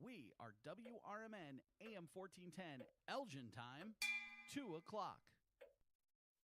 We are WRMN AM 1410, Elgin time, 2 o'clock.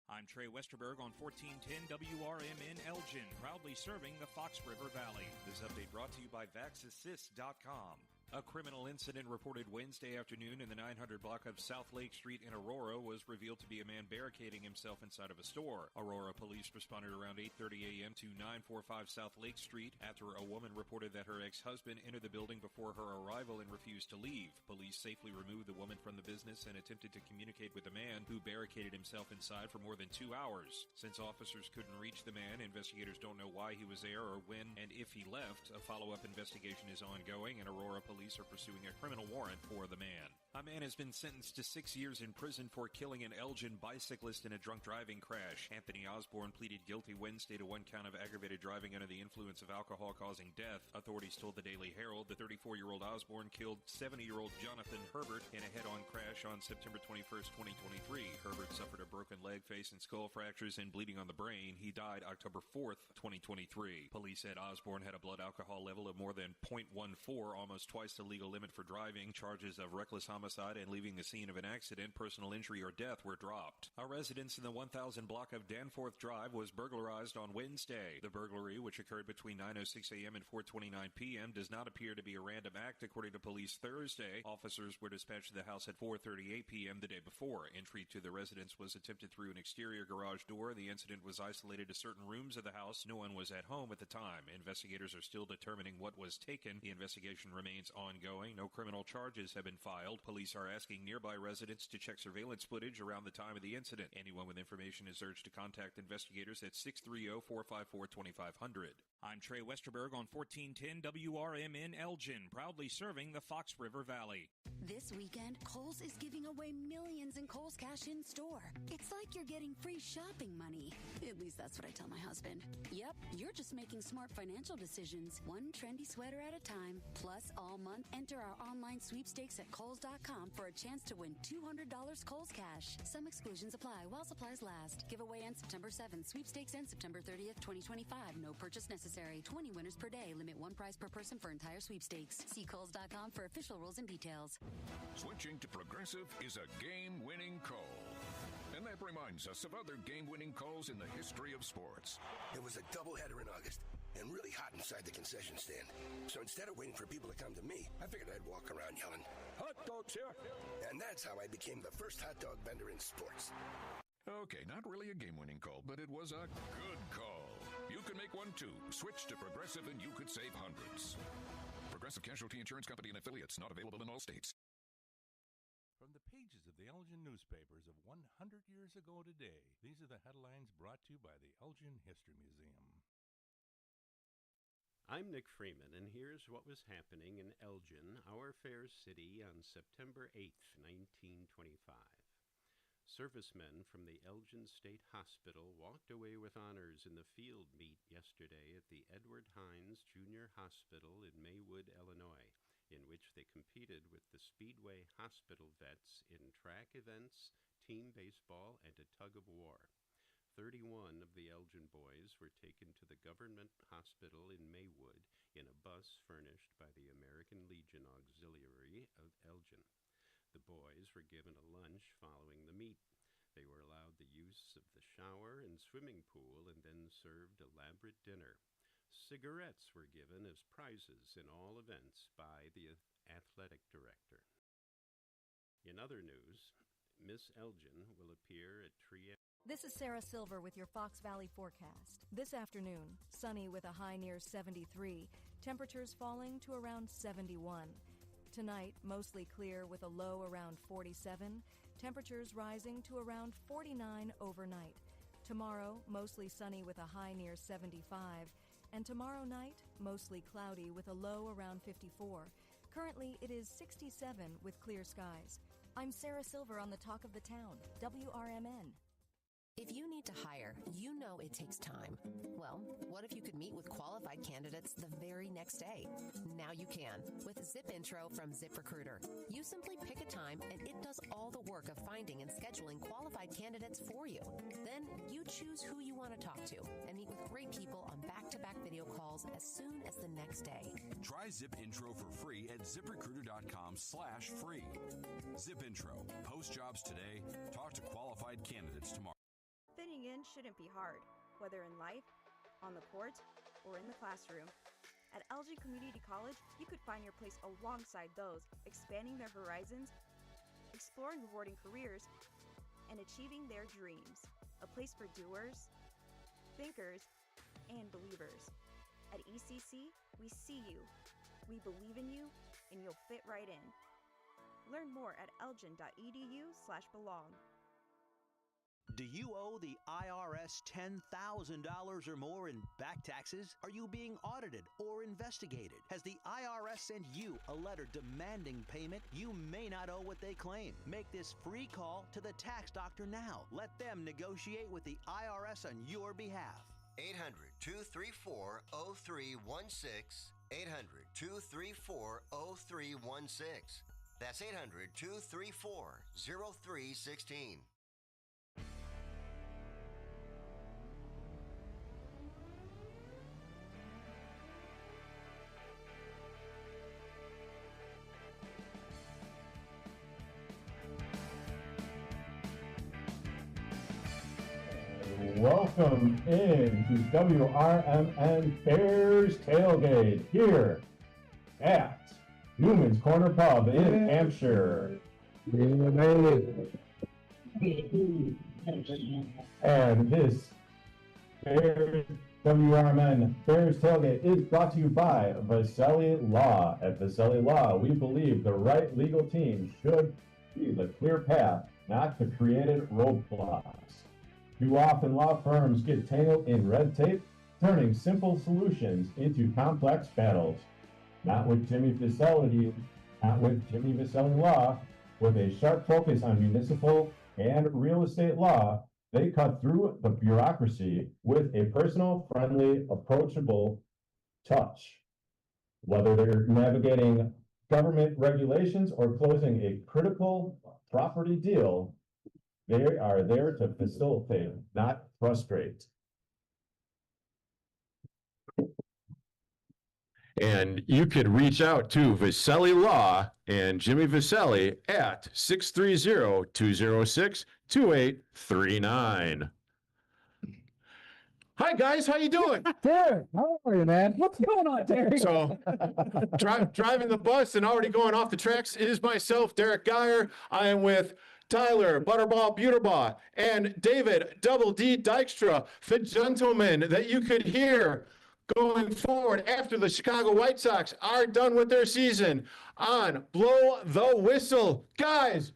I'm Trey Westerberg on 1410 WRMN Elgin, proudly serving the Fox River Valley. This update brought to you by VaxAssist.com. A criminal incident reported Wednesday afternoon in the 900 block of South Lake Street in Aurora was revealed to be a man barricading himself inside of a store. Aurora police responded around 8:30 a.m. to 945 South Lake Street after a woman reported that her ex-husband entered the building before her arrival and refused to leave. Police safely removed the woman from the business and attempted to communicate with the man, who barricaded himself inside for more than 2 hours. Since officers couldn't reach the man, investigators don't know why he was there or when and if he left. A follow-up investigation is ongoing, and Aurora police are pursuing a criminal warrant for the man. A man has been sentenced to 6 years in prison for killing an Elgin bicyclist in a drunk driving crash. Anthony Osborne pleaded guilty Wednesday to 1 count of aggravated driving under the influence of alcohol causing death. Authorities told the Daily Herald the 34-year-old Osborne killed 70-year-old Jonathan Herbert in a head-on crash on September 21st, 2023. Herbert suffered a broken leg, face, and skull fractures and bleeding on the brain. He died October 4th, 2023. Police said Osborne had a blood alcohol level of more than 0.14, almost twice the legal limit for driving. Charges of reckless homicide and leaving the scene of an accident, personal injury, or death were dropped. A residence in the 1000 block of Danforth Drive was burglarized on Wednesday. The burglary, which occurred between 9:06 a.m. and 4:29 p.m., does not appear to be a random act, according to police Thursday. Officers were dispatched to the house at 4:38 p.m. the day before. Entry to the residence was attempted through an exterior garage door. The incident was isolated to certain rooms of the house. No one was at home at the time. Investigators are still determining what was taken. The investigation remains ongoing. No criminal charges have been filed. Police are asking nearby residents to check surveillance footage around the time of the incident. Anyone with information is urged to contact investigators at 630-454-2500. I'm Trey Westerberg on 1410 WRMN Elgin, proudly serving the Fox River Valley. This weekend, Kohl's is giving away millions in Kohl's Cash in Store. It's like you're getting free shopping money. At least that's what I tell my husband. Yep, you're just making smart financial decisions, one trendy sweater at a time. Plus, all month, enter our online sweepstakes at Kohl's.com for a chance to win $200 Kohl's Cash. Some exclusions apply while supplies last. Giveaway ends September 7th. Sweepstakes ends September 30th, 2025. No purchase necessary. 20 winners per day. Limit 1 prize per person for entire sweepstakes. See Kohl's.com for official rules and details. Switching to Progressive is a game-winning call. And that reminds us of other game-winning calls in the history of sports. It was a doubleheader in August and really hot inside the concession stand. So instead of waiting for people to come to me, I figured I'd walk around yelling, "Hot dogs here!" And that's how I became the first hot dog vendor in sports. Okay, not really a game-winning call, but it was a good call. You can make one too. Switch to Progressive and you could save hundreds. Progressive Casualty Insurance Company and affiliates, not available in all states. From the pages of the Elgin newspapers of 100 years ago today, these are the headlines brought to you by the Elgin History Museum. I'm Nick Freeman, and here's what was happening in Elgin, our fair city, on September 8th, 1925. Servicemen from the Elgin State Hospital walked away with honors in the field meet yesterday at the Edward Hines Junior Hospital in Maywood, Illinois, in which they competed with the Speedway Hospital vets in track events, team baseball, and a tug-of-war. 31 of the Elgin boys were taken to the government hospital in Maywood in a bus furnished by the American Legion Auxiliary of Elgin. The boys were given a lunch following the meet. They were allowed the use of the shower and swimming pool and then served elaborate dinner. Cigarettes were given as prizes in all events by the athletic director. In other news, Miss Elgin will appear at Tree. This is Sarah Silver with your Fox Valley forecast. This afternoon, sunny with a high near 73, temperatures falling to around 71. Tonight, mostly clear with a low around 47, temperatures rising to around 49 overnight. Tomorrow, mostly sunny with a high near 75, and tomorrow night, mostly cloudy with a low around 54. Currently, it is 67 with clear skies. I'm Sarah Silver on the Talk of the Town, WRMN. If you need to hire, you know it takes time. Well, what if you could meet with qualified candidates the very next day? Now you can with Zip Intro from ZipRecruiter. You simply pick a time and it does all the work of finding and scheduling qualified candidates for you. Then you choose who you want to talk to and meet with great people on back-to-back video calls as soon as the next day. Try Zip Intro for free at ZipRecruiter.com/free. Zip Intro. Post jobs today. Talk to qualified candidates tomorrow. Fitting in shouldn't be hard, whether in life, on the court, or in the classroom. At Elgin Community College, you could find your place alongside those expanding their horizons, exploring rewarding careers, and achieving their dreams. A place for doers, thinkers, and believers. At ECC, we see you, we believe in you, and you'll fit right in. Learn more at elgin.edu/belong. Do you owe the IRS $10,000 or more in back taxes? Are you being audited or investigated? Has the IRS sent you a letter demanding payment? You may not owe what they claim. Make this free call to the tax doctor now. Let them negotiate with the IRS on your behalf. 800-234-0316. 800-234-0316. That's 800-234-0316. Welcome in to WRMN Bears Tailgate here at Newman's Corner Pub in Hampshire. And this WRMN Bears Tailgate is brought to you by Vaselli Law. At Vaselli Law, we believe the right legal team should be the clear path, not the created roadblocks. Too often, law firms get tangled in red tape, turning simple solutions into complex battles. Not with Jimmy Vaselli Law. With a sharp focus on municipal and real estate law, they cut through the bureaucracy with a personal, friendly, approachable touch. Whether they're navigating government regulations or closing a critical property deal, they are there to facilitate, not frustrate. And you could reach out to Vaselli Law and Jimmy Vaselli at 630-206-2839. Hi guys, how you doing? Derek, how are you, man? What's going on, Derek? So, driving the bus and already going off the tracks is myself, Derek Geyer. I am with Tyler Butterball Buterbaugh and David Double D Dykstra, the gentlemen that you could hear going forward after the Chicago White Sox are done with their season on Blow the Whistle. Guys,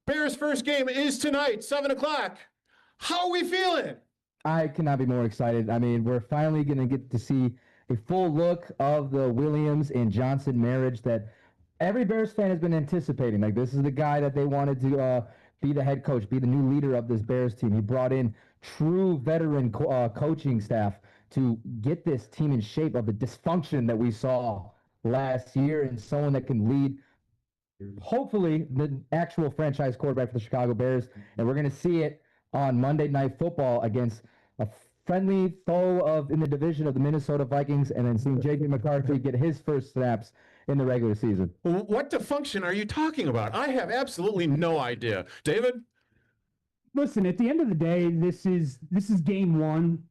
Bears' first game is tonight, 7 o'clock. How are we feeling? I cannot be more excited. I mean, we're finally going to get to see a full look of the Williams and Johnson marriage that every Bears fan has been anticipating. Like, this is the guy that they wanted to be the head coach, be the new leader of this Bears team. He brought in true veteran coaching staff to get this team in shape of the dysfunction that we saw last year, and someone that can lead, hopefully, the actual franchise quarterback for the Chicago Bears. And we're going to see it on Monday Night Football against a friendly foe in the division of the Minnesota Vikings, and then seeing J.J. McCarthy get his first snaps in the regular season. What dysfunction are you talking about? I have absolutely no idea. David? Listen, at the end of the day, this is game one.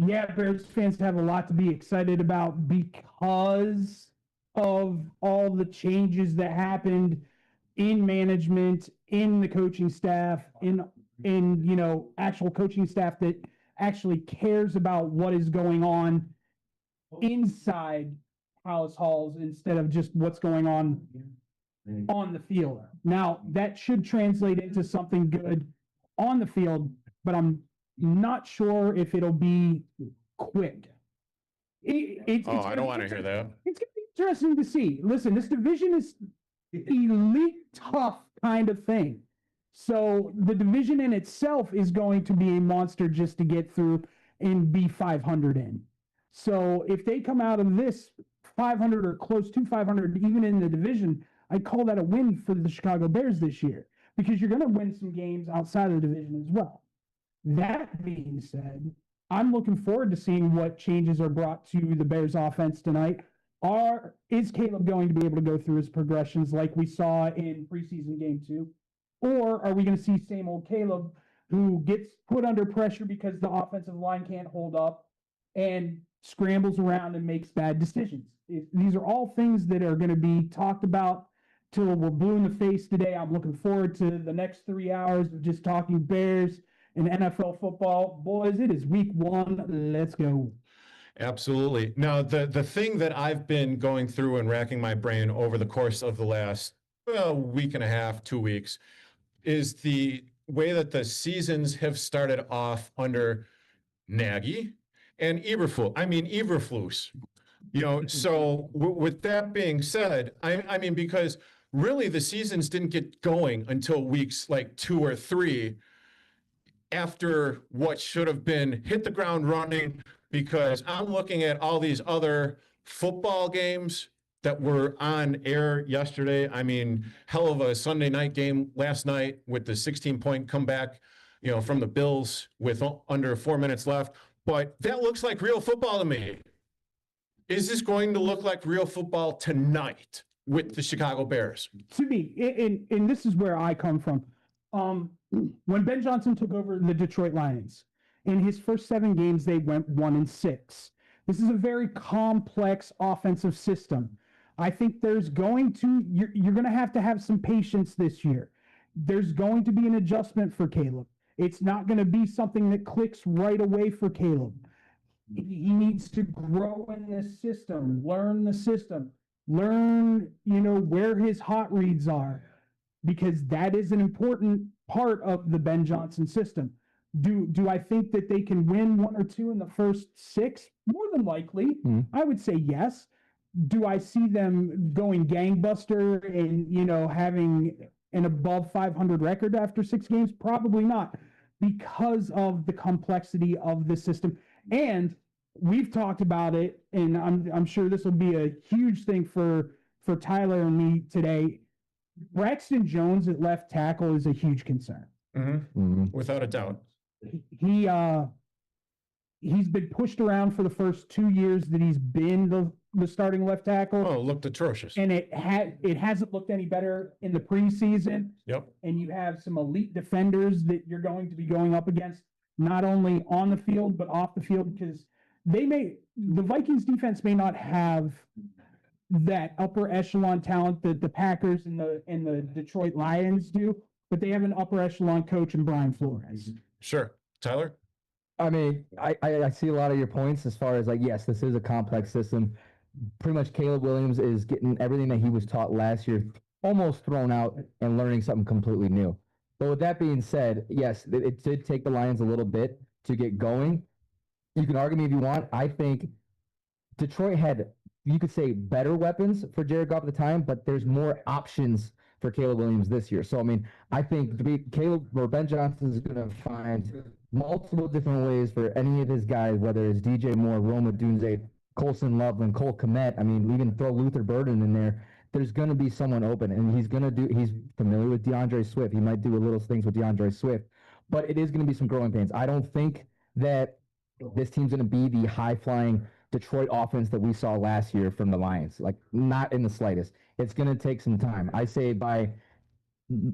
Yeah, Bears fans have a lot to be excited about because of all the changes that happened in management, in the coaching staff, in actual coaching staff that actually cares about what is going on inside Palace Halls instead of just what's going on the field. Now, that should translate into something good on the field, but I'm not sure if it'll be quick. I don't want to hear that. It's going to be interesting to see. Listen, this division is elite tough kind of thing. So the division in itself is going to be a monster just to get through and be 500 in. So if they come out of this 500 or close to 500, even in the division, I call that a win for the Chicago Bears this year, because you're going to win some games outside of the division as well. That being said, I'm looking forward to seeing what changes are brought to the Bears offense tonight. Is Caleb going to be able to go through his progressions like we saw in preseason game 2? Or are we going to see same old Caleb who gets put under pressure because the offensive line can't hold up and scrambles around and makes bad decisions? These are all things that are going to be talked about till we're blue in the face today. I'm looking forward to the next 3 hours of just talking Bears and NFL football. Boys, it is week 1. Let's go. Absolutely. Now, the thing that I've been going through and racking my brain over the course of the last week and a half, 2 weeks, is the way that the seasons have started off under Nagy and Eberflus. So with that being said, I mean, because really the seasons didn't get going until weeks like 2 or 3 after what should have been hit the ground running, because I'm looking at all these other football games that were on air yesterday. I mean, hell of a Sunday night game last night with the 16-point comeback, from the Bills with under 4 minutes left. But that looks like real football to me. Is this going to look like real football tonight with the Chicago Bears? To me, and this is where I come from. When Ben Johnson took over the Detroit Lions, in his first 7 games, they went 1-6. This is a very complex offensive system. I think you're going to have some patience this year. There's going to be an adjustment for Caleb. It's not going to be something that clicks right away for Caleb. He needs to grow in this system, learn the system, learn, where his hot reads are, because that is an important part of the Ben Johnson system. Do I think that they can win 1 or 2 in the first 6? More than likely. I would say yes. Do I see them going gangbuster and, having an above 500 record after 6 games? Probably not, because of the complexity of the system. And we've talked about it, and I'm sure this will be a huge thing for Tyler and me today. Braxton Jones at left tackle is a huge concern. Without a doubt. He's been pushed around for the first 2 years that he's been the starting left tackle. Oh, looked atrocious. And it hasn't looked any better in the preseason. Yep. And you have some elite defenders that you're going to be going up against, not only on the field, but off the field, because the Vikings defense may not have that upper echelon talent that the Packers and the Detroit Lions do, but they have an upper echelon coach in Brian Flores. Sure. Tyler? I mean, I see a lot of your points as far as yes, this is a complex system. Pretty much Caleb Williams is getting everything that he was taught last year almost thrown out and learning something completely new. But with that being said, yes, it did take the Lions a little bit to get going. You can argue me if you want. I think Detroit had, you could say, better weapons for Jared Goff at the time, but there's more options for Caleb Williams this year. So, I mean, I think Ben Johnson is going to find multiple different ways for any of his guys, whether it's DJ Moore, Roma Dunze, Colson Loveland, Cole Kmet. I mean, we can throw Luther Burden in there. There's going to be someone open, and he's familiar with DeAndre Swift. He might do a little things with DeAndre Swift, but it is going to be some growing pains. I don't think that this team's going to be the high-flying Detroit offense that we saw last year from the Lions, not in the slightest. It's going to take some time. I say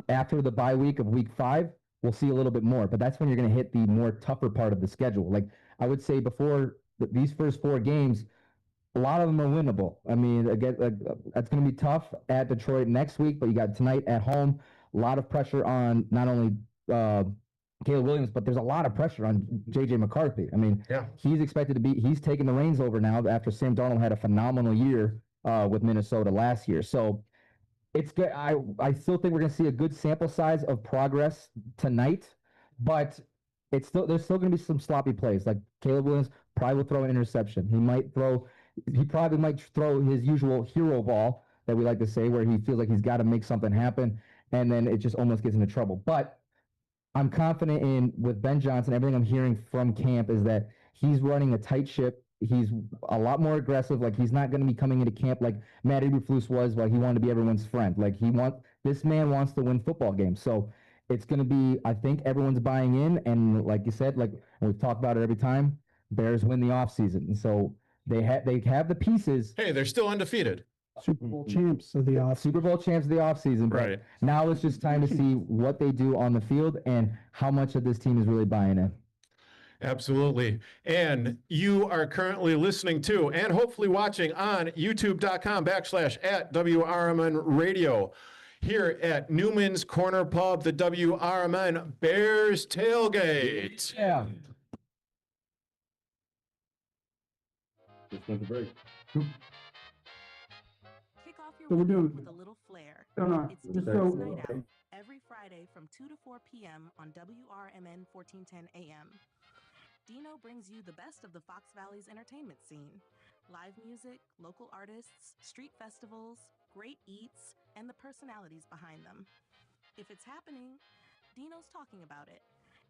after the bye week of week 5, we'll see a little bit more, but that's when you're going to hit the more tougher part of the schedule. I would say before these first 4 games, a lot of them are winnable. I mean, again, that's going to be tough at Detroit next week, but you got tonight at home. A lot of pressure on not only Caleb Williams, but there's a lot of pressure on J.J. McCarthy. I mean, he's expected to he's taking the reins over now after Sam Darnold had a phenomenal year with Minnesota last year. So it's good. I still think we're going to see a good sample size of progress tonight, but there's still going to be some sloppy plays. Like Caleb Williams probably will throw an interception. He probably might throw his usual hero ball that we like to say, where he feels like he's got to make something happen. and then it just almost gets into trouble. But I'm confident in with Ben Johnson. Everything I'm hearing from camp is that he's running a tight ship. He's a lot more aggressive. Like, he's not going to be coming into camp like Matt Eberflus was, like he wanted to be everyone's friend. Like, this man wants to win football games. So it's going to be, I think everyone's buying in. And like you said, like we've talked about it every time, Bears win the offseason. And so they have the pieces. Hey, they're still undefeated. Super Bowl champs of the off. Super Bowl champs of the offseason. But Right. now it's just time to see what they do on the field and how much of this team is really buying in. Absolutely. And you are currently listening to and hopefully watching on youtube.com/@WRMN Radio here at Newman's Corner Pub, the WRMN Bears Tailgate. Yeah. Just went to break. Kick off your So we're doing- weekend with a little flair. No. It's Just Dino's so- Night Out every Friday from 2 to 4 p.m. on WRMN 1410 AM. Dino brings you the best of the Fox Valley's entertainment scene. Live music, local artists, street festivals, great eats, and the personalities behind them. If it's happening, Dino's talking about it.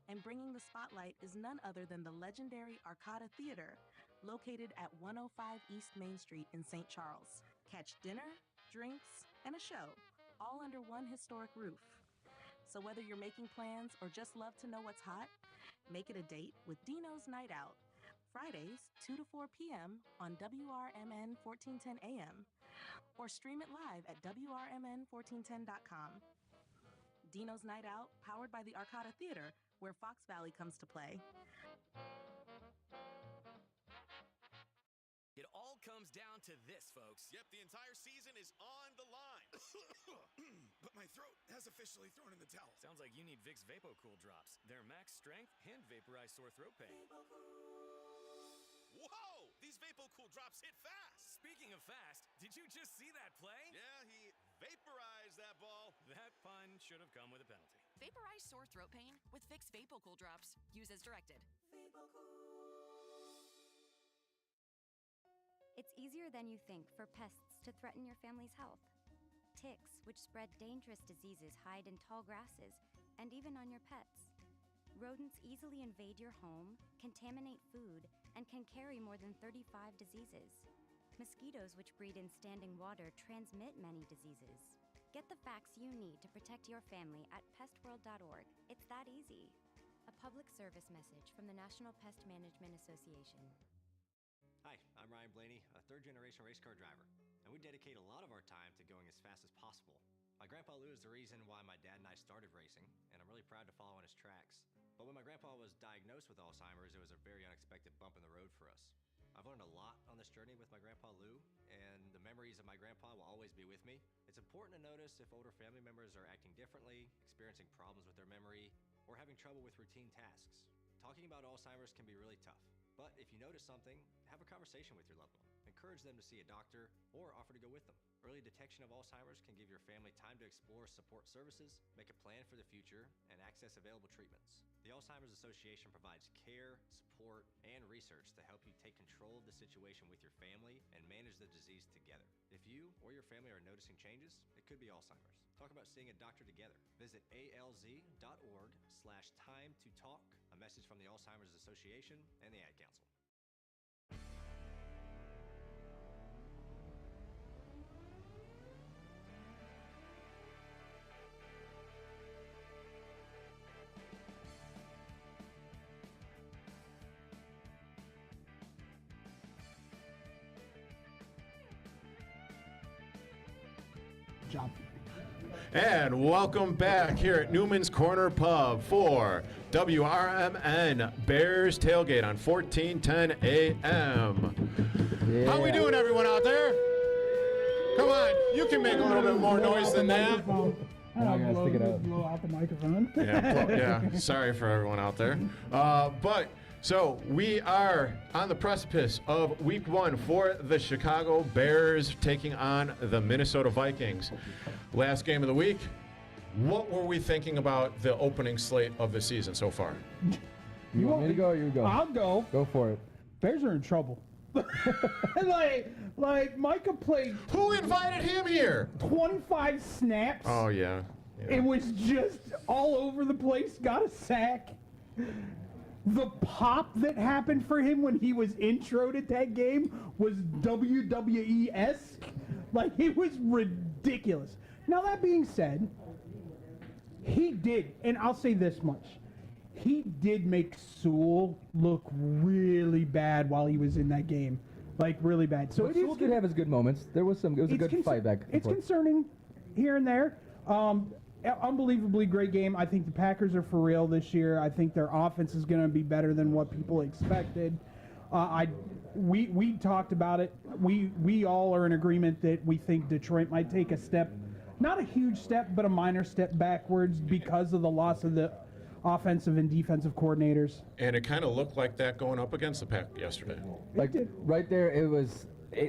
And bringing the spotlight is none other than the legendary Arcada Theater, located at 105 East Main Street in St. Charles. Catch dinner, drinks, and a show, all under one historic roof. So whether you're making plans or just love to know what's hot, make it a date with Dino's Night Out, Fridays 2 to 4 p.m. on WRMN 1410 AM, or stream it live at WRMN1410.com. Dino's Night Out, powered by the Arcada Theater, where Fox Valley comes to play. It all comes down to this, folks. Yep, the entire season is on the line. But my throat has officially thrown in the towel. Sounds like you need Vicks VapoCool drops. They're max strength and vaporize sore throat pain. Whoa! These VapoCool drops hit fast. Speaking of fast, did you just see that play? Yeah, he vaporized that ball. That pun should have come with a penalty. Vaporize sore throat pain with Vicks VapoCool drops. Use as directed. It's easier than you think for pests to threaten your family's health. Ticks, which spread dangerous diseases, hide in tall grasses and even on your pets. Rodents easily invade your home, contaminate food, and can carry more than 35 diseases. Mosquitoes, which breed in standing water, transmit many diseases. Get the facts you need to protect your family at pestworld.org. It's that easy. A public service message from the National Pest Management Association. Hi, I'm Ryan Blaney, a third-generation race car driver, and we dedicate a lot of our time to going as fast as possible. My Grandpa Lou is the reason why my dad and I started racing, and I'm really proud to follow in his tracks. But when my grandpa was diagnosed with Alzheimer's, it was a very unexpected bump in the road for us. I've learned a lot on this journey with my Grandpa Lou, and the memories of my grandpa will always be with me. It's important to notice if older family members are acting differently, experiencing problems with their memory, or having trouble with routine tasks. Talking about Alzheimer's can be really tough. But if you notice something, have a conversation with your loved one. Encourage them to see a doctor or offer to go with them. Early detection of Alzheimer's can give your family time to explore support services, make a plan for the future, and access available treatments. The Alzheimer's Association provides care, support, and research to help you take control of the situation with your family and manage the disease together. If you or your family are noticing changes, it could be Alzheimer's. Talk about seeing a doctor together. Visit alz.org/time-to-talk. A message from the Alzheimer's Association and the Ad Council. Job. And welcome back here at Newman's Corner Pub for WRMN Bears Tailgate on 1410 AM. Yeah. How we doing, everyone out there? Come on, you can make a little bit more noise than that. I gotta stick it out. Blow out the microphone. Yeah, sorry for everyone out there. So we are on the precipice of week 1 for the Chicago Bears taking on the Minnesota Vikings. Last game of the week. What were we thinking about the opening slate of the season so far? You want me to go or you go? I'll go. Go for it. Bears are in trouble. like Micah played. Who invited him here? 25 snaps. Oh, yeah. It was just all over the place, got a sack. The pop that happened for him when he was introed at that game was WWE-esque. Like, it was ridiculous. Now, that being said, he did, and I'll say this much, he did make Sewell look really bad while he was in that game. Like, really bad. So Sewell did have his good moments. It was a good fight back. It's concerning here and there. Unbelievably great game. I think the Packers are for real this year. I think their offense is going to be better than what people expected. We talked about it. We all are in agreement that we think Detroit might take a step, not a huge step, but a minor step backwards because of the loss of the offensive and defensive coordinators. And it kind of looked like that going up against the Pack yesterday. Like right there,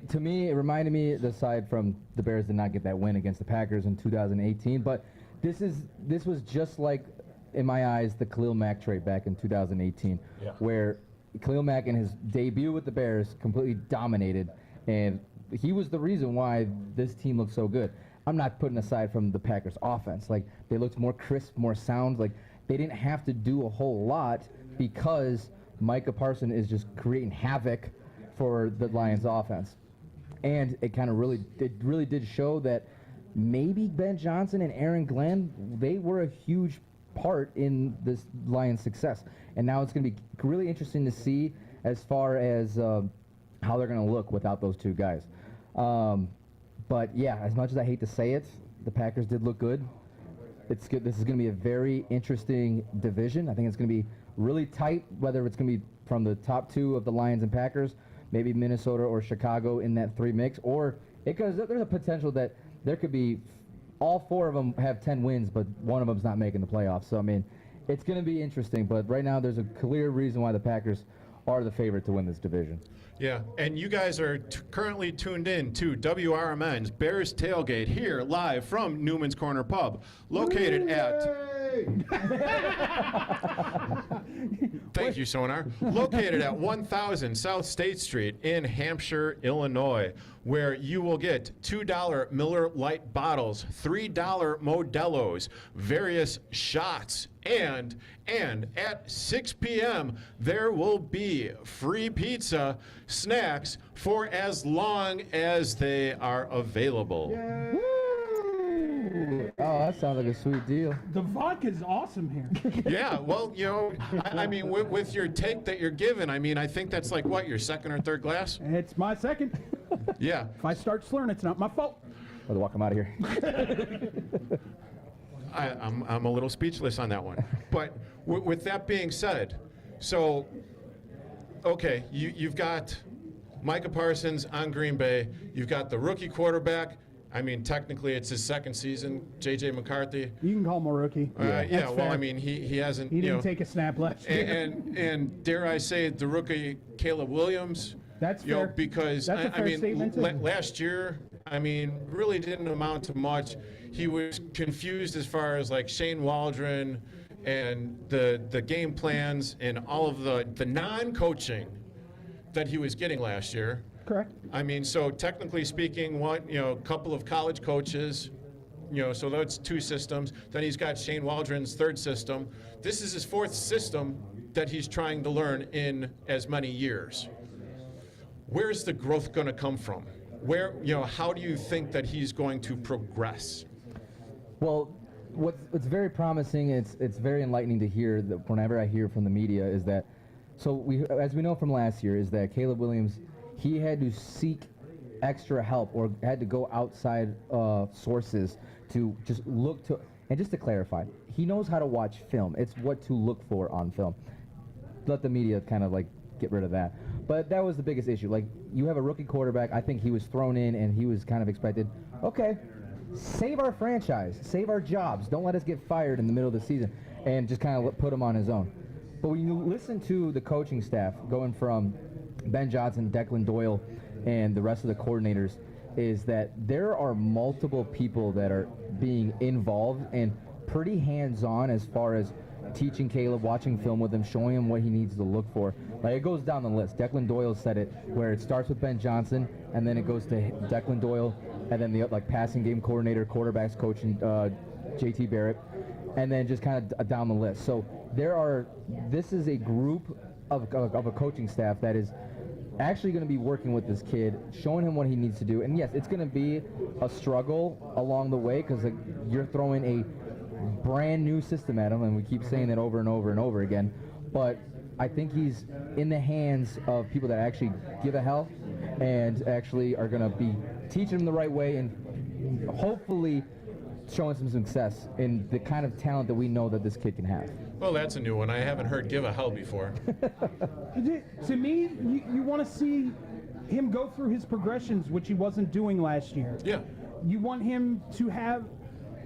to me, it reminded me, aside from the Bears did not get that win against the Packers in 2018, but this was just like, in my eyes, the Khalil Mack trade back in 2018, where Khalil Mack in his debut with the Bears completely dominated, and he was the reason why this team looked so good. I'm not putting aside from the Packers offense. Like, they looked more crisp, more sound. Like, they didn't have to do a whole lot because Micah Parsons is just creating havoc for the Lions offense. And it really did show that maybe Ben Johnson and Aaron Glenn, they were a huge part in this Lions' success. And now it's going to be really interesting to see as far as how they're going to look without those two guys. But yeah, as much as I hate to say it, the Packers did look good. It's good. This is going to be a very interesting division. I think it's going to be really tight, whether it's going to be from the top two of the Lions and Packers, maybe Minnesota or Chicago in that three mix, or because there's a potential that there could be all four of them have 10 wins, but one of them's not making the playoffs. So, I mean, it's going to be interesting. But right now, there's a clear reason why the Packers are the favorite to win this division. Yeah, and you guys are currently tuned in to WRMN's Bears Tailgate here live from Newman's Corner Pub, located at... Thank you, Sonar. Located at 1000 South State Street in Hampshire, Illinois, where you will get $2 Miller Lite bottles, $3 Modelo's, various shots, and at 6 p.m. there will be free pizza, snacks for as long as they are available. Yay. Oh, that sounds like a sweet deal. The vodka's awesome here. Yeah, well, you know, I mean, with your take that you're giving, I mean, I think that's like, what, your second or third glass? It's my second. Yeah. If I start slurring, it's not my fault. I'll walk him out of here. I'm a little speechless on that one. But with that being said, so, okay, you've got Micah Parsons on Green Bay. You've got the rookie quarterback. I mean, technically, it's his second season, J.J. McCarthy. You can call him a rookie. Yeah, well, I mean, he hasn't. He didn't take a snap last year. And dare I say, the rookie Caleb Williams. That's fair. Because that's a fair statement too. Last year, I mean, really didn't amount to much. He was confused as far as like Shane Waldron and the game plans and all of the non-coaching that he was getting last year. Correct. I mean, so technically speaking, a couple of college coaches, so that's two systems. Then he's got Shane Waldron's third system. This is his fourth system that he's trying to learn in as many years. Where's the growth going to come from? How do you think that he's going to progress? Well, what's very promising, it's very enlightening to hear that whenever I hear from the media is that, as we know from last year, is that Caleb Williams, he had to seek extra help or had to go outside sources to just look to, and just to clarify, he knows how to watch film. It's what to look for on film. Let the media kind of like get rid of that. But that was the biggest issue. Like, you have a rookie quarterback. I think he was thrown in and he was kind of expected, okay, save our franchise, save our jobs. Don't let us get fired in the middle of the season, and just kind of put him on his own. But when you listen to the coaching staff going from Ben Johnson, Declan Doyle, and the rest of the coordinators, is that there are multiple people that are being involved and pretty hands-on as far as teaching Caleb, watching film with him, showing him what he needs to look for. Like, it goes down the list. Declan Doyle said it, where it starts with Ben Johnson, and then it goes to Declan Doyle, and then the passing game coordinator, quarterbacks coach, and JT Barrett, and then just kind of down the list. So this is a group of a coaching staff that is actually going to be working with this kid, showing him what he needs to do. And yes, it's going to be a struggle along the way because you're throwing a brand new system at him, and we keep saying that over and over and over again. But I think he's in the hands of people that actually give a hell and actually are going to be teaching him the right way and hopefully showing some success in the kind of talent that we know that this kid can have. Well, that's a new one. I haven't heard give a hell before. To me, you want to see him go through his progressions, which he wasn't doing last year. Yeah. You want him to have,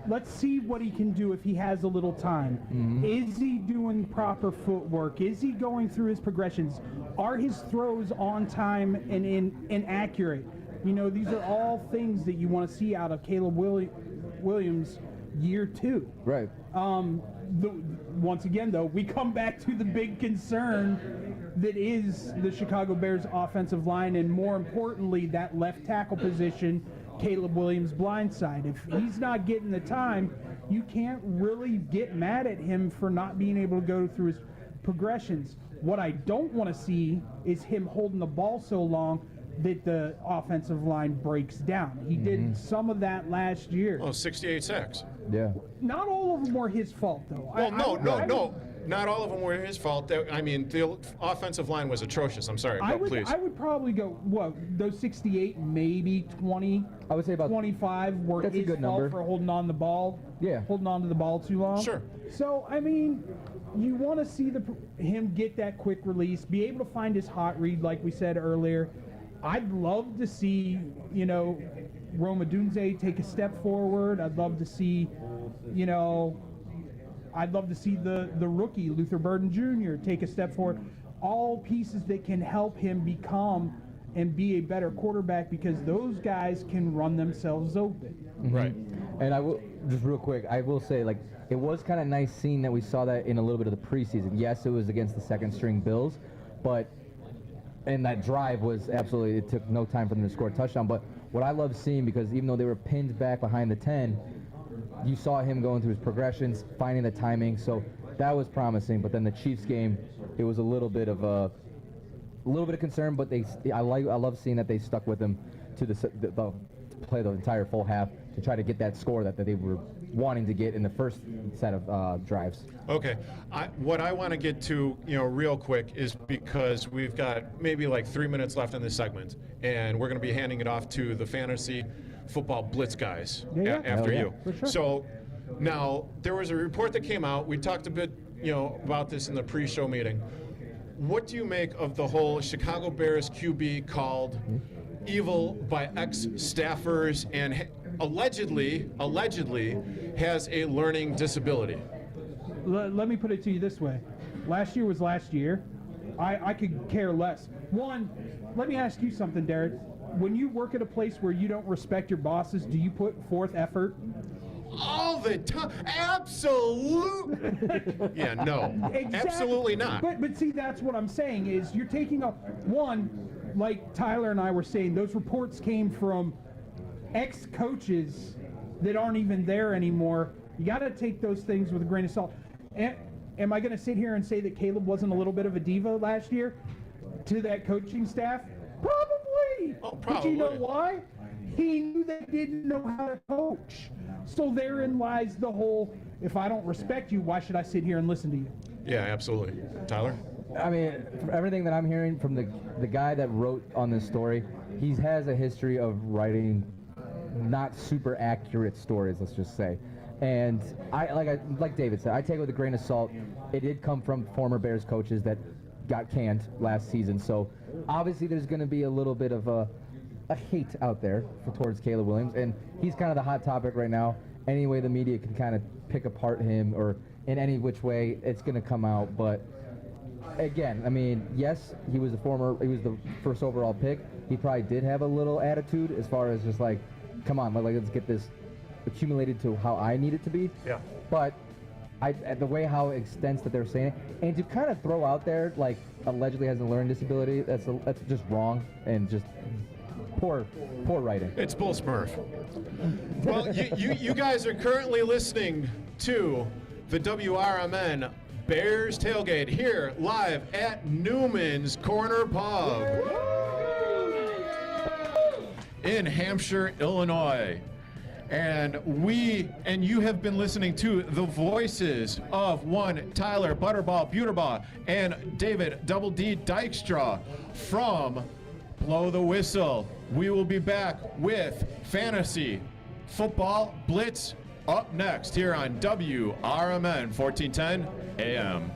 let's see what he can do if he has a little time. Mm-hmm. Is he doing proper footwork? Is he going through his progressions? Are his throws on time and accurate? You know, these are all things that you want to see out of Caleb Williams year 2. Right. Once again, though, we come back to the big concern that is the Chicago Bears offensive line, and more importantly, that left tackle position, Caleb Williams' blind side. If he's not getting the time, you can't really get mad at him for not being able to go through his progressions. What I don't want to see is him holding the ball so long that the offensive line breaks down. He did some of that last year. Oh, 68 sacks. Yeah. Not all of them were his fault, though. Well, no. Not all of them were his fault. I mean, the offensive line was atrocious. I'm sorry, but please. I would probably go, those 68, maybe 20. I would say about 25 were that's his a good fault number for holding on the ball. Yeah. Holding on to the ball too long. Sure. So, I mean, you want to see him get that quick release, be able to find his hot read, like we said earlier. I'd love to see, Roma Dunze take a step forward. I'd love to see, the rookie, Luther Burden Jr., take a step forward. All pieces that can help him become and be a better quarterback, because those guys can run themselves open. Mm-hmm. Right. And I will, just real quick, I will say, it was kind of nice seeing that we saw that in a little bit of the preseason. Yes, it was against the second-string Bills, and that drive was absolutely, it took no time for them to score a touchdown. But what I love seeing, because even though they were pinned back behind the 10, you saw him going through his progressions, finding the timing. So that was promising. But then the Chiefs game, it was a little bit of concern. But I love seeing that they stuck with him to play the entire full half to try to get that score that they were wanting to get in the first set of drives. Okay, what I want to get to, real quick, is because we've got maybe 3 minutes left in this segment, and we're going to be handing it off to the fantasy football blitz guys after you. For sure. So now there was a report that came out. We talked a bit, about this in the pre-show meeting. What do you make of the whole Chicago Bears QB called evil by ex-staffers and allegedly has a learning disability? Let me put it to you this way. Last year was last year. I could care less. One, let me ask you something, Derek. When you work at a place where you don't respect your bosses, do you put forth effort? All the time. Absolutely. Yeah, no. Exactly. Absolutely not. But see, that's what I'm saying is you're taking like Tyler and I were saying, those reports came from ex-coaches that aren't even there anymore. You got to take those things with a grain of salt. Am I going to sit here and say that Caleb wasn't a little bit of a diva last year to that coaching staff? Probably. Oh, probably. But you know why? He knew they didn't know how to coach. So therein lies the whole, if I don't respect you, why should I sit here and listen to you? Yeah, absolutely. Tyler? I mean, from everything that I'm hearing from the guy that wrote on this story, he has a history of writing not super accurate stories, let's just say. And like David said, I take it with a grain of salt. It did come from former Bears coaches that got canned last season. So obviously there's going to be a little bit of a hate out there towards Caleb Williams. And he's kind of the hot topic right now. Any way the media can kind of pick apart him, or in any which way it's going to come out. But again, I mean, yes, he was the first overall pick. He probably did have a little attitude as far as just come on, let's get this accumulated to how I need it to be. Yeah. But the way how extensive that they're saying it, and to kind of throw out there allegedly has a learning disability, that's just wrong and just Poor writing. It's Bull Smurf. Well, you guys are currently listening to the WRMN Bears Tailgate here live at Newman's Corner Pub in Hampshire, Illinois. And you have been listening to the voices of one Tyler Butterball Buterbaugh and David Double D Dykstra from Blow the Whistle. We will be back with Fantasy Football Blitz up next here on WRMN 1410 AM.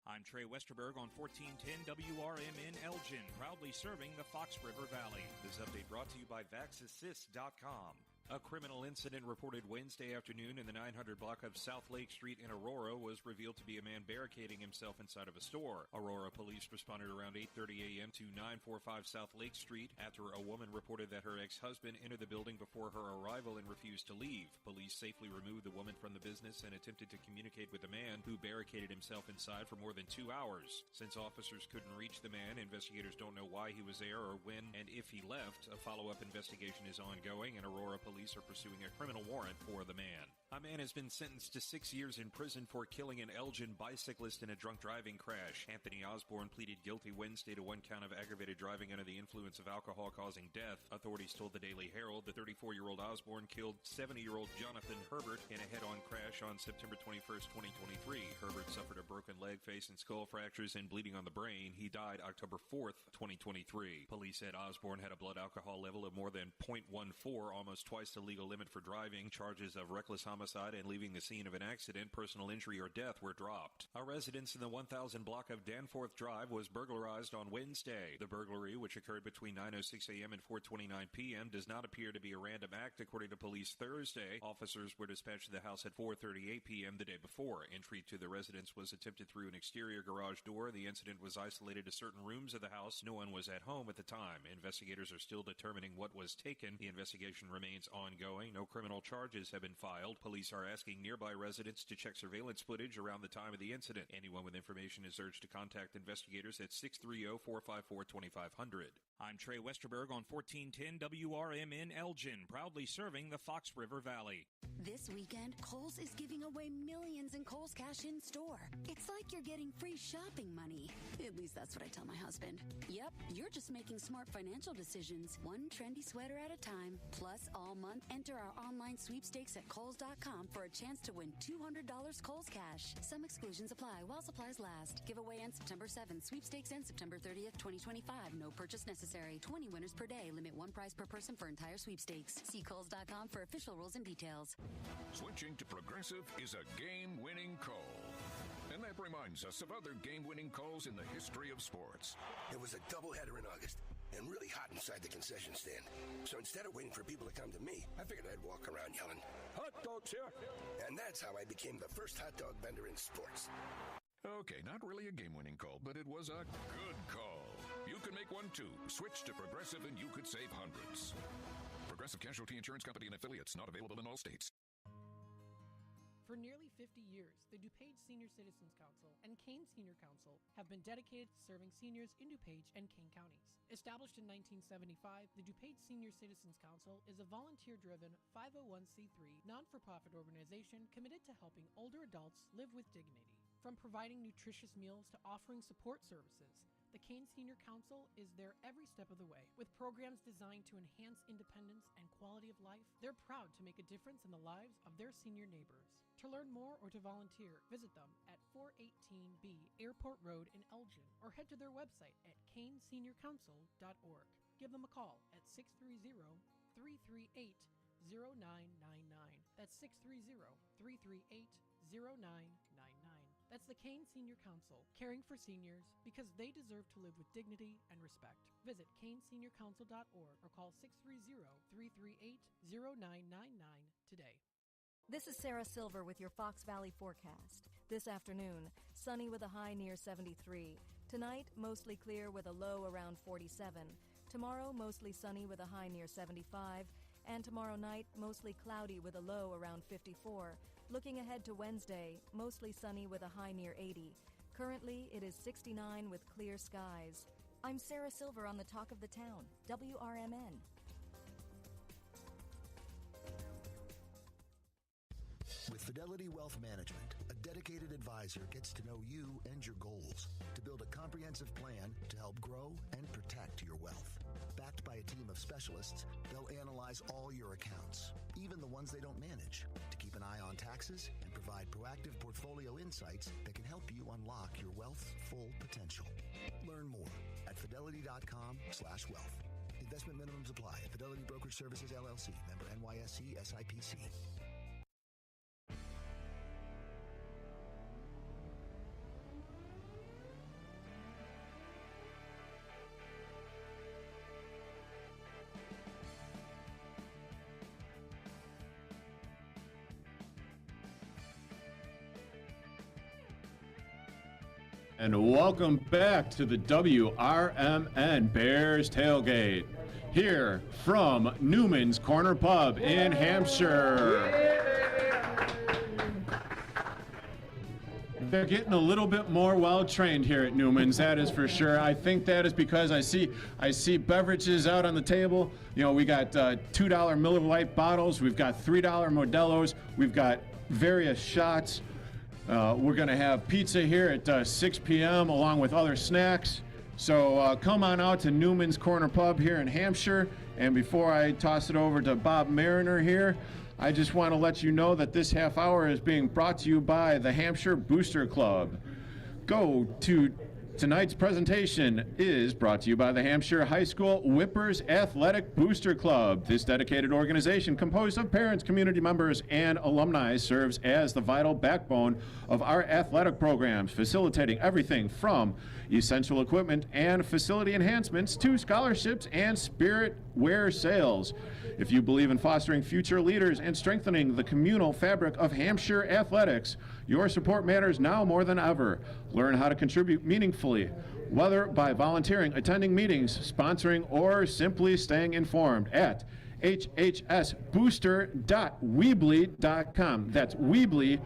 I'm Trey Westerberg on 1410 WRMN Elgin, proudly serving the Fox River Valley. This update brought to you by VaxAssist.com. A criminal incident reported Wednesday afternoon in the 900 block of South Lake Street in Aurora was revealed to be a man barricading himself inside of a store. Aurora police responded around 8:30 a.m. to 945 South Lake Street after a woman reported that her ex-husband entered the building before her arrival and refused to leave. Police safely removed the woman from the business and attempted to communicate with the man who barricaded himself inside for more than 2 hours. Since officers couldn't reach the man, investigators don't know why he was there or when and if he left. A follow-up investigation is ongoing, and Aurora police are pursuing a criminal warrant for the man. A man has been sentenced to 6 years in prison for killing an Elgin bicyclist in a drunk driving crash. Anthony Osborne pleaded guilty Wednesday to one count of aggravated driving under the influence of alcohol causing death. Authorities told the Daily Herald the 34-year-old Osborne killed 70-year-old Jonathan Herbert in a head-on crash on September 21st, 2023. Herbert suffered a broken leg, face, and skull fractures and bleeding on the brain. He died October 4th, 2023. Police said Osborne had a blood alcohol level of more than 0.14, almost twice the legal limit for driving. Charges of reckless homicide and leaving the scene of an accident, personal injury, or death were dropped. A residence in the 1000 block of Danforth Drive was burglarized on Wednesday. The burglary, which occurred between 9:06 a.m. and 4:29 p.m., does not appear to be a random act, according to police Thursday. Officers were dispatched to the house at 4:38 p.m. the day before. Entry to the residence was attempted through an exterior garage door. The incident was isolated to certain rooms of the house. No one was at home at the time. Investigators are still determining what was taken. The investigation remains ongoing. No criminal charges have been filed. Police are asking nearby residents to check surveillance footage around the time of the incident. Anyone with information is urged to contact investigators at 630-454-2500. I'm Trey Westerberg on 1410 WRMN Elgin, proudly serving the Fox River Valley. This weekend, Kohl's is giving away millions in Kohl's Cash in Store. It's like you're getting free shopping money. At least that's what I tell my husband. Yep, you're just making smart financial decisions, one trendy sweater at a time. Plus, all month, enter our online sweepstakes at Kohl's.com for a chance to win $200 Kohl's Cash. Some exclusions apply while supplies last. Giveaway ends September 7th. Sweepstakes ends September 30th, 2025. No purchase necessary. 20 winners per day. Limit one prize per person for entire sweepstakes. See Kohl's.com for official rules and details. Switching to Progressive is a game-winning call. And that reminds us of other game-winning calls in the history of sports. It was a doubleheader in August and really hot inside the concession stand. So instead of waiting for people to come to me, I figured I'd walk around yelling, "Hot dogs here!" And that's how I became the first hot dog vendor in sports. Okay, not really a game-winning call, but it was a good call. You can make one too. Switch to Progressive and you could save hundreds. Progressive Casualty Insurance Company and affiliates, not available in all states. For nearly 50 years, the DuPage Senior Citizens Council and Kane Senior Council have been dedicated to serving seniors in DuPage and Kane counties. Established in 1975, the DuPage Senior Citizens Council is a volunteer-driven 501c3 non-for-profit organization committed to helping older adults live with dignity. From providing nutritious meals to offering support services, the Kane Senior Council is there every step of the way. With programs designed to enhance independence and quality of life, they're proud to make a difference in the lives of their senior neighbors. To learn more or to volunteer, visit them at 418B Airport Road in Elgin or head to their website at caneseniorcouncil.org. Give them a call at 630-338-0999. That's 630-338-0999. That's the Kane Senior Council, caring for seniors because they deserve to live with dignity and respect. Visit caneseniorcouncil.org or call 630-338-0999 today. This is Sarah Silver with your Fox Valley forecast. This afternoon, sunny with a high near 73. Tonight, mostly clear with a low around 47. Tomorrow, mostly sunny with a high near 75. And tomorrow night, mostly cloudy with a low around 54. Looking ahead to Wednesday, mostly sunny with a high near 80. Currently, it is 69 with clear skies. I'm Sarah Silver on the Talk of the Town, WRMN. With Fidelity Wealth Management, a dedicated advisor gets to know you and your goals to build a comprehensive plan to help grow and protect your wealth. Backed by a team of specialists, they'll analyze all your accounts, even the ones they don't manage, to keep an eye on taxes and provide proactive portfolio insights that can help you unlock your wealth's full potential. Learn more at fidelity.com/wealth. Investment minimums apply. Fidelity Brokerage Services, LLC. Member NYSE SIPC. And welcome back to the WRMN Bears Tailgate, here from Newman's Corner Pub in Hampshire. They're getting a little bit more well-trained here at Newman's, that is for sure. I think that is because I see beverages out on the table. You know, we got $2 Miller Lite bottles, we've got $3 Modelo's, we've got various shots. We're going to have pizza here at 6 p.m. along with other snacks. So come on out to Newman's Corner Pub here in Hampshire. And before I toss it over to Bob Mariner here, I just want to let you know that this half hour is being brought to you by the Hampshire Booster Club. Tonight's presentation is brought to you by the Hampshire High School Whippers Athletic Booster Club. This dedicated organization, composed of parents, community members, and alumni, serves as the vital backbone of our athletic programs, facilitating everything from essential equipment and facility enhancements to scholarships and spirit wear sales. If you believe in fostering future leaders and strengthening the communal fabric of Hampshire athletics, your support matters now more than ever. Learn how to contribute meaningfully, whether by volunteering, attending meetings, sponsoring, or simply staying informed at hhsbooster.weebly.com. That's Weebly,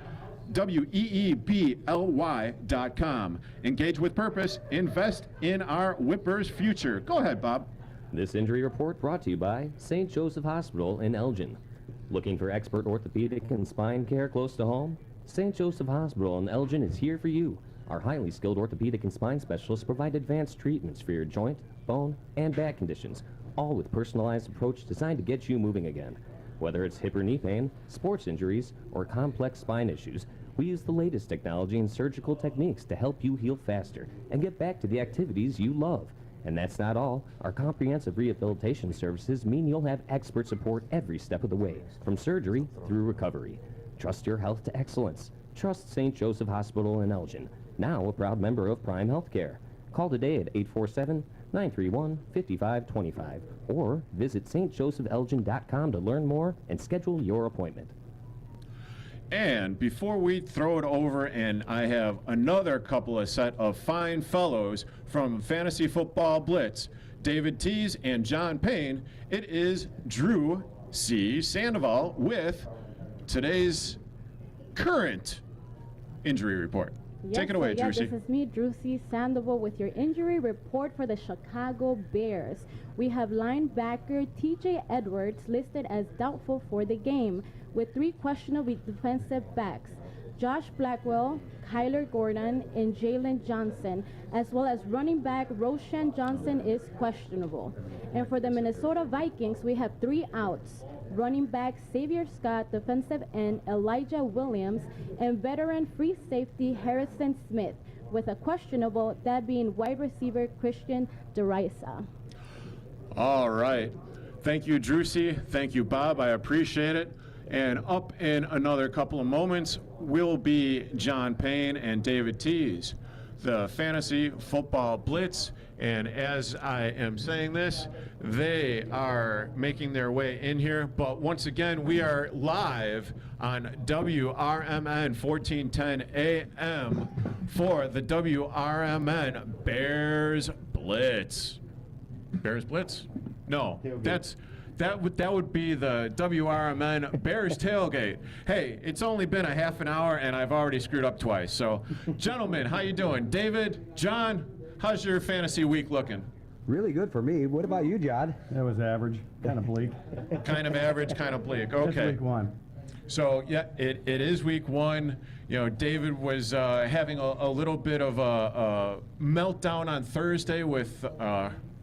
WEEBLY.com. Engage with purpose. Invest in our Whippers' future. Go ahead, Bob. This injury report brought to you by St. Joseph Hospital in Elgin. Looking for expert orthopedic and spine care close to home? St. Joseph Hospital in Elgin is here for you. Our highly skilled orthopedic and spine specialists provide advanced treatments for your joint, bone, and back conditions, all with personalized approach designed to get you moving again. Whether it's hip or knee pain, sports injuries, or complex spine issues, we use the latest technology and surgical techniques to help you heal faster and get back to the activities you love. And that's not all. Our comprehensive rehabilitation services mean you'll have expert support every step of the way, from surgery through recovery. Trust your health to excellence. Trust St. Joseph Hospital in Elgin, now a proud member of Prime Healthcare. Call today at 847-931-5525 or visit stjosephelgin.com to learn more and schedule your appointment. And before we throw it over, and I have another couple of set of fine fellows from Fantasy Football Blitz, David Tees and John Payne, it is Drew C. Sandoval with today's current injury report. Yes, Take it away, Drew C. This is me, Drew C. Sandoval, with your injury report for the Chicago Bears. We have linebacker TJ Edwards listed as doubtful for the game, with 3 questionable defensive backs: Josh Blackwell, Kyler Gordon, and Jalen Johnson, as well as running back Roshan Johnson is questionable. And for the Minnesota Vikings, we have 3 outs: running back Xavier Scott, defensive end Elijah Williams, and veteran free safety Harrison Smith, with a questionable, that being wide receiver Christian DeRisa. All right. Thank you, Drew C. Thank you, Bob. I appreciate it. And up in another couple of moments will be John Payne and David Tees, the Fantasy Football Blitz. And as I am saying this, they are making their way in here. But once again, we are live on WRMN 1410 AM for the WRMN Bears Blitz. Bears Blitz? No, that would be the WRMN Bears Tailgate. Hey, it's only been a half an hour and I've already screwed up twice. So, gentlemen, how you doing? David, John, how's your fantasy week looking? Really good for me. What about you, John? It was average, kind of bleak. Kind of average, kind of bleak. Okay. It's week 1. So, yeah, it is week 1. You know, David was having a little bit of a meltdown on Thursday with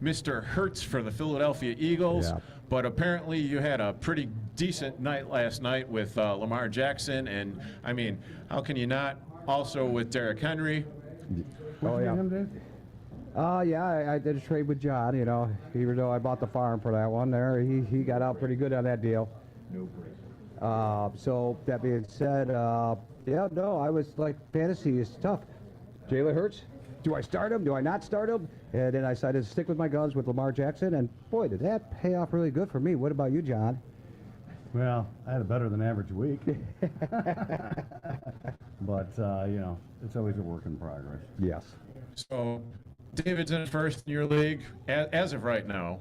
Mr. Hurts for the Philadelphia Eagles. Yeah. But apparently you had a pretty decent night last night with Lamar Jackson. And, I mean, how can you not? Also with Derrick Henry. Oh, yeah. Yeah, I did a trade with John, you know, even though I bought the farm for that one there. He got out pretty good on that deal. So that being said, yeah, no, I was like, fantasy is tough. Jalen Hurts, do I start him? Do I not start him? And then I decided to stick with my guns with Lamar Jackson, and boy, did that pay off really good for me. What about you, John? Well, I had a better than average week. But, you know, it's always a work in progress. Yes. So David's in first in your league as of right now.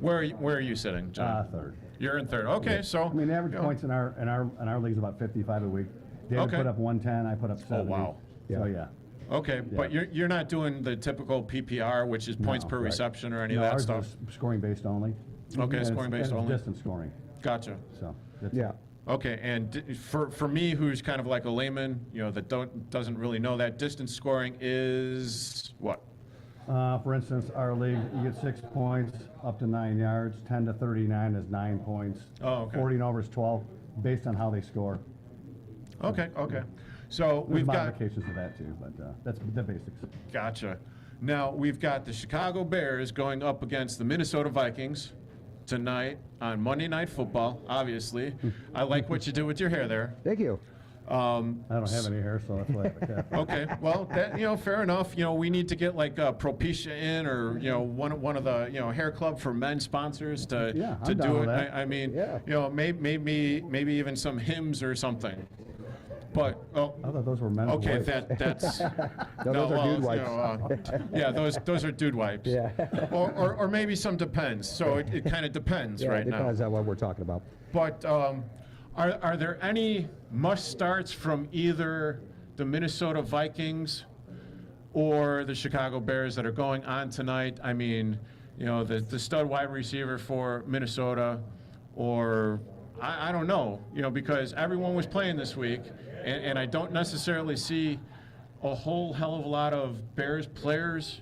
Where are you sitting, John? Third. You're in third. Okay, Yeah. so I mean, average points in our league is about 55 a week. David Okay. put up 110. I put up 70. Oh, wow. So yeah. Okay, but you're not doing the typical PPR, which is points per right. reception or any No, of that ours stuff. is scoring based only. Okay, And scoring based it's only. Distance scoring. Gotcha. So that's yeah. Okay, and for me, who's kind of like a layman, you know, that doesn't really know that, distance scoring is what? For instance, our league, you get 6 points up to 9 yards. 10 to 39 is 9 points. Oh, okay. 40 and over is 12, based on how they score. Okay. So There's we've got modifications to that too, but that's the basics. Gotcha. Now we've got the Chicago Bears going up against the Minnesota Vikings tonight on Monday Night Football. Obviously, I like what you did with your hair there. Thank you. I don't have any hair, so that's why I have a cap. Okay, well, that, you know, fair enough. You know, we need to get like Propecia in, or you know, one of the hair club for men sponsors to I'm down do with it. that. I mean, you know, maybe even some hymns or something. But I thought those were men's okay, wipes. that's No, those are dude you wipes. know, yeah, those are dude wipes. Yeah. or maybe some depends. So it kind of depends Yeah, right it now. depends on what we're talking about. But are there any must starts from either the Minnesota Vikings or the Chicago Bears that are going on tonight? I mean, you know, the stud wide receiver for Minnesota, or I don't know, you know, because everyone was playing this week, and I don't necessarily see a whole hell of a lot of Bears players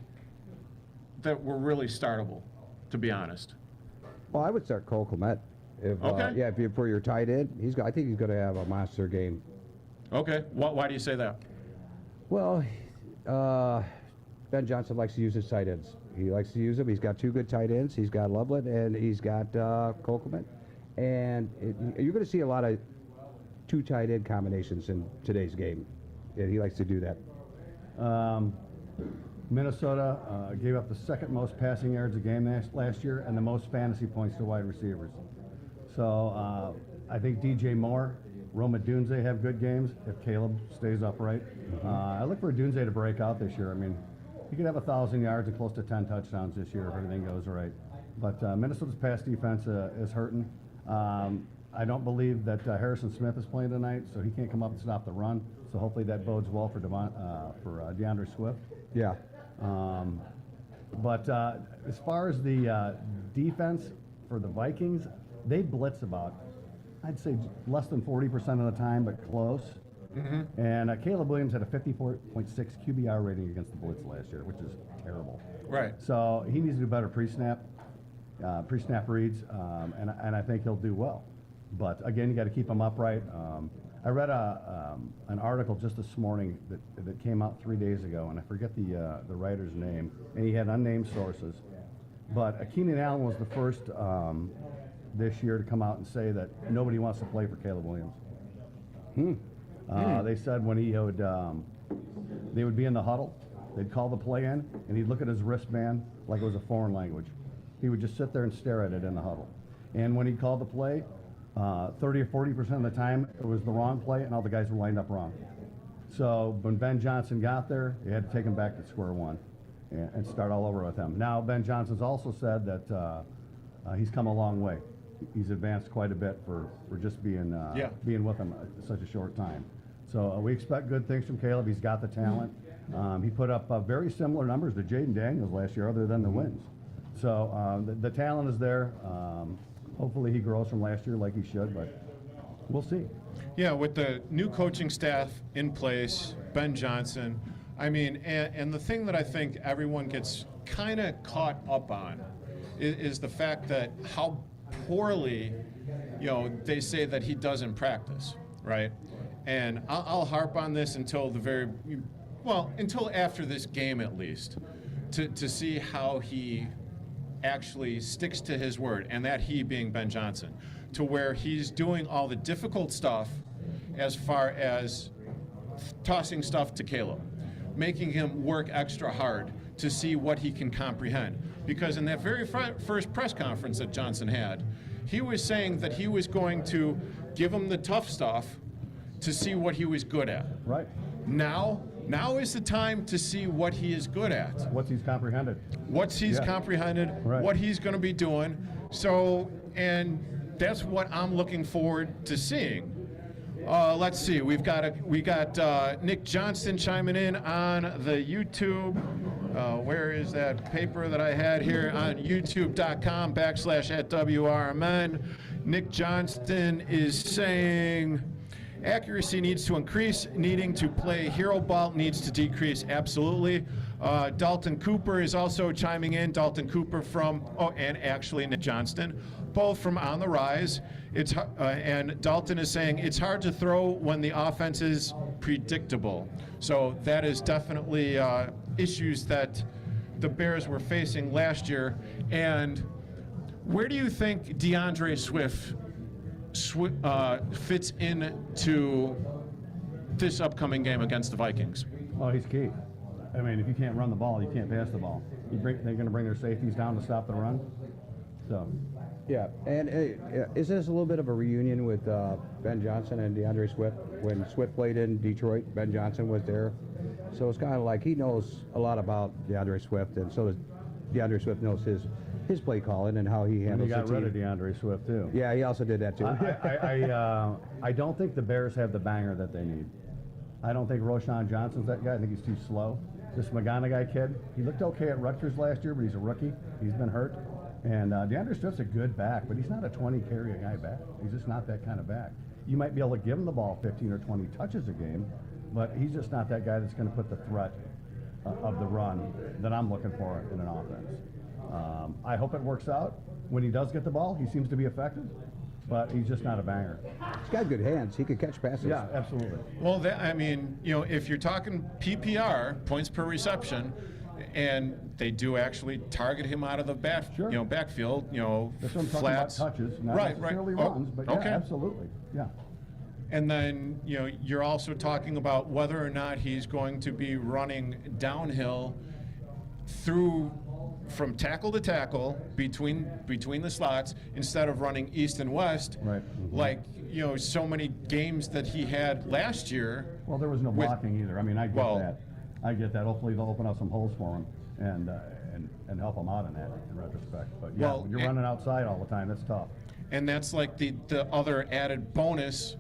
that were really startable, to be honest. Well, I would start Cole Kmet. If, Okay. if you for your tight end, I think he's going to have a monster game. Okay, why do you say that? Well, Ben Johnson likes to use his tight ends. He likes to use them. He's got 2 good tight ends. He's got Loveland and he's got Cole Kmet. And you're going to see a lot of 2 tight end combinations in today's game. And he likes to do that. Minnesota gave up the second most passing yards a game last year and the most fantasy points to wide receivers. So I think DJ Moore, Roma Dunze have good games if Caleb stays upright. I look for Dunze to break out this year. I mean, he could have 1,000 yards and close to 10 touchdowns this year if everything goes right. But Minnesota's pass defense is hurting. I don't believe that Harrison Smith is playing tonight, so he can't come up and stop the run. So hopefully that bodes well for DeAndre Swift. Yeah. But as far as the defense for the Vikings, they blitz about, I'd say, less than 40% of the time, but close. Mm-hmm. And Caleb Williams had a 54.6 QBR rating against the blitz last year, which is terrible. Right. So he needs to do better pre-snap reads, and I think he'll do well. But again, you got to keep him upright. I read an article just this morning that came out 3 days ago, and I forget the writer's name, and he had unnamed sources. But Keenan Allen was the first this year to come out and say that nobody wants to play for Caleb Williams. They said when they would be in the huddle, they'd call the play in, and he'd look at his wristband like it was a foreign language. He would just sit there and stare at it in the huddle. And when he called the play, 30 or 40% of the time, it was the wrong play, and all the guys were lined up wrong. So when Ben Johnson got there, they had to take him back to square one and start all over with him. Now, Ben Johnson's also said that he's come a long way. He's advanced quite a bit for just being with him such a short time. So we expect good things from Caleb. He's got the talent. He put up very similar numbers to Jaden Daniels last year, other than the wins. So the talent is there. Hopefully he grows from last year like he should, but we'll see. Yeah, with the new coaching staff in place, Ben Johnson, I mean, and the thing that I think everyone gets kind of caught up on is the fact that how poorly, they say that he doesn't practice, right? And I'll harp on this until until after this game at least, to see how he actually sticks to his word, and that he being Ben Johnson, to where he's doing all the difficult stuff as far as tossing stuff to Caleb, making him work extra hard to see what he can comprehend. Because in that very first press conference that Johnson had, he was saying that he was going to give him the tough stuff to see what he was good at. Right. Now is the time to see what he is good at. What he's comprehended. What he's comprehended, right. What he's going to be doing. So, and that's what I'm looking forward to seeing. Let's see. We got Nick Johnston chiming in on the YouTube. Where is that paper that I had here on youtube.com/@WRMN? Nick Johnston is saying accuracy needs to increase, needing to play hero ball needs to decrease. Absolutely. Dalton Cooper is also chiming in. Dalton Cooper and actually Nick Johnston, both from On the Rise. And Dalton is saying it's hard to throw when the offense is predictable. So that is definitely issues that the Bears were facing last year. And where do you think DeAndre Swift fits into this upcoming game against the Vikings? Oh, he's key. I mean, if you can't run the ball, you can't pass the ball. They're going to bring their safeties down to stop the run. So, yeah. And is this a little bit of a reunion with Ben Johnson and DeAndre Swift? When Swift played in Detroit, Ben Johnson was there. So it's kind of like he knows a lot about DeAndre Swift, and so does DeAndre Swift knows his play calling and how he handles the team. He got rid of DeAndre Swift, too. Yeah, he also did that, too. I don't think the Bears have the banger that they need. I don't think Roshan Johnson's that guy. I think he's too slow. This McGonaghy kid, he looked okay at Rutgers last year, but he's a rookie. He's been hurt. And DeAndre Swift's a good back, but he's not a 20-carry guy back. He's just not that kind of back. You might be able to give him the ball 15 or 20 touches a game, but he's just not that guy that's going to put the threat of the run that I'm looking for in an offense. I hope it works out. When he does get the ball, he seems to be effective, but he's just not a banger. He's got good hands. He could catch passes. Yeah, absolutely. Well, if you're talking PPR, points per reception, and they do actually target him out of the backfield, That's what I'm flats. talking about, touches, not necessarily runs, but yeah, absolutely, yeah. And then, you're also talking about whether or not he's going to be running downhill from tackle to tackle between the slots instead of running east and west, right? Like so many games that he had last year. Well, there was no blocking either. I mean, I get that. Hopefully, they'll open up some holes for him and help him out in that in retrospect. But yeah, when you're running outside all the time, that's tough. And that's like the other added bonus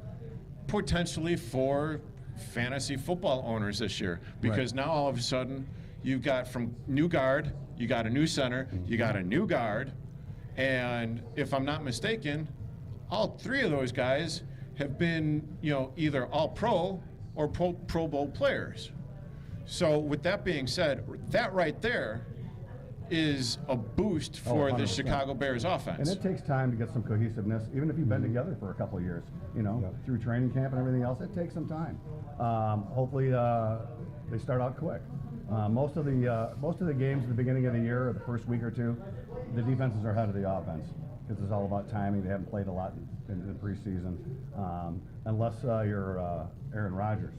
potentially for fantasy football owners this year, because now all of a sudden you've got from new guard, you got a new center, you got a new guard, and if I'm not mistaken, all three of those guys have been, either all pro or pro bowl players. So with that being said, that right there is a boost for the Chicago Bears offense. And it takes time to get some cohesiveness, even if you've been together for a couple of years, through training camp and everything else. It takes some time. Hopefully they start out quick. Most of the games at the beginning of the year, or the first week or two, the defenses are ahead of the offense because it's all about timing. They haven't played a lot in the preseason, unless you're Aaron Rodgers.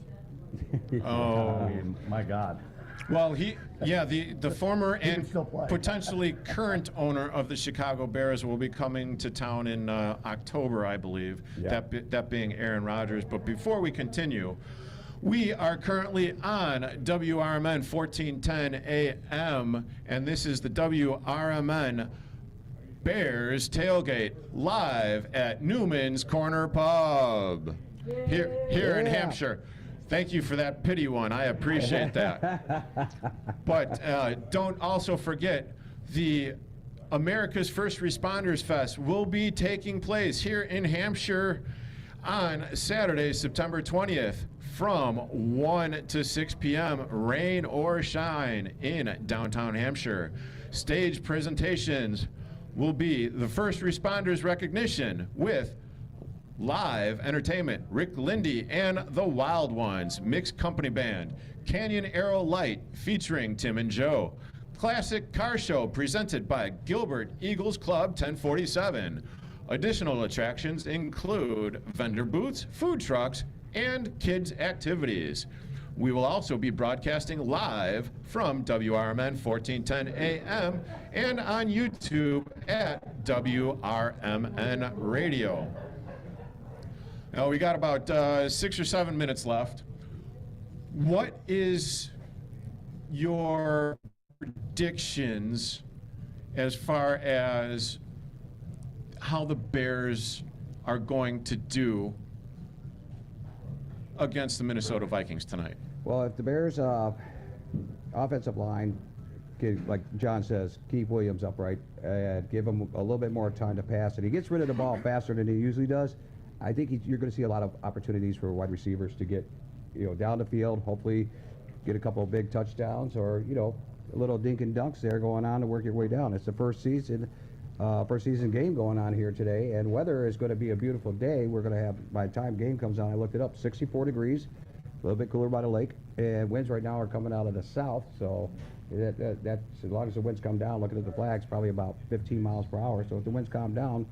Oh, I mean, my God. Well, the former and potentially current owner of the Chicago Bears will be coming to town in October, I believe. Yeah. That being Aaron Rodgers. But before we continue, we are currently on WRMN 1410 AM, and this is the WRMN Bears Tailgate live at Newman's Corner Pub here in Hampshire. Thank you for that pity one. I appreciate that. But don't also forget the America's First Responders Fest will be taking place here in Hampshire on Saturday, September 20th from 1 to 6 p.m., rain or shine, in downtown Hampshire. Stage presentations will be the First Responders Recognition with live entertainment, Rick Lindy and the Wild Ones, Mixed Company Band, Canyon Arrow Light featuring Tim and Joe, Classic Car Show presented by Gilbert Eagles Club 1047. Additional attractions include vendor booths, food trucks, and kids' activities. We will also be broadcasting live from WRMN 1410 AM and on YouTube at WRMN Radio. Now, we got about 6 or 7 minutes left. What is your predictions as far as how the Bears are going to do against the Minnesota Vikings tonight? Well, if the Bears' offensive line, like John says, keep Williams upright and give him a little bit more time to pass, and he gets rid of the ball faster than he usually does, I think you're going to see a lot of opportunities for wide receivers to get, down the field, hopefully get a couple of big touchdowns or, a little dink and dunks there going on to work your way down. It's the first season game going on here today, and weather is going to be a beautiful day. We're going to have, by the time game comes on, I looked it up, 64 degrees, a little bit cooler by the lake, and winds right now are coming out of the south, so that's as long as the winds come down, looking at the flags, probably about 15 miles per hour. So if the winds calm down,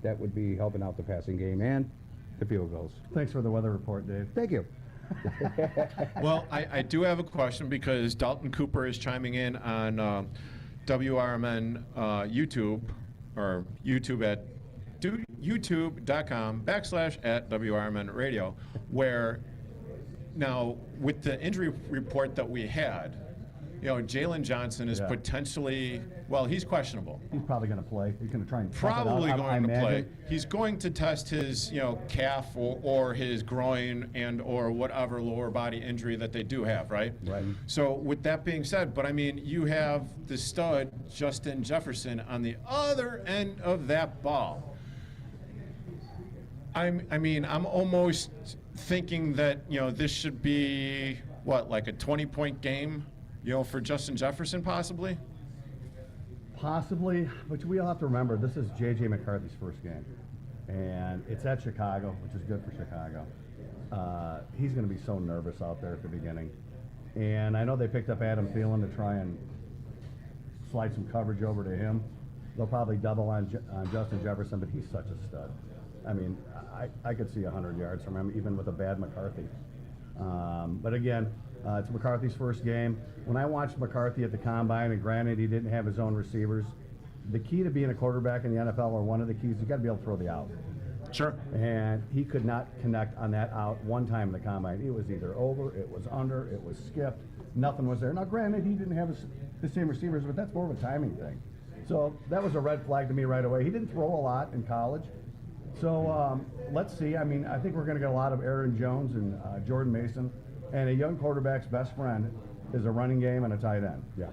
that would be helping out the passing game and the field goals. Thanks for the weather report, Dave. Thank you. Well, I do have a question because Dalton Cooper is chiming in on WRMN YouTube, or YouTube at youtube.com/@WRMN Radio, where now with the injury report that we had, Jalen Johnson is potentially, he's questionable. He's probably going to play. He's going to try and probably going to play. He's going to test his, calf or his groin and or whatever lower body injury that they do have, right? Right. So with that being said, but I mean, you have the stud Justin Jefferson on the other end of that ball. I'm almost thinking that this should be like a 20-point game. For Justin Jefferson, possibly? Possibly, but we all have to remember, this is J.J. McCarthy's first game. And it's at Chicago, which is good for Chicago. He's going to be so nervous out there at the beginning. And I know they picked up Adam Thielen to try and slide some coverage over to him. They'll probably double on Justin Jefferson, but he's such a stud. I mean, I could see 100 yards from him, even with a bad McCarthy. But again, it's McCarthy's first game. When I watched McCarthy at the Combine, and granted he didn't have his own receivers, the key to being a quarterback in the NFL, or one of the keys, you got to be able to throw the out. Sure. And he could not connect on that out one time in the Combine. It was either over, it was under, it was skipped. Nothing was there. Now, granted, he didn't have the same receivers, but that's more of a timing thing. So that was a red flag to me right away. He didn't throw a lot in college. So let's see. I mean, I think we're going to get a lot of Aaron Jones and Jordan Mason. And a young quarterback's best friend is a running game and a tight end. Yeah.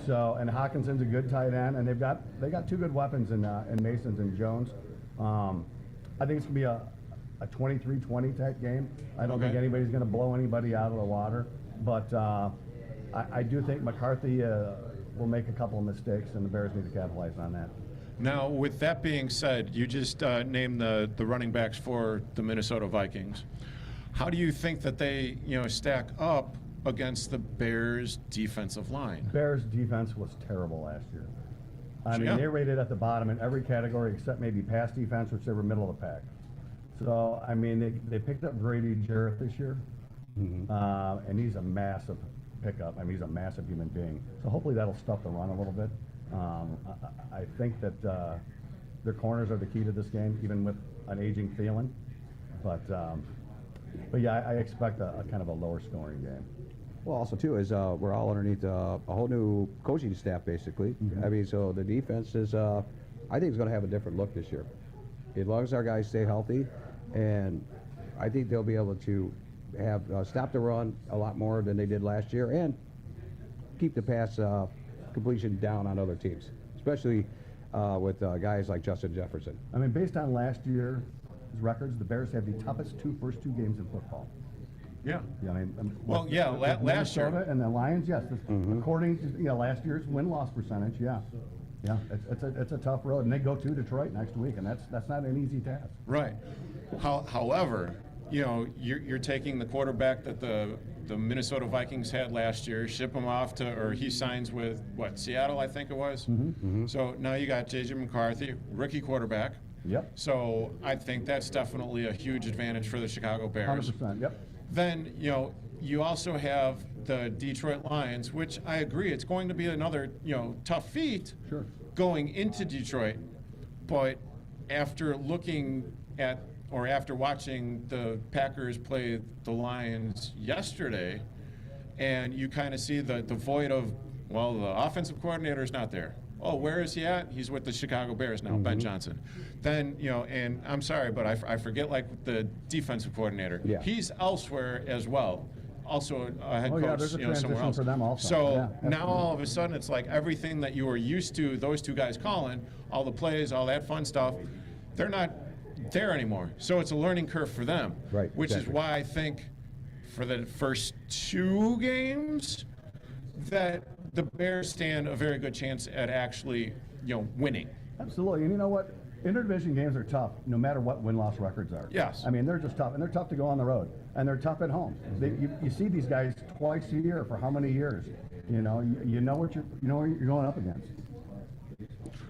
So, and Hawkinson's a good tight end, and they got two good weapons in Masons and Jones. I think it's gonna be a 23-20 type game. I don't think anybody's gonna blow anybody out of the water, but I do think McCarthy will make a couple of mistakes, and the Bears need to capitalize on that. Now, with that being said, you just named the running backs for the Minnesota Vikings. How do you think that they, stack up against the Bears' defensive line? Bears' defense was terrible last year. I mean, they rated at the bottom in every category except maybe pass defense, which they were middle of the pack. So, I mean, they picked up Grady Jarrett this year, and he's a massive pickup. I mean, he's a massive human being. So hopefully that'll stuff the run a little bit. I think that their corners are the key to this game, even with an aging Thielen. But yeah, I expect a kind of a lower scoring game. Well, also too is we're all underneath a whole new coaching staff, basically. I mean, so the defense is, I think, it's going to have a different look this year. As long as our guys stay healthy, and I think they'll be able to have stopped the run a lot more than they did last year and keep the pass completion down on other teams, especially with guys like Justin Jefferson. I mean, based on last year's records, the Bears have the toughest first two games in football. Yeah. Yeah, I mean, well, yeah, last year. And the Lions, yes, according to last year's win-loss percentage, yeah. Yeah, it's a tough road, and they go to Detroit next week, and that's not an easy task. Right. However, you're taking the quarterback that the Minnesota Vikings had last year, ship him off to, or he signs with Seattle, I think it was. So now you got J.J. McCarthy, rookie quarterback. Yep. So I think that's definitely a huge advantage for the Chicago Bears. 100%. Yep. Then you also have the Detroit Lions, which I agree it's going to be another tough feat going into Detroit, but after looking at or after watching the Packers play the Lions yesterday, and you kind of see the void of, well, the offensive coordinator is not there. Oh, where is he at? He's with the Chicago Bears now, Ben Johnson. Then, and I'm sorry, but I forget, like, the defensive coordinator. Yeah. He's elsewhere as well. Also a head coach, there's a transition somewhere else. for them also. So Yeah, now all of a sudden it's like everything that you were used to, those two guys calling, all the plays, all that fun stuff, they're not there anymore. So it's a learning curve for them. Right. Which is why I think for the first two games that the Bears stand a very good chance at actually, winning. Absolutely. And you know what? Interdivision games are tough, no matter what win-loss records are. Yes. I mean, they're just tough, and they're tough to go on the road, and they're tough at home. You see these guys twice a year for how many years? You know what you're going up against.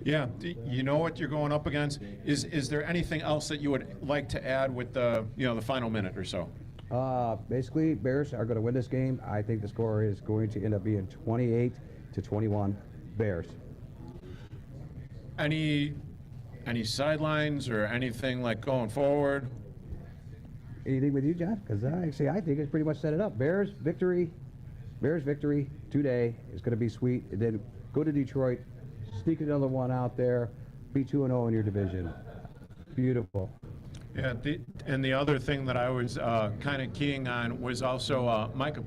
Yeah, you know what you're going up against. Is there anything else that you would like to add with the the final minute or so? Basically, Bears are going to win this game. I think the score is going to end up being 28-21 Bears. Any sidelines or anything like going forward? Anything with you, John? Because I think it's pretty much set it up. Bears victory today is going to be sweet. And then go to Detroit, sneak another one out there, be 2-0 in your division. Beautiful. Yeah, and the other thing that I was kind of keying on was also Micah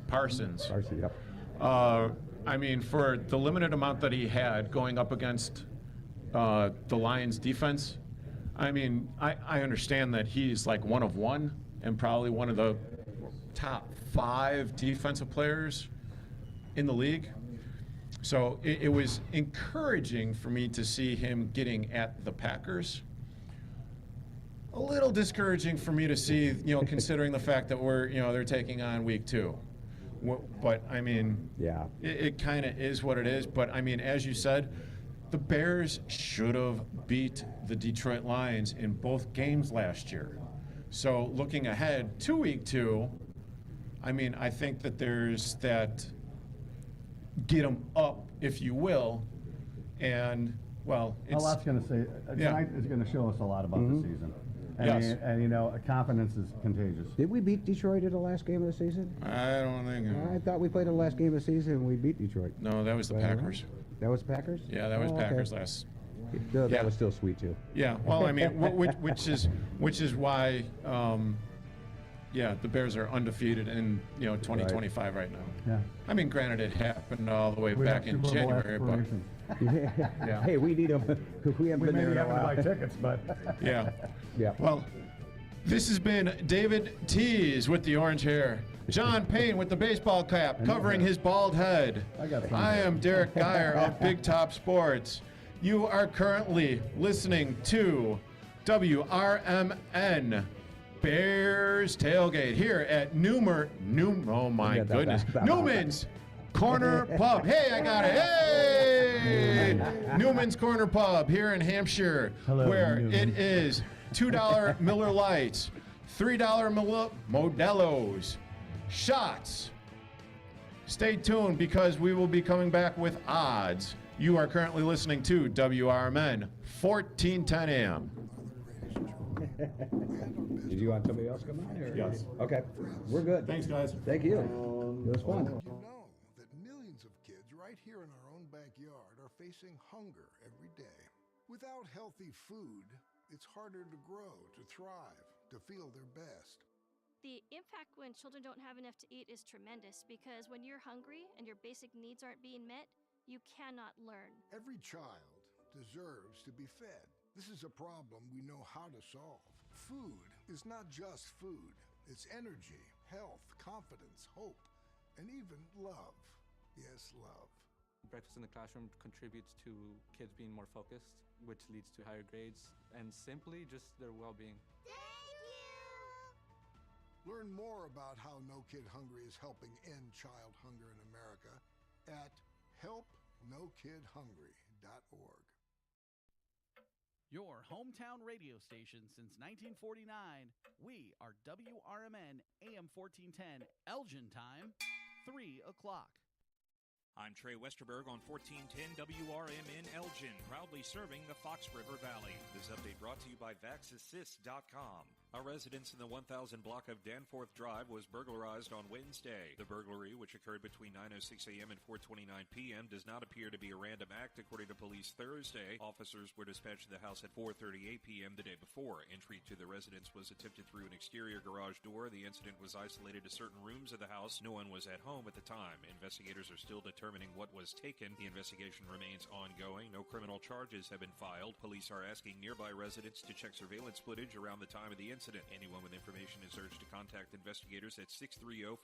Parsons. Yep. I mean, for the limited amount that he had going up against the Lions defense, I mean, I understand that he's like one of one and probably one of the top 5 defensive players in the league. So it was encouraging for me to see him getting at the Packers. A little discouraging for me to see, considering the fact that they're taking on week 2. But I mean, yeah, it kind of is what it is. But I mean, as you said, the Bears should have beat the Detroit Lions in both games last year. So looking ahead to week 2, I mean, I think that there's that get them up, if you will, and well, A lot's going to say tonight is going to show us a lot about the season. And confidence is contagious. Did we beat Detroit in the last game of the season? I don't think. I thought we played in the last game of the season and we beat Detroit. No, that was the Packers. That was Packers? Yeah, that was Packers last. That was still sweet too. Yeah, well, I mean, which is why, the Bears are undefeated in 2025 right now. Yeah. I mean, granted, it happened all the way back in January, but yeah. Hey, we need them. We haven't been there in a while. Buy tickets, but yeah. Yeah. Well, this has been David Tees with the orange hair, John Payne with the baseball cap covering his bald head. I am Derek Geyer of Big Top Sports. You are currently listening to WRMN Bears Tailgate here at Newman's Corner Pub. Hey, I got it. Hey! Newman's Corner Pub here in Hampshire, where Newman. it is $2 Miller Lights, $3 Modelo's, shots. Stay tuned because we will be coming back with odds. You are currently listening to WRMN 1410 AM. Did you want somebody else to come on? Yes. Okay. We're good. Thanks, guys. Thank you. It was fun. Did you know that millions of kids right here in our own backyard are facing hunger every day? Without healthy food, it's harder to grow, to thrive, to feel their best. The impact when children don't have enough to eat is tremendous because when you're hungry and your basic needs aren't being met, you cannot learn. Every child deserves to be fed. This is a problem we know how to solve. Food is not just food. It's energy, health, confidence, hope, and even love. Yes, love. Breakfast in the classroom contributes to kids being more focused, which leads to higher grades, and simply just their well-being. Learn more about how No Kid Hungry is helping end child hunger in America at helpnokidhungry.org. Your hometown radio station since 1949. We are WRMN AM 1410, Elgin time, 3 o'clock. I'm Trey Westerberg on 1410 WRMN Elgin, proudly serving the Fox River Valley. This update brought to you by VaxAssist.com. A residence in the 1000 block of Danforth Drive was burglarized on Wednesday. The burglary, which occurred between 9:06 a.m. and 4:29 p.m., does not appear to be a random act, according to police Thursday. Officers were dispatched to the house at 4:38 p.m. the day before. Entry to the residence was attempted through an exterior garage door. The incident was isolated to certain rooms of the house. No one was at home at the time. Investigators are still determining what was taken. The investigation remains ongoing. No criminal charges have been filed. Police are asking nearby residents to check surveillance footage around the time of the incident. Anyone with information is urged to contact investigators at 630-454-2500.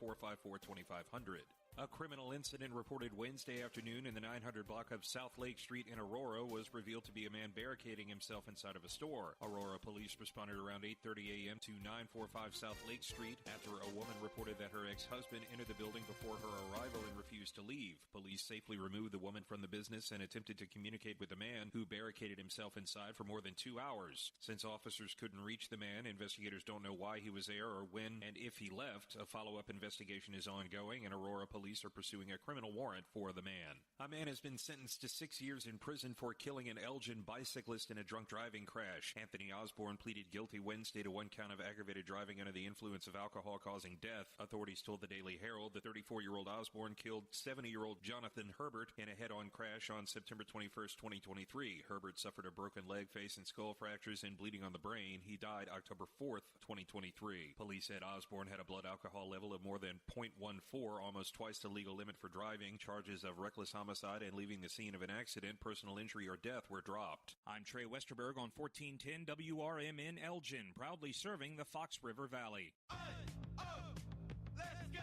A criminal incident reported Wednesday afternoon in the 900 block of South Lake Street in Aurora was revealed to be a man barricading himself inside of a store. Aurora police responded around 8:30 a.m. to 945 South Lake Street after a woman reported that her ex-husband entered the building before her arrival and refused to leave. Police safely removed the woman from the business and attempted to communicate with the man, who barricaded himself inside for more than 2 hours. Since officers couldn't reach the man, investigators don't know why he was there or when and if he left. A follow-up investigation is ongoing, and Aurora police are pursuing a criminal warrant for the man. A man has been sentenced to 6 years in prison for killing an Elgin bicyclist in a drunk driving crash. Anthony Osborne pleaded guilty Wednesday to 1 count of aggravated driving under the influence of alcohol causing death. Authorities told the Daily Herald the 34-year-old Osborne killed 70-year-old Jonathan Herbert in a head-on crash on September 21st, 2023. Herbert suffered a broken leg, face, and skull fractures and bleeding on the brain. He died October 4th, 2023. Police said Osborne had a blood alcohol level of more than 0.14, almost twice the legal limit for driving. Charges of reckless homicide and leaving the scene of an accident, personal injury, or death were dropped. I'm Trey Westerberg on 1410 WRMN Elgin, proudly serving the Fox River Valley. Let's go!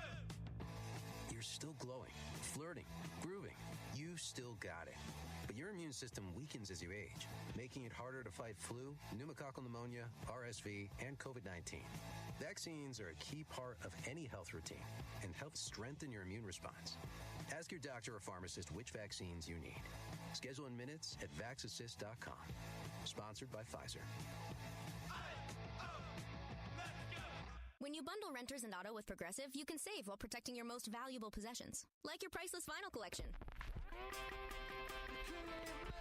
You're still glowing, flirting, grooving. You still got it. But your immune system weakens as you age, making it harder to fight flu, pneumococcal pneumonia, RSV, and COVID-19. Vaccines are a key part of any health routine and help strengthen your immune response. Ask your doctor or pharmacist which vaccines you need. Schedule in minutes at VaxAssist.com. Sponsored by Pfizer. When you bundle renters and auto with Progressive, you can save while protecting your most valuable possessions, like your priceless vinyl collection.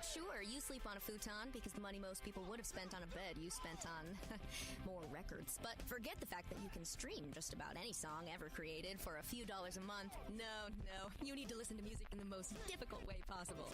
Sure, you sleep on a futon because the money most people would have spent on a bed you spent on more records. But forget the fact that you can stream just about any song ever created for a few dollars a month. No, you need to listen to music in the most difficult way possible.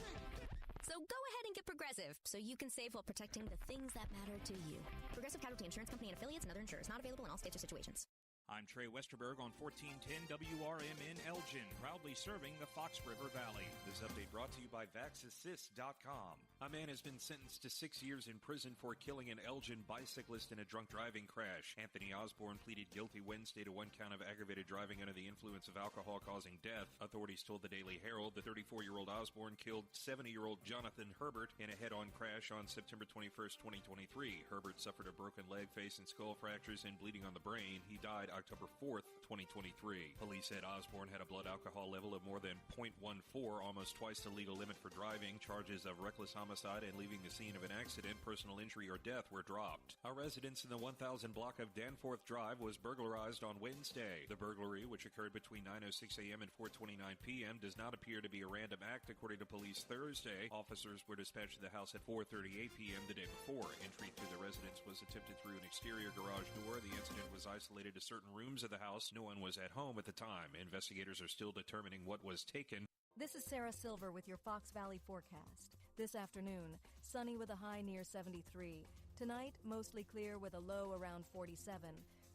So go ahead and get Progressive so you can save while protecting the things that matter to you. Progressive Casualty Insurance Company and affiliates and other insurers. Not available in all states or situations. I'm Trey Westerberg on 1410 WRMN Elgin, proudly serving the Fox River Valley. This update brought to you by VaxAssist.com. A man has been sentenced to 6 years in prison for killing an Elgin bicyclist in a drunk driving crash. Anthony Osborne pleaded guilty Wednesday to 1 count of aggravated driving under the influence of alcohol causing death. Authorities told the Daily Herald the 34-year-old Osborne killed 70-year-old Jonathan Herbert in a head-on crash on September 21st, 2023. Herbert suffered a broken leg, face, and skull fractures and bleeding on the brain. He died October 4th, 2023. Police said Osborne had a blood alcohol level of more than 0.14, almost twice the legal limit for driving. Charges of reckless homicide and leaving the scene of an accident, personal injury, or death were dropped. A residence in the 1000 block of Danforth Drive was burglarized on Wednesday. The burglary, which occurred between 9:06 a.m. and 4:29 p.m., does not appear to be a random act, according to police Thursday. Officers were dispatched to the house at 4:38 p.m. the day before. Entry to the residence was attempted through an exterior garage door. The incident was isolated to certain rooms of the house. No one was at home at the time. Investigators are still determining what was taken. This is Sarah Silver with your Fox Valley forecast. This afternoon, sunny with a high near 73. Tonight, mostly clear with a low around 47.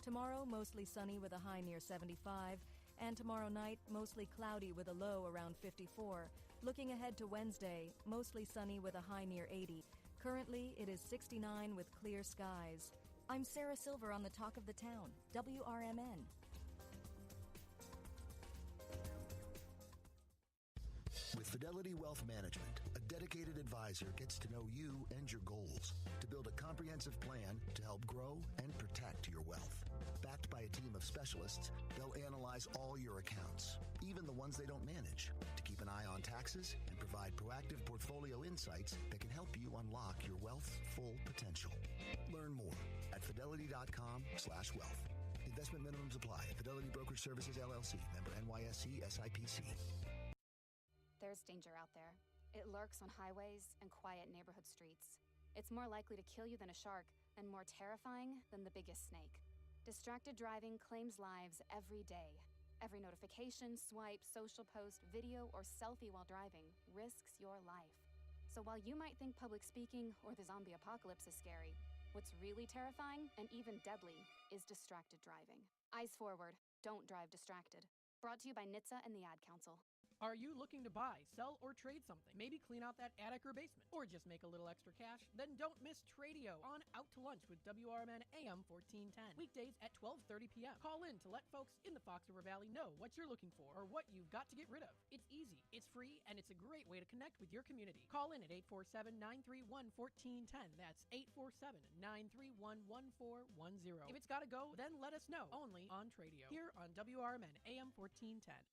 Tomorrow, mostly sunny with a high near 75. And tomorrow night, mostly cloudy with a low around 54. Looking ahead to Wednesday, mostly sunny with a high near 80. Currently, it is 69 with clear skies. I'm Sarah Silver on the Talk of the Town, WRMN. With Fidelity Wealth Management, a dedicated advisor gets to know you and your goals to build a comprehensive plan to help grow and protect your wealth. Backed by a team of specialists, they'll analyze all your accounts, even the ones they don't manage, to keep an eye on taxes and provide proactive portfolio insights that can help you unlock your wealth's full potential. Learn more at fidelity.com/wealth. Investment minimums apply. Fidelity Brokerage Services, LLC. Member NYSE SIPC. There's danger out there. It lurks on highways and quiet neighborhood streets. It's more likely to kill you than a shark and more terrifying than the biggest snake. Distracted driving claims lives every day. Every notification, swipe, social post, video, or selfie while driving risks your life. So while you might think public speaking or the zombie apocalypse is scary, what's really terrifying and even deadly is distracted driving. Eyes forward, don't drive distracted. Brought to you by NHTSA and the Ad Council. Are you looking to buy, sell, or trade something? Maybe clean out that attic or basement, or just make a little extra cash? Then don't miss Tradio on Out to Lunch with WRMN AM 1410. Weekdays at 12:30 p.m. Call in to let folks in the Fox River Valley know what you're looking for or what you've got to get rid of. It's easy, it's free, and it's a great way to connect with your community. Call in at 847-931-1410. That's 847-931-1410. If it's got to go, then let us know. Only on Tradio. Here on WRMN AM 1410.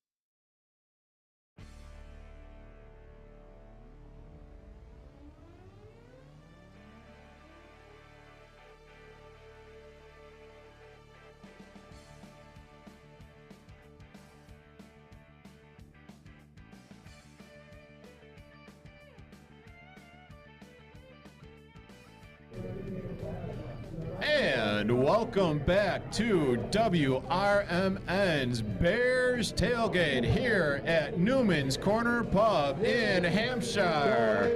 And welcome back to WRMN's Bears Tailgate here at Newman's Corner Pub in Hampshire.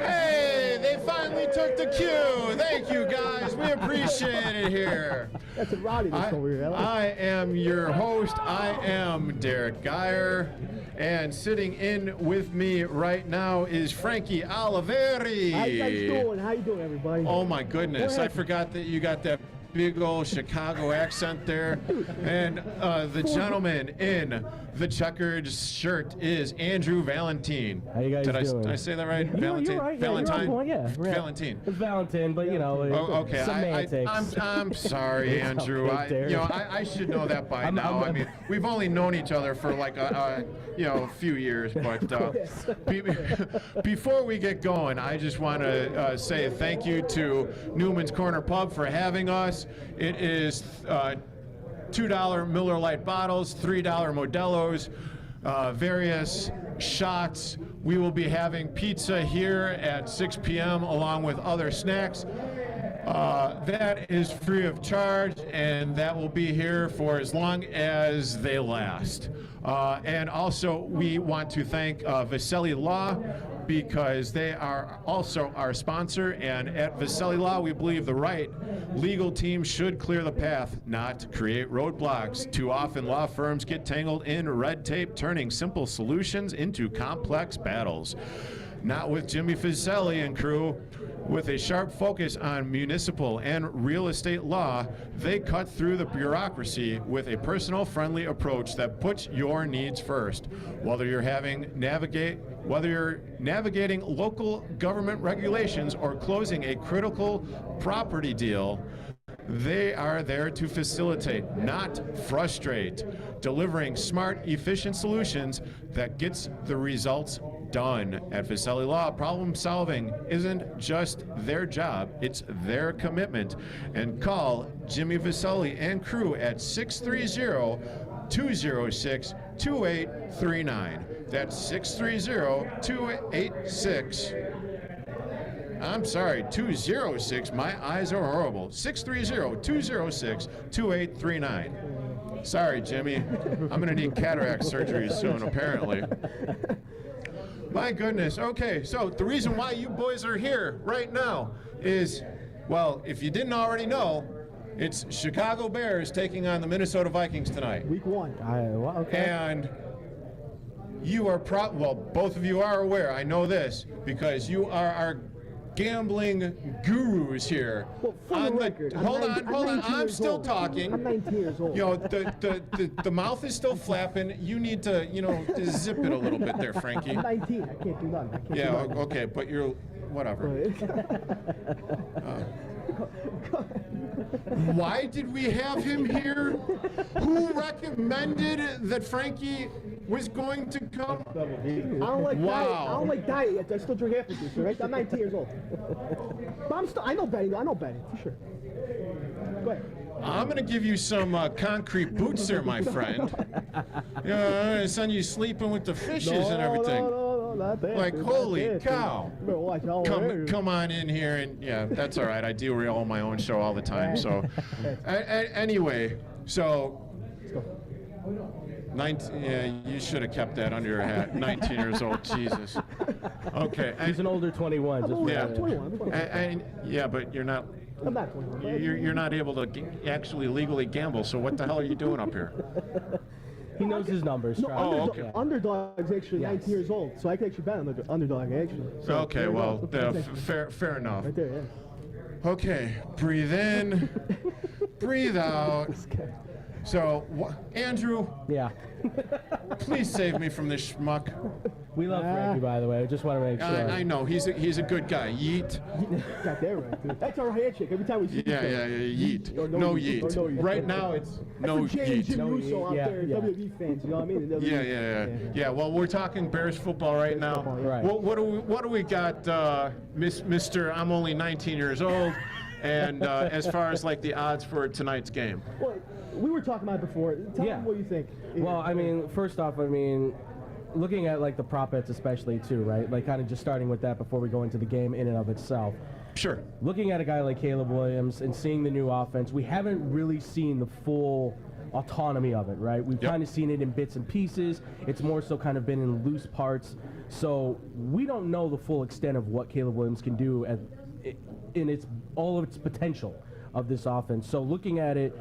Hey, they finally took the cue. Thank you, guys. We appreciate it here. That's a rowdiness over here. I am your host. I am Derek Geyer. And sitting in with me right now is Frankie Oliveri. How you guys doing? How you doing, everybody? Oh, my goodness. I forgot that you got that big old Chicago accent there. And the gentleman in the checkered shirt is Andrew Valentine. How you guys doing? Did I say that right? Valentine? You're right. Valentine? Yeah, Valentine. It's Valentine, but, you know, okay. semantics. I'm sorry, Andrew. Okay, I should know that by now. I mean, we've only known each other for like a few years. But before we get going, I just want to say thank you to Newman's Corner Pub for having us. It is $2 Miller Lite bottles, $3 Modelo's, various shots. We will be having pizza here at 6 p.m. along with other snacks. That is free of charge, and that will be here for as long as they last. And also, we want to thank Viselli Law, because they are also our sponsor, and at Viselli Law, we believe the right legal team should clear the path, not create roadblocks. Too often, law firms get tangled in red tape, turning simple solutions into complex battles. Not with Jimmy Viselli and crew. With a sharp focus on municipal and real estate law, they cut through the bureaucracy with a personal-friendly approach that puts your needs first. Whether you're navigating local government regulations or closing a critical property deal, they are there to facilitate, not frustrate, delivering smart, efficient solutions that gets the results done. At Viselli Law, problem solving isn't just their job, it's their commitment. And call Jimmy Viselli and crew at 630-206-2839. That's 630-286. I'm sorry, 206. My eyes are horrible. 630-206-2839. Sorry, Jimmy. I'm going to need cataract surgery soon, apparently. My goodness. Okay, so the reason why you boys are here right now is, well, if you didn't already know, It's Chicago Bears taking on the Minnesota Vikings tonight. Week 1. Okay. And you are both of you are aware, I know this, because you are our gambling gurus here. Well, for the record, hold on, I'm still talking. I'm 19 years old. You know, the mouth is still flapping. You need to, just zip it a little bit there, Frankie. I'm 19. I can't do nothing. Okay, but you're, whatever. Why did we have him here? Who recommended that Frankie was going to come? I don't like diet. I don't like diet. I still drink apple juice, right? I'm 19 years old. But I know betting. I know betting, for sure. Go ahead. I'm going to give you some concrete boots there, my friend. Son, you sleeping with the fishes and everything. No, not that. Like, holy cow. You better watch all Come on in here and, yeah, that's all right. I derail my own show all the time. So, anyway, so, 19, yeah, you should have kept that under your hat. 19 years old, Jesus. Okay. He's an older 21. I'm 21. Yeah, but you're not. I'm not 21. You're not able to actually legally gamble. So what the hell are you doing up here? He knows his numbers. No, okay. Underdog's actually 19 years old, so I can actually bet on the underdog, actually. So okay, well, fair enough. Right there, yeah. Okay, breathe in, breathe out. So, Andrew. Yeah. Please save me from this schmuck. We love Frankie, by the way. I just want to make sure. I know. He's a good guy. Yeet. Got that right, dude. That's our handshake every time we see Yeah, yeet. No yeet. No yeet. Right now, it's no yeet. Jim Russo out there, yeah. WWE fans, you know what I mean? Yeah, well, we're talking Bears football right now. Right. What do we got, Mr. I'm only 19 years old, and as far as like the odds for tonight's game? Well, we were talking about it before. Tell me what you think. Well, I mean, first off, looking at like the prop bets especially too, right? Like kind of just starting with that before we go into the game in and of itself. Sure. Looking at a guy like Caleb Williams and seeing the new offense, we haven't really seen the full autonomy of it, right? We've kind of seen it in bits and pieces. It's more so kind of been in loose parts. So we don't know the full extent of what Caleb Williams can do in all of its potential of this offense. So looking at it,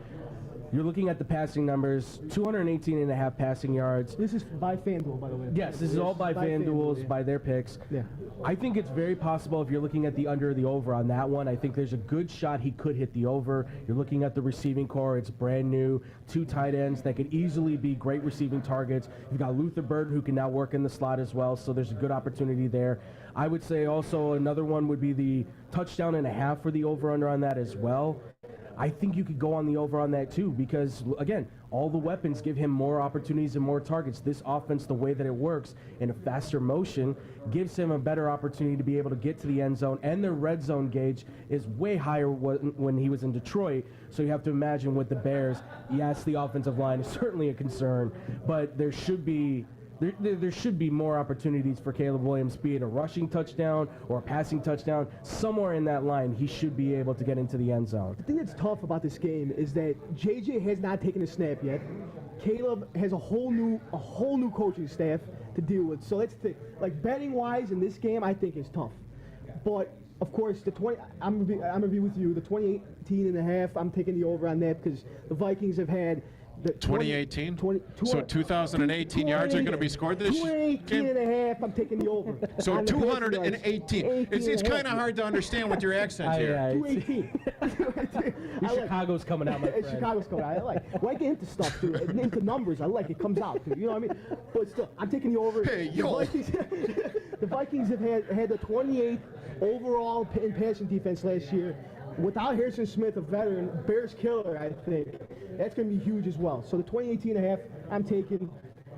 you're looking at the passing numbers, 218.5 passing yards. This is by FanDuel, by the way. Yes, this is all by FanDuel's, by their picks. Yeah. I think it's very possible if you're looking at the under or the over on that one. I think there's a good shot he could hit the over. You're looking at the receiving core. It's brand new. 2 tight ends that could easily be great receiving targets. You've got Luther Burden, who can now work in the slot as well, so there's a good opportunity there. I would say also another one would be the touchdown and a half for the over-under on that as well. I think you could go on the over on that too because, again, all the weapons give him more opportunities and more targets. This offense, the way that it works in a faster motion, gives him a better opportunity to be able to get to the end zone, and the red zone gauge is way higher when he was in Detroit. So you have to imagine with the Bears, yes, the offensive line is certainly a concern, but there should be more opportunities for Caleb Williams, be it a rushing touchdown or a passing touchdown. Somewhere in that line, he should be able to get into the end zone. The thing that's tough about this game is that JJ has not taken a snap yet. Caleb has a whole new coaching staff to deal with. So that's like betting wise in this game, I think is tough. But of course, I'm gonna be with you. The 2018.5, I'm taking the over on that because the Vikings have had. 2018? So 2018 yards are going to be scored this game? 218.5, I'm taking the over. So 218. It's kind of hard to understand with your accent here. 218. Chicago's coming out, my friend. Chicago's coming out. I get into stuff, too. Into numbers. I like it. Comes out, too. You know what I mean? But still, I'm taking the over. Hey, yo. The Vikings have had the 28th overall in passing defense last year. Without Harrison Smith, a veteran, Bears killer, I think. That's going to be huge as well. So the 2018.5, I'm taking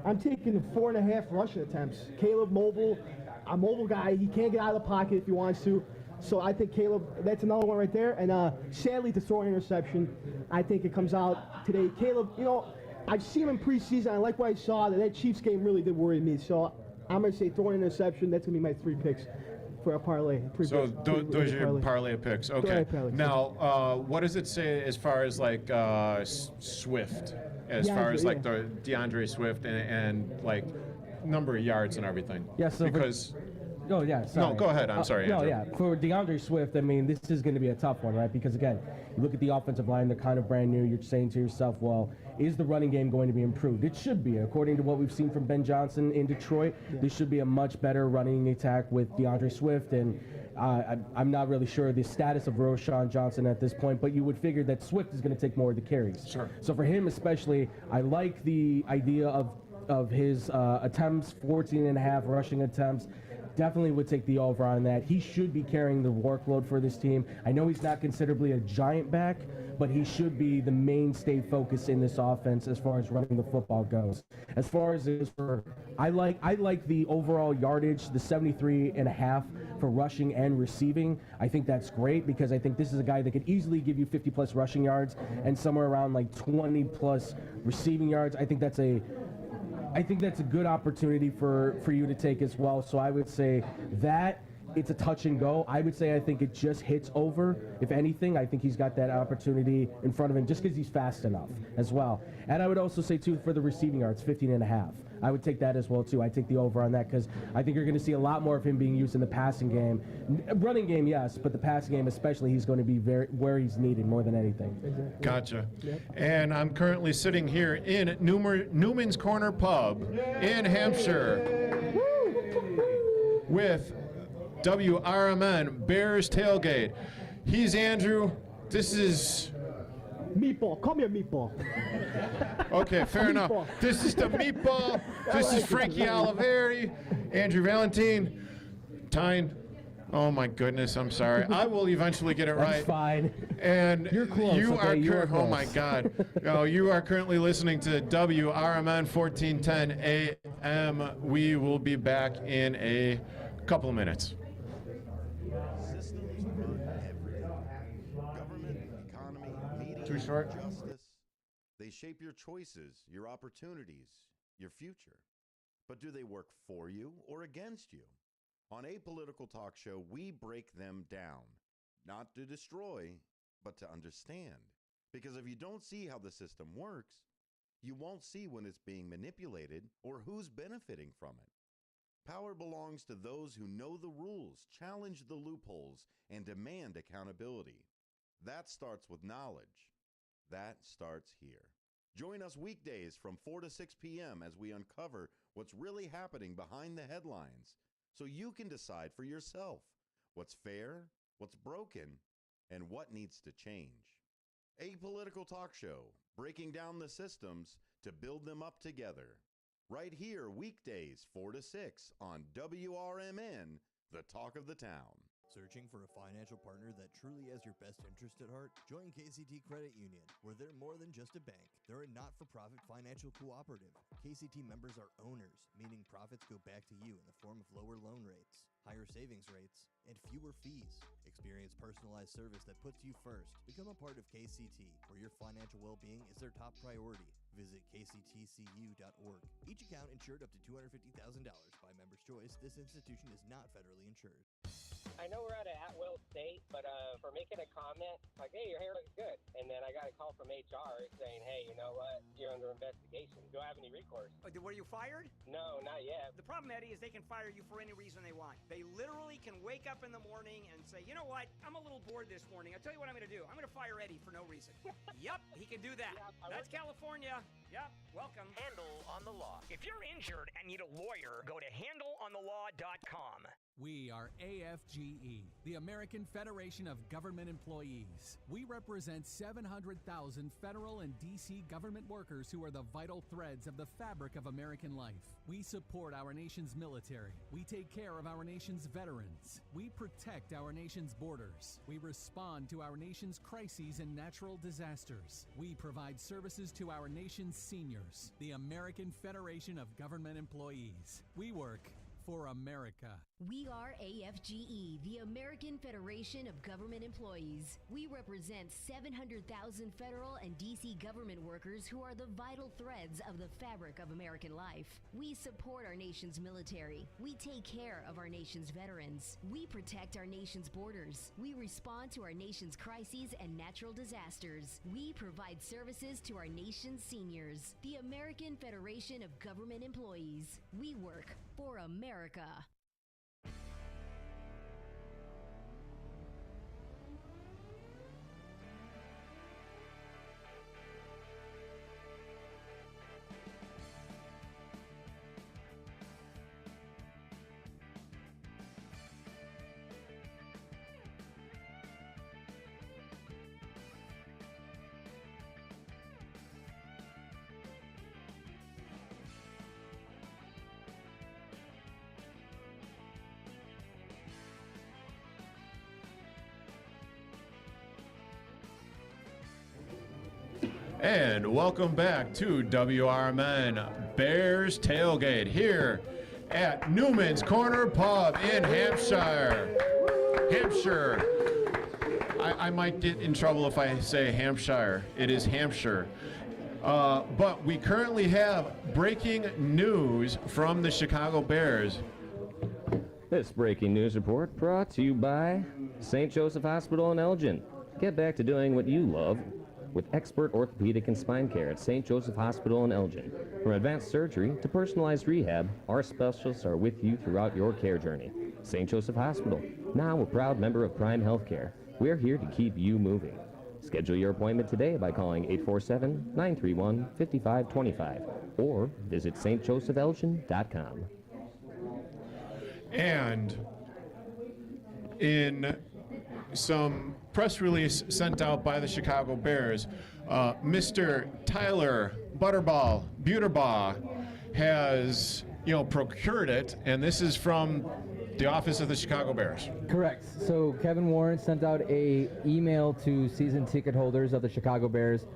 the 4.5 rushing attempts. Caleb mobile, a mobile guy. He can't get out of the pocket if he wants to. So I think Caleb, that's another one right there. And sadly, to throw an interception, I think it comes out today. Caleb, I've seen him in preseason. I like what I saw. That Chiefs game really did worry me. So I'm going to say throw an interception. That's going to be my 3 picks. For a parlay. So those are your parlay picks. Okay. Now, what does it say as far as like Swift, as far as like the DeAndre Swift and like number of yards and everything? Yeah. So because Oh, yeah, sorry. No, go ahead. I'm sorry, No, Andrew. yeah. For DeAndre Swift, I mean, this is going to be a tough one, right? Because, again, you look at the offensive line, they're kind of brand new. You're saying to yourself, well, is the running game going to be improved? It should be. According to what we've seen from Ben Johnson in Detroit, this should be a much better running attack with DeAndre Swift. And I'm not really sure the status of Roschon Johnson at this point, but you would figure that Swift is going to take more of the carries. Sure. So for him especially, I like the idea of his attempts, 14 and a half rushing attempts. Definitely would take the over on that. He should be carrying the workload for this team. I know he's not considerably a giant back, but he should be the mainstay focus in this offense as far as running the football goes. As far as I like the overall yardage, the 73 and a half for rushing and receiving. I think that's great because I think this is a guy that could easily give you 50 plus rushing yards and somewhere around like 20 plus receiving yards. I think that's a good opportunity for you to take as well. So I would say that it's a touch and go. I would say I think it just hits over. If anything, I think he's got that opportunity in front of him just because he's fast enough as well. And I would also say, too, for the receiving yards, 15 and a half. I would take that as well, too. I take the over on that because I think you're going to see a lot more of him being used in the passing game. Running game, yes, but the passing game especially, he's going to be where he's needed more than anything. Gotcha. Yep. And I'm currently sitting here in Newman's Corner Pub in Hampshire with WRMN Bears Tailgate. He's Andrew. This is... Meatball. Call me a meatball. Okay, fair enough. This is the meatball. This is Frankie Oliveri, Andrew Valentine, Tyne. Oh my goodness, I'm sorry. I will eventually get it right. That's fine. And you're close. You okay? are oh my God. Oh, you are currently listening to WRMN 1410 AM. We will be back in a couple of minutes. Systems run everything. Government, economy, media, Too short? justice. They shape your choices, your opportunities, your future. But do they work for you or against you? On Apolitical Talk Show, we break them down, not to destroy, but to understand. Because if you don't see how the system works, you won't see when it's being manipulated or who's benefiting from it. Power belongs to those who know the rules, challenge the loopholes, and demand accountability. That starts with knowledge. That starts here. Join us weekdays from 4 to 6 p.m. as we uncover what's really happening behind the headlines, so you can decide for yourself what's fair, what's broken, and what needs to change. Apolitical Talk Show, breaking down the systems to build them up together. Right here, weekdays 4 to 6 on WRMN, the talk of the town. Searching for a financial partner that truly has your best interest at heart? Join KCT Credit Union, where they're more than just a bank. They're a not-for-profit financial cooperative. KCT members are owners, meaning profits go back to you in the form of lower loan rates, higher savings rates, and fewer fees. Experience personalized service that puts you first. Become a part of KCT, where your financial well-being is their top priority. Visit kctcu.org. Each account insured up to $250,000 by member's choice. This institution is not federally insured. I know we're at an at-will state, but for making a comment, like, hey, your hair looks good. And then I got a call from HR saying, hey, you know what? You're under investigation. Do I have any recourse? Were you fired? No, not yet. The problem, Eddie, is they can fire you for any reason they want. They literally can wake up in the morning and say, you know what? I'm a little bored this morning. I'll tell you what I'm going to do. I'm going to fire Eddie for no reason. Yup, he can do that. Yeah, that's California. Yup, welcome. Handle on the Law. If you're injured and need a lawyer, go to handleonthelaw.com. We are AFGE, the American Federation of Government Employees. We represent 700,000 federal and D.C. government workers who are the vital threads of the fabric of American life. We support our nation's military. We take care of our nation's veterans. We protect our nation's borders. We respond to our nation's crises and natural disasters. We provide services to our nation's seniors. The American Federation of Government Employees. We work for America. We are AFGE, the American Federation of Government Employees. We represent 700,000 federal and D.C. government workers who are the vital threads of the fabric of American life. We support our nation's military. We take care of our nation's veterans. We protect our nation's borders. We respond to our nation's crises and natural disasters. We provide services to our nation's seniors. The American Federation of Government Employees. We work for America. And welcome back to WRMN Bears Tailgate here at Newman's Corner Pub in Hampshire. I might get in trouble if I say Hampshire. It is Hampshire. But we currently have breaking news from the Chicago Bears. This breaking news report brought to you by St. Joseph Hospital in Elgin. Get back to doing what you love with expert orthopedic and spine care at St. Joseph Hospital in Elgin. From advanced surgery to personalized rehab, our specialists are with you throughout your care journey. St. Joseph Hospital, now a proud member of Prime Healthcare. We're here to keep you moving. Schedule your appointment today by calling 847-931-5525 or visit stjosephelgin.com. And in some press release sent out by the Chicago Bears, Mr. Tyler Butterball Buterbaugh has, procured it, and this is from the office of the Chicago Bears. Correct. So Kevin Warren sent out a email to season ticket holders of the Chicago Bears,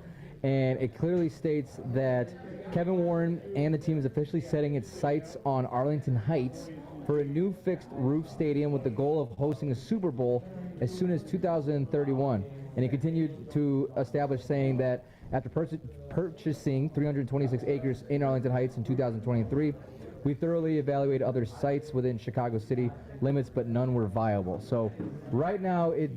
and it clearly states that Kevin Warren and the team is officially setting its sights on Arlington Heights for a new fixed roof stadium with the goal of hosting a Super Bowl as soon as 2031. And he continued to establish, saying that after purchasing 326 acres in Arlington Heights in 2023, we thoroughly evaluated other sites within Chicago city limits, but none were viable. So right now it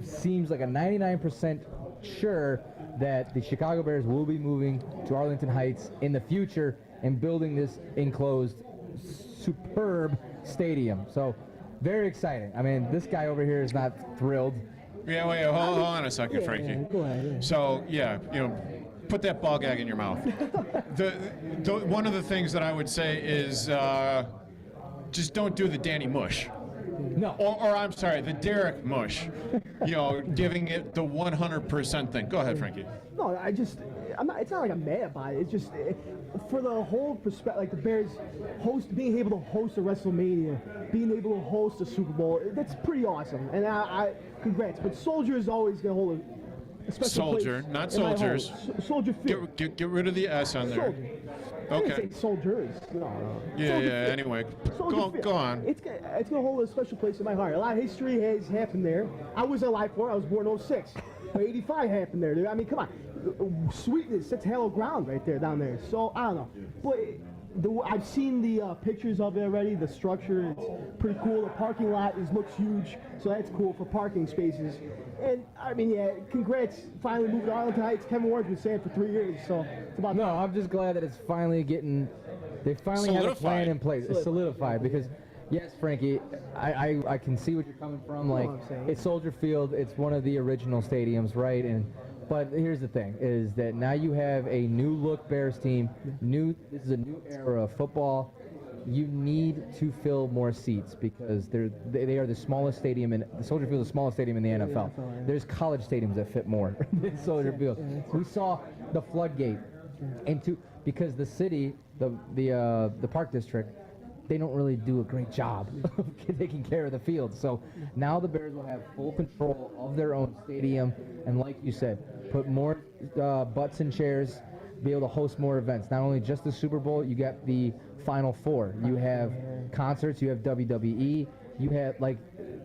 seems like a 99% sure that the Chicago Bears will be moving to Arlington Heights in the future and building this enclosed superb stadium. So very exciting. I mean, this guy over here is not thrilled. Yeah, wait, hold on a second, Frankie. Yeah, go ahead. Yeah. So, put that ball gag in your mouth. One of the things that I would say is just don't do the Danny Mush. No. Or I'm sorry, the Derek Mush. Giving it the 100% thing. Go ahead, Frankie. No, it's not like I'm mad about it. It's just for the whole perspective, like the Bears being able to host a WrestleMania, being able to host a Super Bowl, that's pretty awesome. And I congrats. But Soldier is always going to hold a special Soldier, place not in my Soldiers. heart. Soldier Field. Get rid of the S on there. Soldier. I Okay. didn't say Soldiers. No. Yeah, Soldier yeah. Field. Anyway, Soldier go on. It's going to hold a special place in my heart. A lot of history has happened there. I was alive for it. I was born in 06. But 85 happened there, dude. I mean, come on. Sweetness, that's hallowed ground right there, down there. So, I don't know. But I've seen the pictures of it already. The structure is pretty cool. The parking lot looks huge, so that's cool for parking spaces. And, I mean, yeah, congrats. Finally moving to Arlington Heights. Kevin Warren's been saying for 3 years, so it's about No, I'm just glad that it's finally they finally have a plan in place. It's solidified because, yes, Frankie, I can see what you're coming from. Like, it's Soldier Field. It's one of the original stadiums, right? But here's the thing, is that now you have a new look Bears team. This is a new era of football. You need to fill more seats because they are the smallest stadium the Soldier Field is the smallest stadium in the NFL. There's college stadiums that fit more than Soldier Field. We saw the floodgate because the city, the Park District, they don't really do a great job of taking care of the field. So now the Bears will have full control of their own stadium, and like you said, put more butts in chairs, be able to host more events. Not only just the Super Bowl, you got the Final Four. You have concerts, you have WWE, you have, like,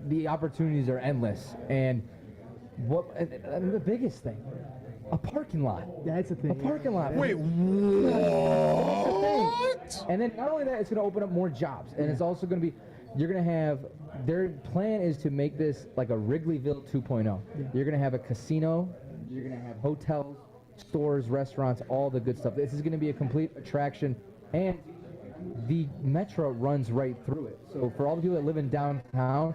the opportunities are endless. And the biggest thing, a parking lot. That's the thing. A parking lot. Wait, what? And then not only that, it's going to open up more jobs. And it's also going to be, you're going to have, their plan is to make this like a Wrigleyville 2.0. Yeah. You're going to have a casino, you're going to have hotels, stores, restaurants, all the good stuff. This is going to be a complete attraction, and the metro runs right through it. So for all the people that live in downtown,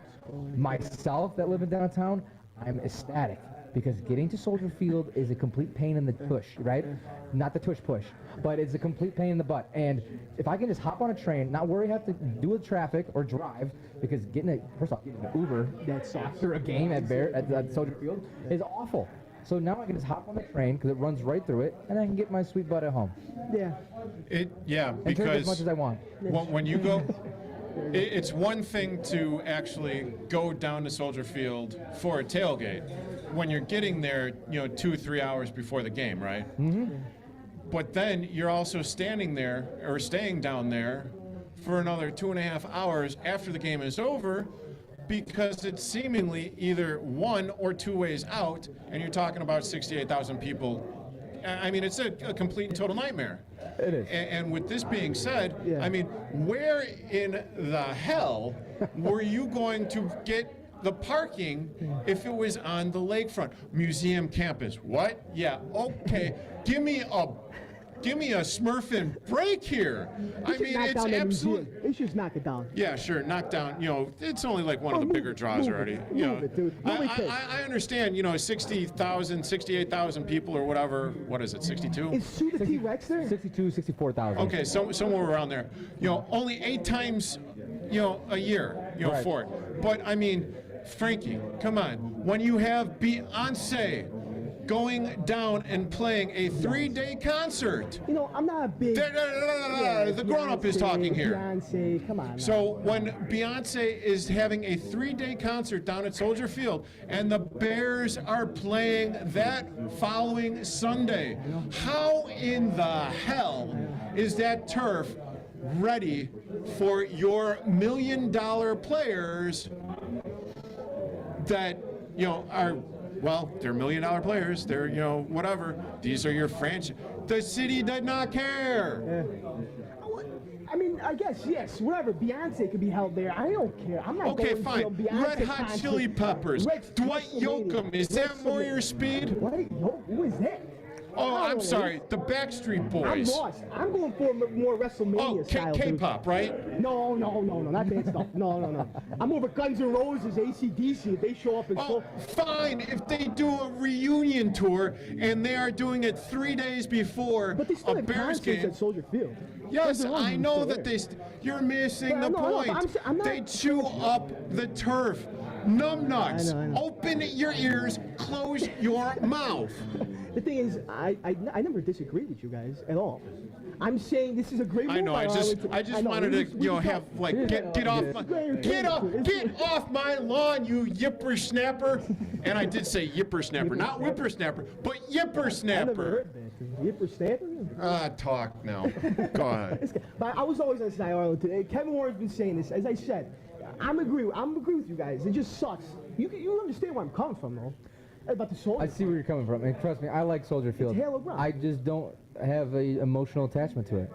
myself that live in downtown, I'm ecstatic. Because getting to Soldier Field is a complete pain in the tush, right? Not the tush push, but it's a complete pain in the butt. And if I can just hop on a train, not worry, have to deal with traffic or drive, because first off, getting an Uber after a game at Soldier Field is awful. So now I can just hop on the train because it runs right through it, and I can get my sweet butt at home. Yeah. And because drink as much as I want. When you go, it's one thing to actually go down to Soldier Field for a tailgate. when you're getting there, 2-3 hours before the game, right? Mm-hmm. But then you're also standing there or staying down there for another 2.5 hours after the game is over, because it's seemingly either one or two ways out, and you're talking about 68,000 people. I mean, it's a complete and total nightmare. It is. And with this being said, I mean, where in the hell were you going to get the parking if it was on the lakefront? Museum campus. What? Yeah, okay. Give me a Smurfing break here. I mean, it's absolutely. They should just knock it down. Yeah, sure, knock down. It's only like one of the bigger draws already. I understand. 60,000, 68,000 people or whatever. What is it? 62? Is Sue the T-Rex there? 62, 64,000. Okay, somewhere around there. Only 8 times, a year, Right. for it. But I mean, Frankie, come on. When you have Beyonce going down and playing a 3-day concert. I'm not a big... The grown-up is talking here. Beyonce, come on. So when Beyonce is having a 3-day concert down at Soldier Field and the Bears are playing that following Sunday, how in the hell is that turf ready for your $1 million players that, are... Well, they're $1 million players. They're, whatever. These are your franchise. The city did not care. I mean, I guess, yes, whatever. Beyonce could be held there. I don't care. I'm not going fine. to a Beyonce Red Hot concert. Chili Peppers. Dwight Yoakam. Is that more your speed? Dwight Yoakam? Who is that? Oh, I'm sorry. The Backstreet Boys. I'm lost. I'm going for more WrestleMania style. K-pop, right? No, not that stuff. No. I'm over Guns N' Roses, AC/DC. If they show up and fine. If they do a reunion tour and they are doing it 3 days before a Bears game at Soldier Field. Yes, I know that you're missing the point. I'm not, they chew up the turf. Numbnuts. I know. Open your ears. Close your mouth. The thing is, I never disagreed with you guys at all. I'm saying this is a great move. I know. I just wanted to have get off my lawn, you yipper snapper. And I did say yipper snapper, not whipper snapper, but yipper snapper. I never heard that. Yipper snapper? Talk now. Go ahead. But I was always on side Arlen today. Kevin Warren's been saying this. As I said, I'm agree with you guys. It just sucks. You understand where I'm coming from, though. About the Soldier. I see where you're coming from, and trust me, I like Soldier Field. It's Halo Brown. I just don't have an emotional attachment to it.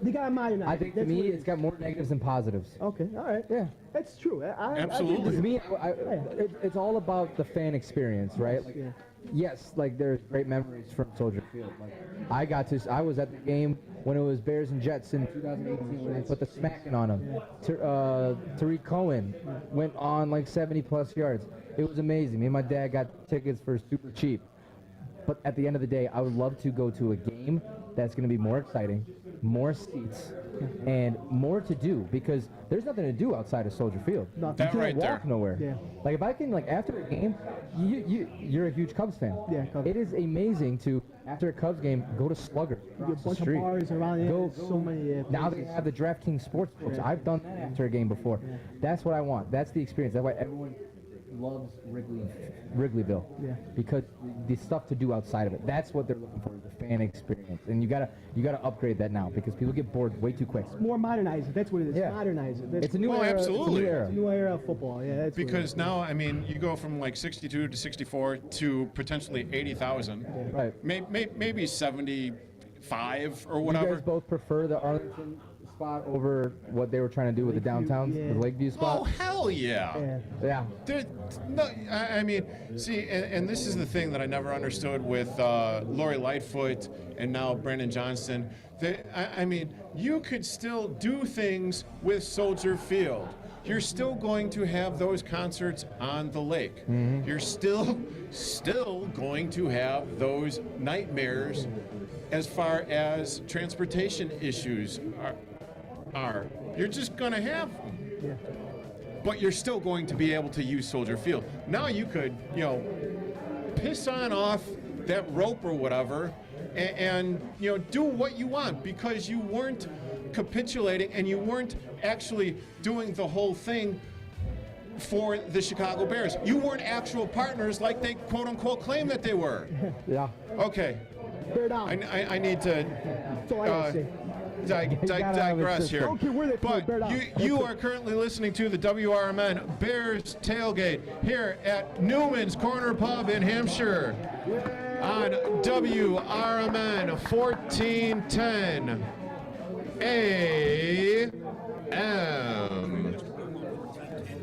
They got to modernize. I think to me, it's got more negatives than positives. Okay, all right. Yeah. That's true. Absolutely. To me, it's all about the fan experience, right? Like, yes, like there's great memories from Soldier Field. Like I was at the game when it was Bears and Jets in 2018 when they put the smacking on them. Tariq Cohen went on like 70+ yards. It was amazing. Me and my dad got tickets for super cheap. But at the end of the day, I would love to go to a game that's going to be more exciting, more seats, and more to do, because there's nothing to do outside of Soldier Field. Nothing. You can't right walk there. nowhere. Yeah. Like if I can, after a game, you're a huge Cubs fan. Yeah, Cubs. It is amazing to, after a Cubs game, go to Slugger. You get a bunch of bars around there. So many. Now they have the DraftKings Sportsbooks. Yeah. I've done that after a game before. Yeah. That's what I want. That's the experience. That's why everyone loves Wrigleyville. Yeah. Because the stuff to do outside of it. That's what they're looking for, the fan experience. And you gotta upgrade that now, because people get bored way too quick. More modernize it. That's what it is. Yeah. Modernize it. It's a new era. Absolutely. It's a new era. Of football. Yeah. That's Because now, I mean, you go from like 62 to 64 to potentially 80,000. Right. Maybe 75 or whatever. You guys both prefer the Arlington spot over what they were trying to do with the downtowns, the Lakeview spot? Oh, hell yeah. Yeah. No, I mean, see, and this is the thing that I never understood with Lori Lightfoot and now Brandon Johnston. I mean, you could still do things with Soldier Field. You're still going to have those concerts on the lake. Mm-hmm. You're still going to have those nightmares as far as transportation issues are. You're just going to have them. Yeah. But you're still going to be able to use Soldier Field. Now you could, piss on off that rope or whatever and do what you want, because you weren't capitulating and you weren't actually doing the whole thing for the Chicago Bears. You weren't actual partners like they quote-unquote claim that they were. Yeah. Okay. Bear down. I need to digress here. But you are currently listening to the WRMN Bears Tailgate here at Newman's Corner Pub in Hampshire on WRMN 1410 AM.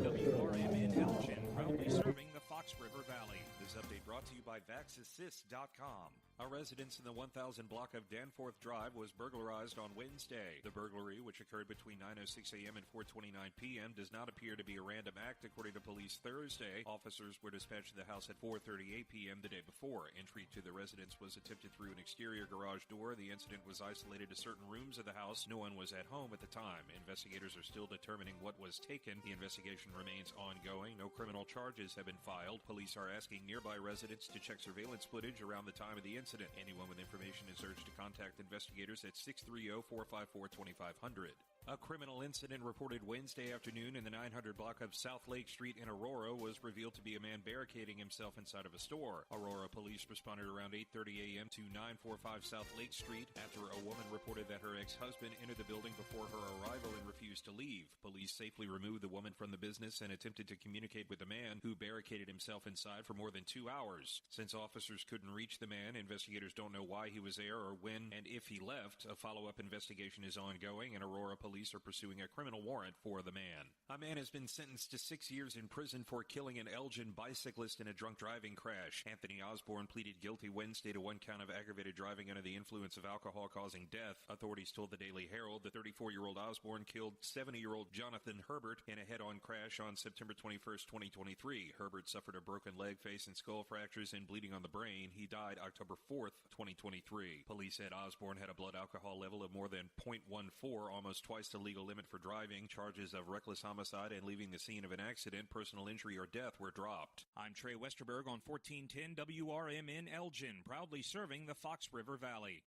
WRMN Elgin, proudly serving the Fox River Valley. This update brought to you by VaxAssist.com. A residence in the 1000 block of Danforth Drive was burglarized on Wednesday. The burglary, which occurred between 9:06 a.m. and 4:29 p.m., does not appear to be a random act, according to police Thursday. Officers were dispatched to the house at 4:38 p.m. the day before. Entry to the residence was attempted through an exterior garage door. The incident was isolated to certain rooms of the house. No one was at home at the time. Investigators are still determining what was taken. The investigation remains ongoing. No criminal charges have been filed. Police are asking nearby residents to check surveillance footage around the time of the incident. Anyone with information is urged to contact investigators at 630-454-2500. A criminal incident reported Wednesday afternoon in the 900 block of South Lake Street in Aurora was revealed to be a man barricading himself inside of a store. Aurora police responded around 8:30 a.m. to 945 South Lake Street after a woman reported that her ex-husband entered the building before her arrival and refused to leave. Police safely removed the woman from the business and attempted to communicate with the man, who barricaded himself inside for more than 2 hours. Since officers couldn't reach the man, investigators don't know why he was there or when and if he left. A follow-up investigation is ongoing, and Aurora police are pursuing a criminal warrant for the man. A man has been sentenced to 6 years in prison for killing an Elgin bicyclist in a drunk driving crash. Anthony Osborne pleaded guilty Wednesday to 1 count of aggravated driving under the influence of alcohol causing death. Authorities told the Daily Herald the 34-year-old Osborne killed 70-year-old Jonathan Herbert in a head-on crash on September 21st, 2023. Herbert suffered a broken leg, face, and skull fractures and bleeding on the brain. He died October 4th, 2023. Police said Osborne had a blood alcohol level of more than 0.14, almost twice the legal limit for driving. Charges of reckless homicide and leaving the scene of an accident, personal injury, or death were dropped. I'm Trey Westerberg on 1410 WRMN Elgin, proudly serving the Fox River Valley.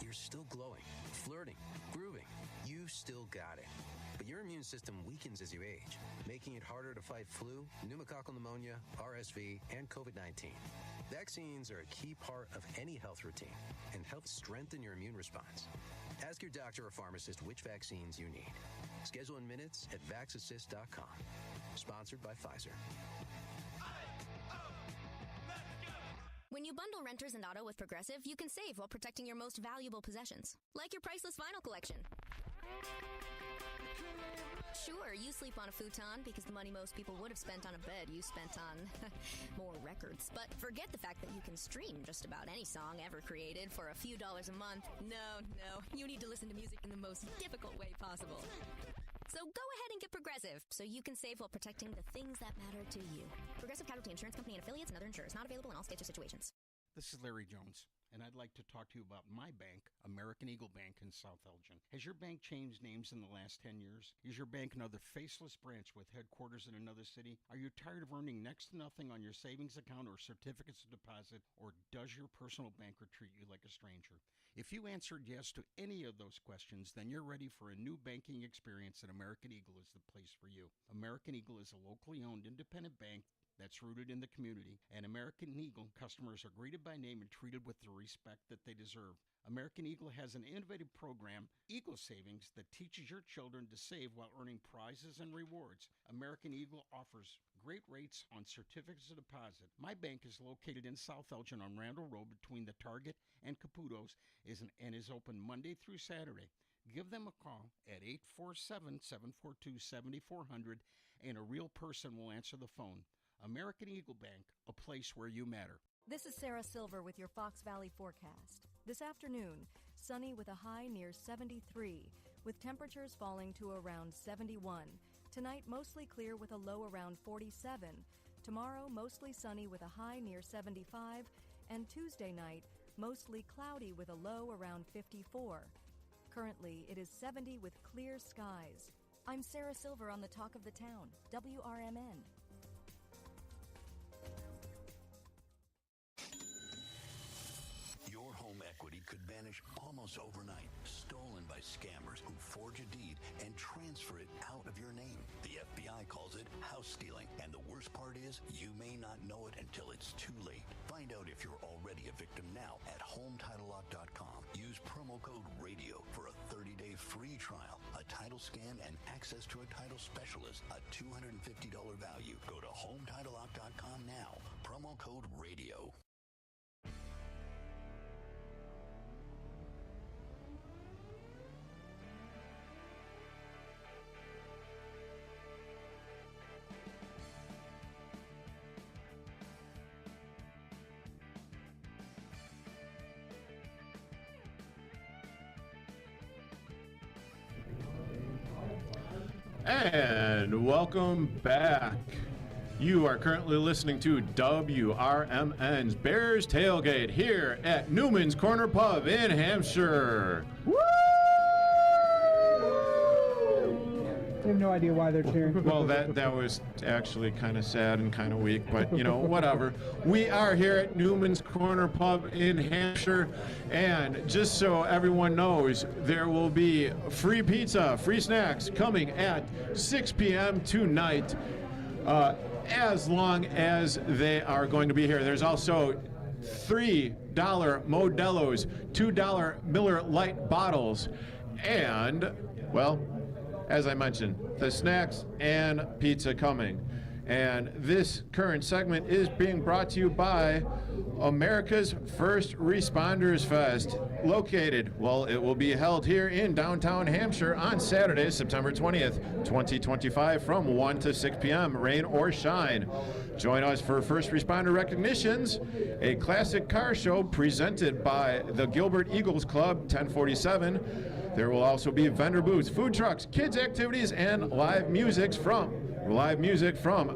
You're still glowing, flirting, grooving. You still got it. But your immune system weakens as you age, making it harder to fight flu, pneumococcal pneumonia, RSV, and COVID-19. Vaccines are a key part of any health routine and help strengthen your immune response. Ask your doctor or pharmacist which vaccines you need. Schedule in minutes at VaxAssist.com. Sponsored by Pfizer. When you bundle renters and auto with Progressive, you can save while protecting your most valuable possessions, like your priceless vinyl collection. Sure, you sleep on a futon because the money most people would have spent on a bed you spent on more records. But forget the fact that you can stream just about any song ever created for a few dollars a month. No, you need to listen to music in the most difficult way possible. So go ahead and get Progressive so you can save while protecting the things that matter to you. Progressive Casualty Insurance Company and affiliates and other insurers. Not available in all states or situations. This is Larry Jones, and I'd like to talk to you about my bank, American Eagle Bank in South Elgin. Has your bank changed names in the last 10 years? Is your bank another faceless branch with headquarters in another city? Are you tired of earning next to nothing on your savings account or certificates of deposit, or does your personal banker treat you like a stranger? If you answered yes to any of those questions, then you're ready for a new banking experience, and American Eagle is the place for you. American Eagle is a locally owned independent bank that's rooted in the community, and American Eagle customers are greeted by name and treated with the respect that they deserve. American Eagle has an innovative program, Eagle Savings, that teaches your children to save while earning prizes and rewards. American Eagle offers great rates on certificates of deposit. My bank is located in South Elgin on Randall Road between the Target and Caputo's and is open Monday through Saturday. Give them a call at 847-742-7400, and a real person will answer the phone. American Eagle Bank, a place where you matter. This is Sarah Silver with your Fox Valley forecast. This afternoon, sunny with a high near 73, with temperatures falling to around 71. Tonight, mostly clear with a low around 47. Tomorrow, mostly sunny with a high near 75. And Tuesday night, mostly cloudy with a low around 54. Currently, it is 70 with clear skies. I'm Sarah Silver on the Talk of the Town, WRMN. Your home equity could vanish almost overnight, stolen by scammers who forge a deed and transfer it out of your name. The FBI calls it house stealing, and the worst part is you may not know it until it's too late. Find out if you're already a victim now at HomeTitleLock.com. Use promo code RADIO for a 30-day free trial, a title scan, and access to a title specialist, a $250 value. Go to HomeTitleLock.com now. Promo code RADIO. And welcome back. You are currently listening to WRMN's Bears Tailgate here at Newman's Corner Pub in Hampshire. Woo! I have no idea why they're cheering. Well, that was actually kind of sad and kind of weak, but you know, whatever. We are here at Newman's Corner Pub in Hampshire, and just so everyone knows, there will be free pizza, free snacks coming at 6 p.m. tonight, as long as they are going to be here. There's also $3 Modelo's, $2 Miller Lite bottles, and, well, as I mentioned, the snacks and pizza coming. And this current segment is being brought to you by America's First Responders Fest, located, well, it will be held here in downtown Hampshire on Saturday, September 20th, 2025, from 1 to 6 p.m., rain or shine. Join us for First Responder Recognitions, a classic car show presented by the Gilbert Eagles Club, 1047. There will also be vendor booths, food trucks, kids activities, and live music from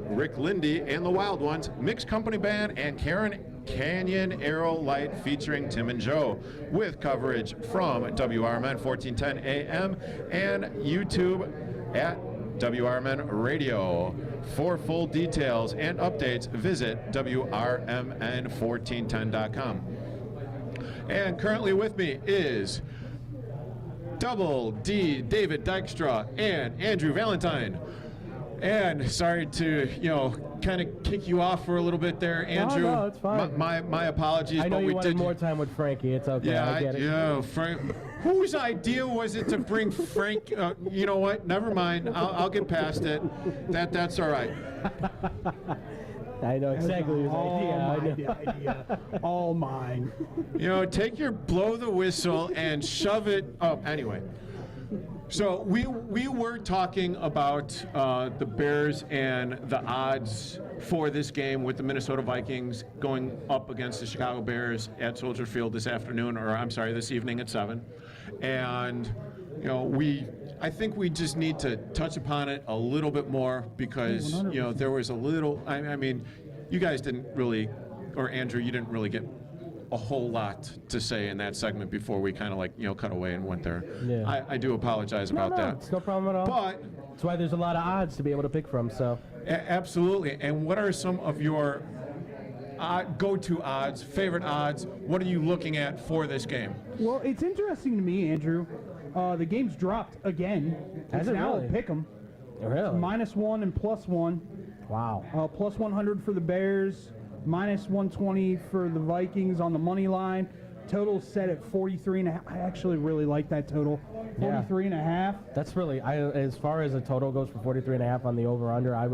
Rick Lindy and the Wild Ones, Mixed Company Band, and Canyon Arrow Light featuring Tim and Joe, with coverage from WRMN 1410 AM and YouTube at WRMN Radio. For full details and updates, visit WRMN1410.com. And currently with me is Double D David Dykstra and Andrew Valentine. And sorry to, kind of kick you off for a little bit there, Andrew. No, it's fine. My apologies. I know but you we wanted did more time with Frankie. It's okay. Yeah, I get it. Yeah, Frank. Whose idea was it to bring Frank? You know what? Never mind. I'll get past it. That's all right. I know exactly his idea. All mine. Take your blow the whistle and shove it up. Anyway. So we were talking about the Bears and the odds for this game with the Minnesota Vikings going up against the Chicago Bears at Soldier Field this evening at 7. And I think we just need to touch upon it a little bit more because there was a little. I mean, you guys didn't really, or Andrew, you didn't really get a whole lot to say in that segment before we kind of cut away and went there. Yeah. I do apologize about that. It's no problem at all. But that's why there's a lot of odds to be able to pick from. So absolutely. And what are some of your go-to odds, favorite odds? What are you looking at for this game? Well, it's interesting to me, Andrew. The game's dropped again. Has it's it now really? Pick 'em. Really? -1 and +1. Wow. Plus 100 for the Bears. -120 for the Vikings on the money line. Total set at 43.5. I actually really like that total. 43.5. That's really, as far as a total goes for 43.5 on the over/under, I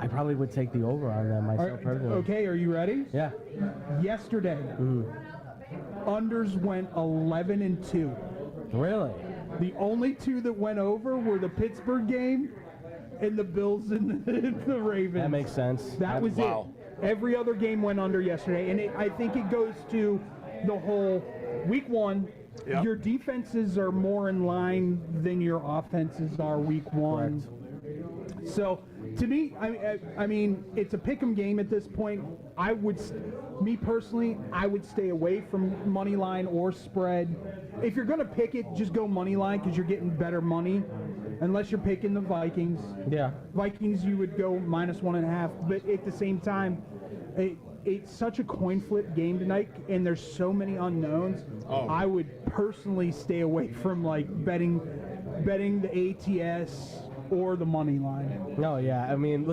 probably would take the over on that myself personally. Okay, are you ready? Yeah. Yesterday, unders went 11 and 2. Really? The only two that went over were the Pittsburgh game and the Bills and the Ravens. That makes sense. That was it. Every other game went under yesterday, and I think it goes to the whole week one. Yep. Your defenses are more in line than your offenses are week one. Correct. So, to me, I mean, it's a pick'em game at this point. Me personally, I would stay away from money line or spread. If you're going to pick it, just go money line because you're getting better money. Unless you're picking the Vikings. Yeah. Vikings, you would go -1.5. But at the same time, it's such a coin flip game tonight, and there's so many unknowns. I would personally stay away from like betting the ATS or the money line. No, yeah. I mean,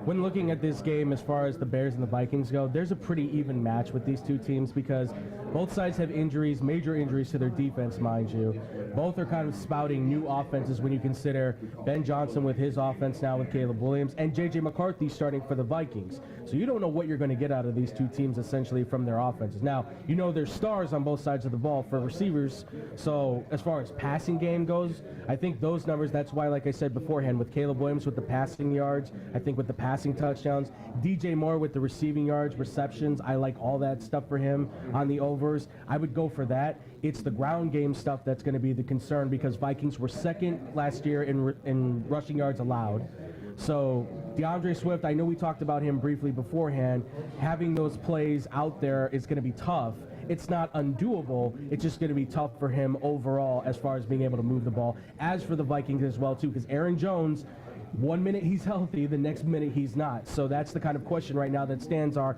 when looking at this game as far as the Bears and the Vikings go, there's a pretty even match with these two teams because both sides have injuries, major injuries to their defense, mind you. Both are kind of spouting new offenses when you consider Ben Johnson with his offense now with Caleb Williams and J.J. McCarthy starting for the Vikings. So you don't know what you're going to get out of these two teams essentially from their offenses. Now, you know there's stars on both sides of the ball for receivers. So as far as passing game goes, I think those numbers, that's why, like I said beforehand, with Caleb Williams with the passing yards, I think with the passing touchdowns, DJ Moore with the receiving yards, receptions, I like all that stuff for him on the overs. I would go for that. It's the ground game stuff that's going to be the concern because Vikings were second last year in rushing yards allowed. So DeAndre Swift, I know we talked about him briefly beforehand. Having those plays out there is going to be tough. It's not undoable. It's just going to be tough for him overall as far as being able to move the ball. As for the Vikings as well, too, because Aaron Jones, 1 minute he's healthy, the next minute he's not. So that's the kind of question right now that stands are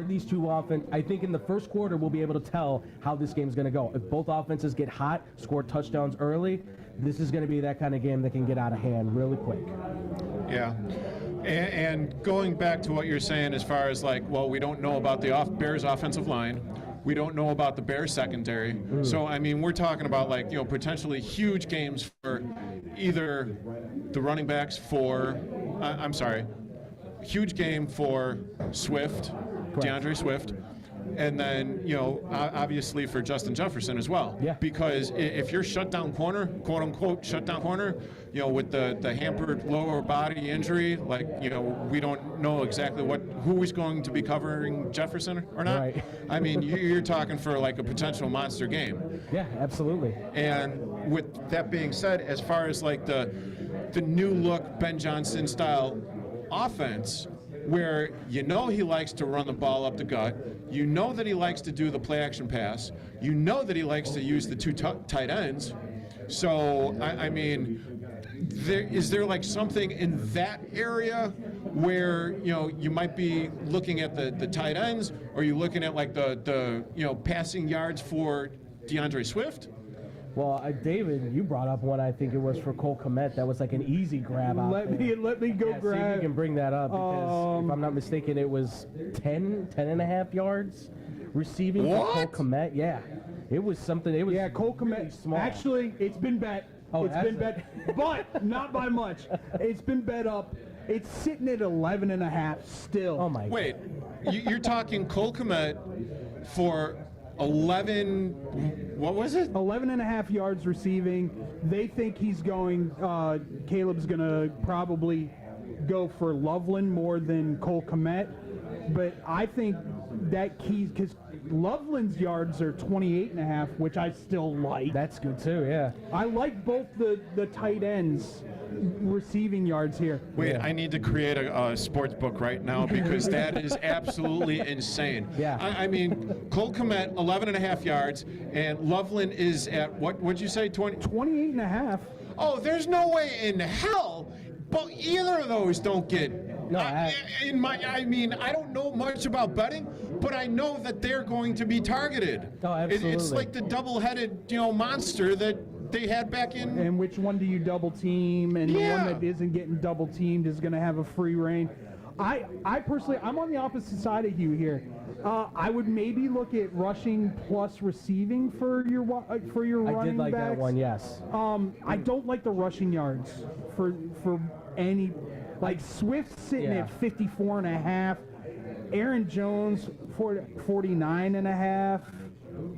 these two I think in the first quarter we'll be able to tell how this game's going to go. If both offenses get hot, score touchdowns early, this is going to be that kind of game that can get out of hand really quick. Yeah. And going back to what you're saying as far as like, well, we don't know about the Bears offensive line. We don't know about the Bears secondary. So, I mean, we're talking about like, potentially huge games for either the running backs for, huge game for Swift, DeAndre Swift, and then, obviously for Justin Jefferson as well. Yeah. Because if you're shut down corner, quote unquote shut down corner, with the hampered lower body injury, like, we don't know exactly who is going to be covering Jefferson or not. Right. I mean, you're talking for like a potential monster game. Yeah, absolutely. And with that being said, as far as like the new look Ben Johnson style offense, where he likes to run the ball up the gut, that he likes to do the play action pass, that he likes to use the two tight ends. So, I mean, is there like something in that area where, you might be looking at the tight ends, or are you looking at like the passing yards for DeAndre Swift? Well, David, you brought up one. I think it was for Cole Kmet. That was like an easy grab out. Let me go grab. See if you can bring that up because if I'm not mistaken, it was 10 and a half yards receiving for Cole Kmet. Yeah, it was something. It was Cole Kmet. Really small. Actually, it's been bet. It's been bet, but not by much. It's been bet up. It's sitting at 11 and a half still. Oh my! Wait, you're talking Cole Kmet for 11, what was it? 11 and a half yards receiving. They think he's going, Caleb's going to probably go for Loveland more than Cole Kmet. But I think that keys, because Loveland's yards are 28 and a half, which I still like. That's good too, yeah. I like both the tight ends receiving yards here. Wait, I need to create a sports book right now because that is absolutely insane. Yeah. I mean, Cole Kmet, 11 and a half yards, and Loveland is at, what'd you say, 28 and a half. Oh, there's no way in hell, but either of those don't get... No, I mean, I don't know much about betting, but I know that they're going to be targeted. Oh, absolutely. It's like the double-headed, monster that they had back in... And which one do you double team? And the one that isn't getting double teamed is going to have a free reign. I personally, I'm on the opposite side of you here. I would maybe look at rushing plus receiving for your running backs. I did like that one, yes. I don't like the rushing yards for any... Like Swift sitting at 54 and a half. Aaron Jones 49 and a half.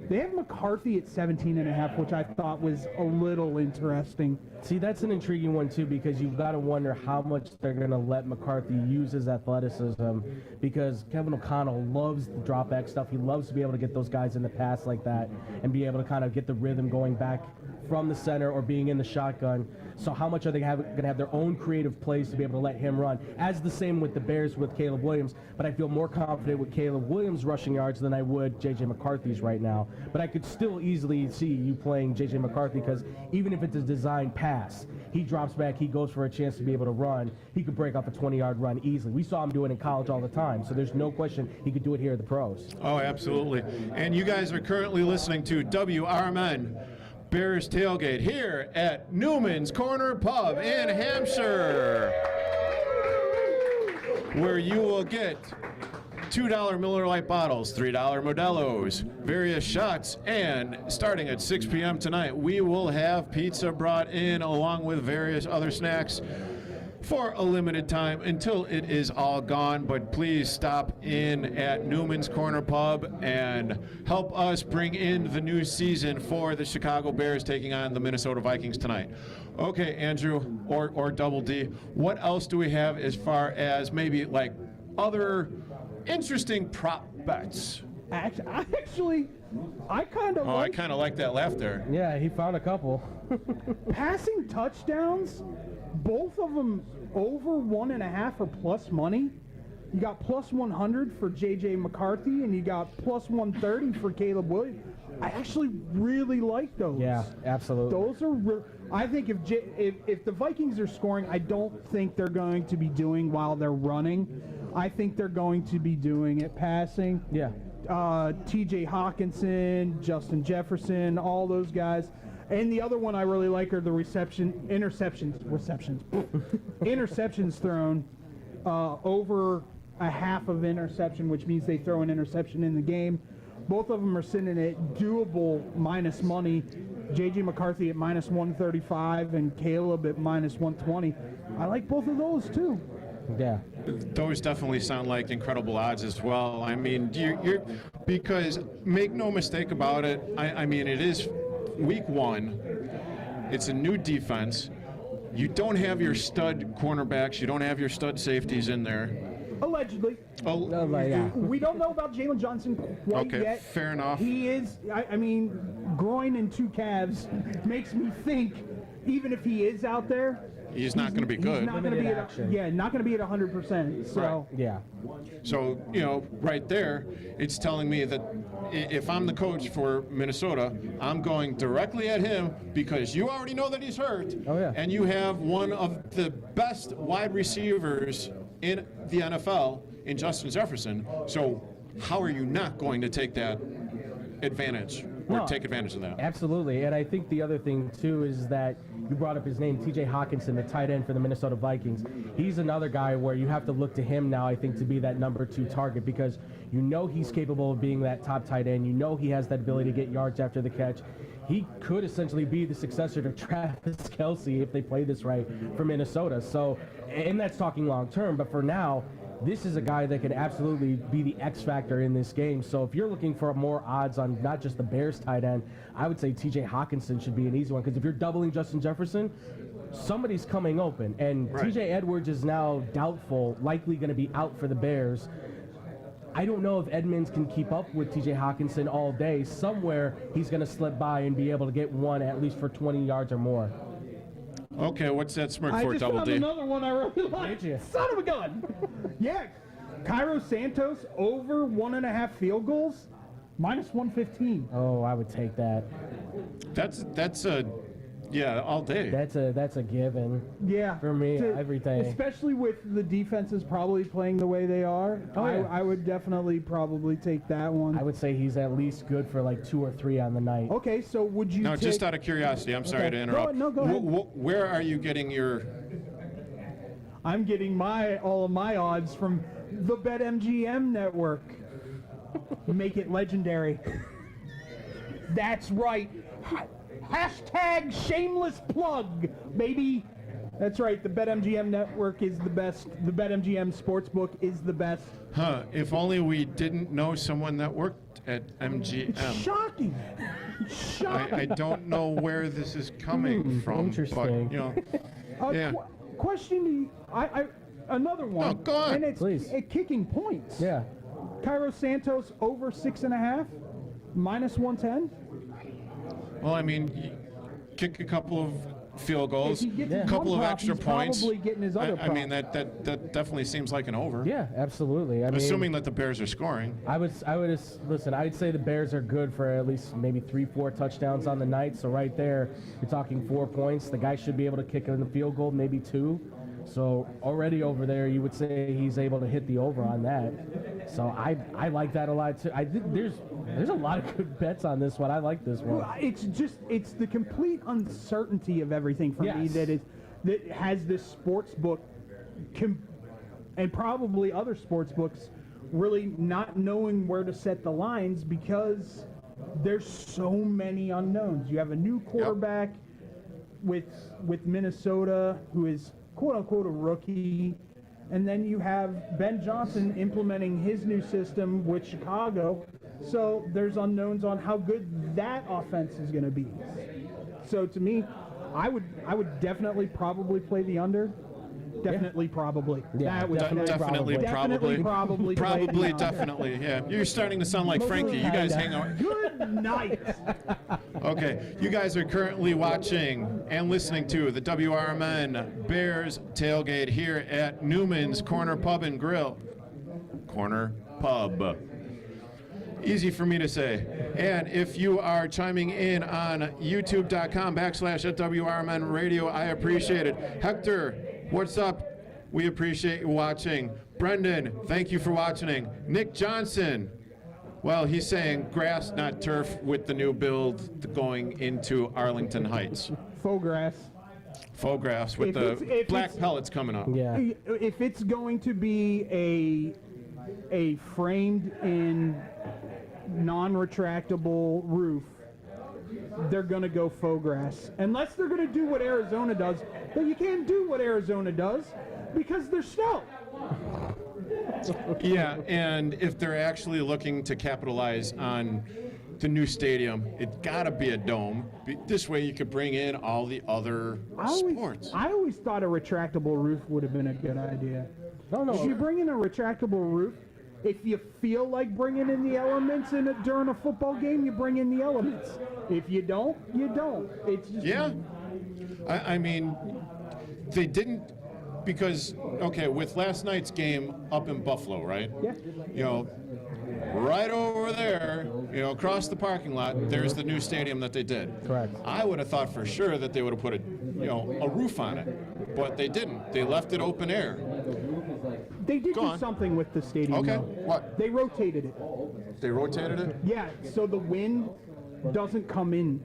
They have McCarthy at 17 and a half, which I thought was a little interesting. See, that's an intriguing one, too, because you've got to wonder how much they're going to let McCarthy use his athleticism, because Kevin O'Connell loves the drop-back stuff. He loves to be able to get those guys in the pass like that and be able to kind of get the rhythm going back from the center or being in the shotgun. So how much are they going to have their own creative plays to be able to let him run? As the same with the Bears with Caleb Williams, but I feel more confident with Caleb Williams' rushing yards than I would J.J. McCarthy's right now. But I could still easily see you playing J.J. McCarthy because even if it's a designed pass, pass. He drops back, he goes for a chance to be able to run. He could break off a 20-yard run easily. We saw him do it in college all the time, so there's no question he could do it here at the pros. Oh, absolutely. And you guys are currently listening to WRMN Bears Tailgate here at Newman's Corner Pub in Hampshire, where you will get $2 Miller Lite bottles, $3 Modelo's, various shots, and starting at 6 p.m. tonight, we will have pizza brought in along with various other snacks for a limited time until it is all gone. But please stop in at Newman's Corner Pub and help us bring in the new season for the Chicago Bears taking on the Minnesota Vikings tonight. Okay, Andrew, or Double D, what else do we have as far as maybe like other interesting prop bets? Actually, I kind of I kind of like that laugh there. Yeah, he found a couple. Passing touchdowns, both of them over 1.5 or plus money. You got plus 100 for J.J. McCarthy, and you got plus 130 for Caleb Williams. I actually really like those. Yeah, absolutely. Those are. I think if the Vikings are scoring, I don't think they're going to be doing while they're running. I think they're going to be doing it passing. Yeah. T.J. Hawkinson, Justin Jefferson, all those guys. And the other one I really like are the interceptions thrown over a half of interception, which means they throw an interception in the game. Both of them are sitting at doable minus money. J.J. McCarthy at minus 135 and Caleb at minus 120. I like both of those too. Yeah. Those definitely sound like incredible odds as well. I mean, you're because make no mistake about it. I mean, it is week one. It's a new defense. You don't have your stud cornerbacks. You don't have your stud safeties in there. Allegedly. Yeah. We don't know about Jalen Johnson quite yet. Okay, fair enough. He is, I mean, groin and two calves makes me think, even if he is out there, he's not going to be good. He's not going to be not going to be at 100%. So right. Yeah. So right there, it's telling me that if I'm the coach for Minnesota, I'm going directly at him because you already know that he's hurt. Oh yeah. And you have one of the best wide receivers in the NFL in Justin Jefferson. So how are you not going to take that advantage or take advantage of that? Absolutely. And I think the other thing too is that you brought up his name, T.J. Hawkinson, the tight end for the Minnesota Vikings. He's another guy where you have to look to him now, I think, to be that number 2 target because you know he's capable of being that top tight end. You know he has that ability to get yards after the catch. He could essentially be the successor to Travis Kelce if they play this right for Minnesota. So, and that's talking long term, but for now, this is a guy that could absolutely be the X factor in this game. So if you're looking for more odds on not just the Bears tight end, I would say T.J. Hawkinson should be an easy one because if you're doubling Justin Jefferson, somebody's coming open. And right. T.J. Edwards is now doubtful, likely going to be out for the Bears. I don't know if Edmonds can keep up with T.J. Hawkinson all day. Somewhere he's going to slip by and be able to get one at least for 20 yards or more. Okay, what's that smirk for, Double I just found D? another one I really like. Son of a gun. Yeah, Cairo Santos over 1.5 field goals, minus 115. Oh, I would take that. That's a all day. That's a given. Yeah, for me every day. Especially with the defenses probably playing the way they are. Oh, yeah. I would definitely probably take that one. I would say he's at least good for like 2 or 3 on the night. Okay, so would you? Now, just out of curiosity, I'm sorry to interrupt. Go ahead. Where are you getting your? I'm getting all of my odds from the BetMGM network. Make it legendary. That's right. Hashtag shameless plug, baby. That's right. The BetMGM network is the best. The BetMGM sportsbook is the best. Huh. If only we didn't know someone that worked at MGM. It's shocking. Shocking. I don't know where this is coming from. Interesting. But, yeah. Question to you. Another one. Oh, go on. And it's kicking points. Yeah. Cairo Santos over 6.5, minus 110. Well, I mean, kick a couple of field goals, a couple of extra points. Probably getting his other I mean, that definitely seems like an over. Yeah, absolutely. I mean, assuming that the Bears are scoring. Listen, I'd say the Bears are good for at least maybe 3-4 touchdowns on the night. So right there, you're talking 4 points. The guy should be able to kick in the field goal, maybe 2. So already over there, you would say he's able to hit the over on that. So I like that a lot too. I think there's a lot of good bets on this one. I like this one. Well, it's the complete uncertainty of everything for me that has this sports book and probably other sports books really not knowing where to set the lines because there's so many unknowns. You have a new quarterback with Minnesota who is quote-unquote a rookie, and then you have Ben Johnson implementing his new system with Chicago, so there's unknowns on how good that offense is going to be. So to me, I would definitely probably play the under. Definitely, probably. Yeah, definitely, probably. Probably, definitely. Yeah, you're starting to sound like Frankie. You guys hang on. Good night. Okay, you guys are currently watching and listening to the WRMN Bears Tailgate here at Newman's Corner Pub and Grill. Corner Pub. Easy for me to say. And if you are chiming in on youtube.com/WRMN Radio, I appreciate it. Hector, what's up? We appreciate you watching. Brendan, thank you for watching. Nick Johnson, well, he's saying grass, not turf, with the new build going into Arlington Heights. Faux grass. Faux grass with the black pellets coming up. Yeah. If it's going to be a framed in non-retractable roof, they're going to go faux grass. Unless they're going to do what Arizona does. But you can't do what Arizona does because there's snow. Yeah, and if they're actually looking to capitalize on the new stadium, it's got to be a dome. This way you could bring in all the other sports. I always thought a retractable roof would have been a good idea. No. If you bring in a retractable roof, if you feel like bringing in the elements during a football game, you bring in the elements. If you don't, you don't. It's just I mean, they didn't because, okay, with last night's game up in Buffalo, right? Yeah. You know, right over there, you know, across the parking lot, there's the new stadium that they did. Correct. I would have thought for sure that they would have put a roof on it, but they didn't. They left it open air. They did do something with the stadium. Okay. Though. What? They rotated it. They rotated it? Yeah, so the wind doesn't come in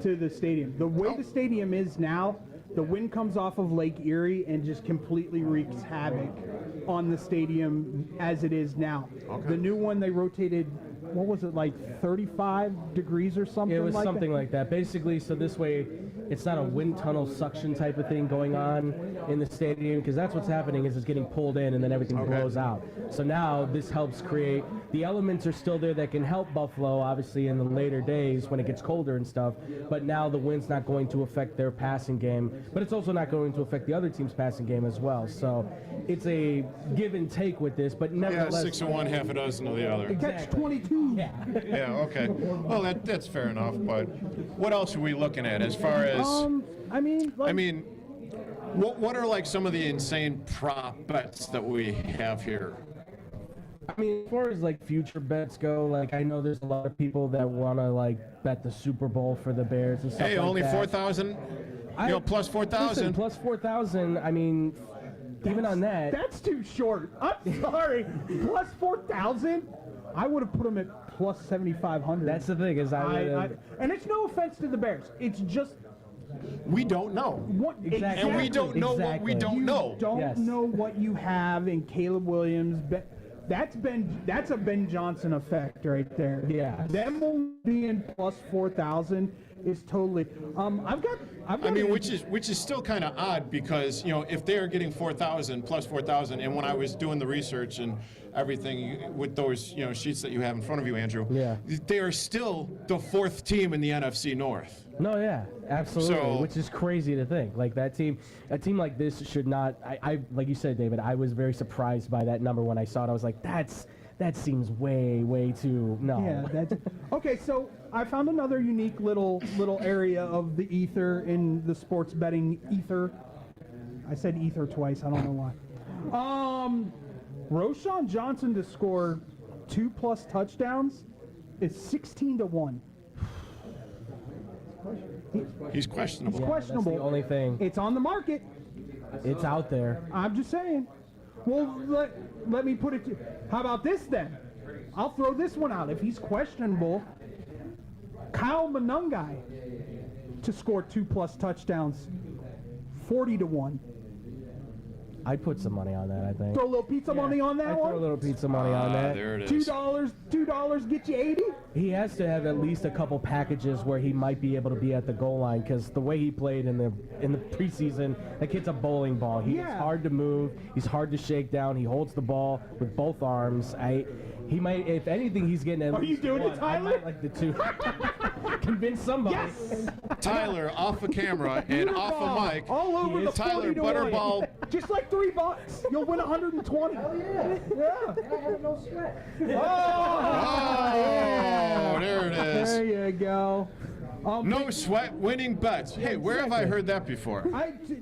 to the stadium. The way the stadium is now, the wind comes off of Lake Erie and just completely wreaks havoc on the stadium as it is now. Okay. The new one, they rotated, what was it, like 35 degrees or something? It was like something that? like that. Basically, so this way, it's not a wind tunnel suction type of thing going on in the stadium, because that's what's happening is it's getting pulled in and then everything blows out. So now this helps create, the elements are still there that can help Buffalo, obviously, in the later days when it gets colder and stuff, but now the wind's not going to affect their passing game, but it's also not going to affect the other team's passing game as well. So it's a give and take with this, but nevertheless. Yeah, 6 of one, half a dozen of the other. Catch 22. Yeah. Yeah, okay. Well, that's fair enough, but what else are we looking at as far as... what are like some of the insane prop bets that we have here? I mean, as far as like future bets go, like I know there's a lot of people that want to like bet the Super Bowl for the Bears and stuff. Hey, like only that. 4,000. Plus 4,000. Listen, plus 4,000. I mean, even on that, That's too short. I'm sorry. Plus 4,000? I would have put them at plus 7,500. that's the thing is and it's no offense to the Bears. It's just We don't know. Exactly. And we don't know what we don't know. You don't know what you have in Caleb Williams. That's a Ben Johnson effect right there. Yeah. Them only being plus 4,000 is totally. Which is still kind of odd because if they are getting 4,000 plus 4,000, and when I was doing the research and everything with those sheets that you have in front of you, Andrew, they are still the fourth team in the NFC North. No, yeah, absolutely, So- which is crazy to think. Like a team like this should not. I like you said, David. I was very surprised by that number when I saw it. I was like, that's that seems way too no. Yeah, that's okay. So I found another unique little area of the ether in the sports betting ether. I said ether twice. I don't know why. Roschon Johnson to score 2+ touchdowns is 16-1. He's questionable. It's questionable. That's the only thing. It's on the market. It's out there. I'm just saying. Well, let me put it to. How about this then? I'll throw this one out. If he's questionable, Kyle Monangai to score 2+ touchdowns, 40-1. I'd put some money on that, I think. Throw a little pizza money on that I'd one? throw a little pizza money on that. There it is. $2 get you 80? He has to have at least a couple packages where he might be able to be at the goal line, because the way he played in the preseason, that kid's a bowling ball. He's hard to move. He's hard to shake down. He holds the ball with both arms. He might, if anything, he's getting at least you doing one. it, Tyler? I might like the 2. Convince somebody. Yes! Tyler off a camera and off a mic. All over the Tyler 40-1. Butterball. Just like $3. You'll win 120. Hell yeah. I have no sweat. Oh, there it is. There you go. No sweat winning bets. Hey, where have I heard that before?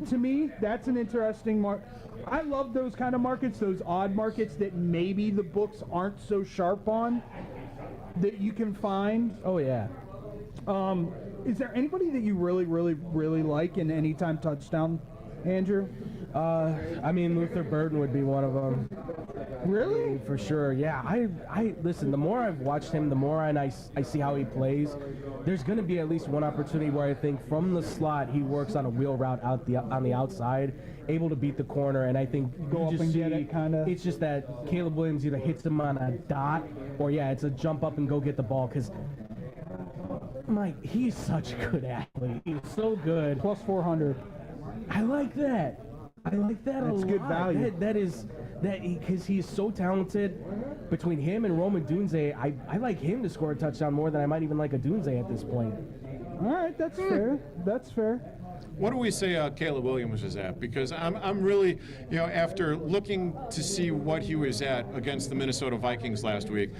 To me, that's an interesting market. I love those kind of markets, those odd markets that maybe the books aren't so sharp on, that you can find. Oh, yeah. Is there anybody that you really like in anytime touchdown, Andrew? I mean, Luther Burden would be one of them. Really? For sure, yeah. I listen, the more I've watched him, the more I see how he plays. There's going to be at least one opportunity where I think from the slot he works on a wheel route on the outside, able to beat the corner, and I think go up and get it kind of. It's just that Caleb Williams either hits him on a dot, or it's a jump up and go get the ball, because he's such a good athlete. He's so good. Plus 400. I like that. I like that a lot. That's good value. Because he's so talented. Between him and Roman Dunze, I like him to score a touchdown more than I might even like a Dunze at this point. All right, that's fair. That's fair. What do we say Caleb Williams is at? Because I'm really, after looking to see what he was at against the Minnesota Vikings last year,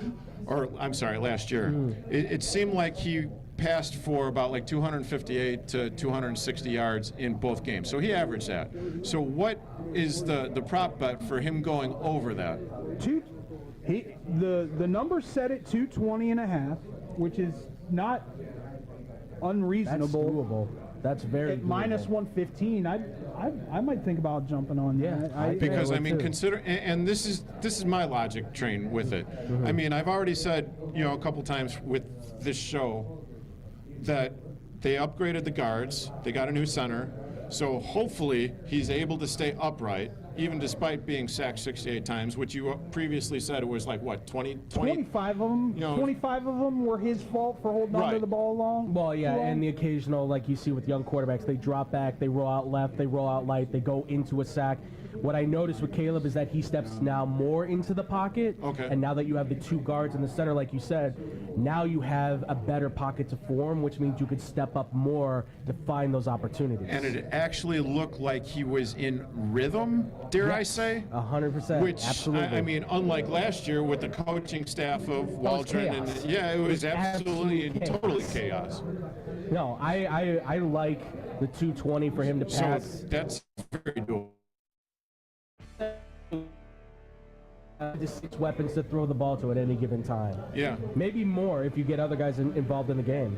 it seemed like he passed for about like 258 to 260 yards in both games. So he averaged that. So what is the prop bet for him going over that? The number set at 220.5, which is not unreasonable. That's doable. That's very at minus 115. I might think about jumping on that. Because consider, and this is my logic train with it. Mm-hmm. I mean, I've already said a couple times with this show that they upgraded the guards, they got a new center, so hopefully he's able to stay upright, even despite being sacked 68 times, which you previously said it was like, what, 25 of them? 25 of them were his fault for holding onto the ball long? Well, yeah, and the occasional, like you see with young quarterbacks, they drop back, they roll out left, they roll out light, they go into a sack. What I noticed with Caleb is that he steps now more into the pocket. Okay. And now that you have the 2 guards in the center, like you said, now you have a better pocket to form, which means you could step up more to find those opportunities. And it actually looked like he was in rhythm, dare I say? 100%. Which, absolutely. I mean, unlike last year with the coaching staff of Waldron. It was absolutely and totally chaos. No, I like the 220 for him to pass. So that's very doable. Just 6 weapons to throw the ball to at any given time. Yeah. Maybe more if you get other guys involved in the game.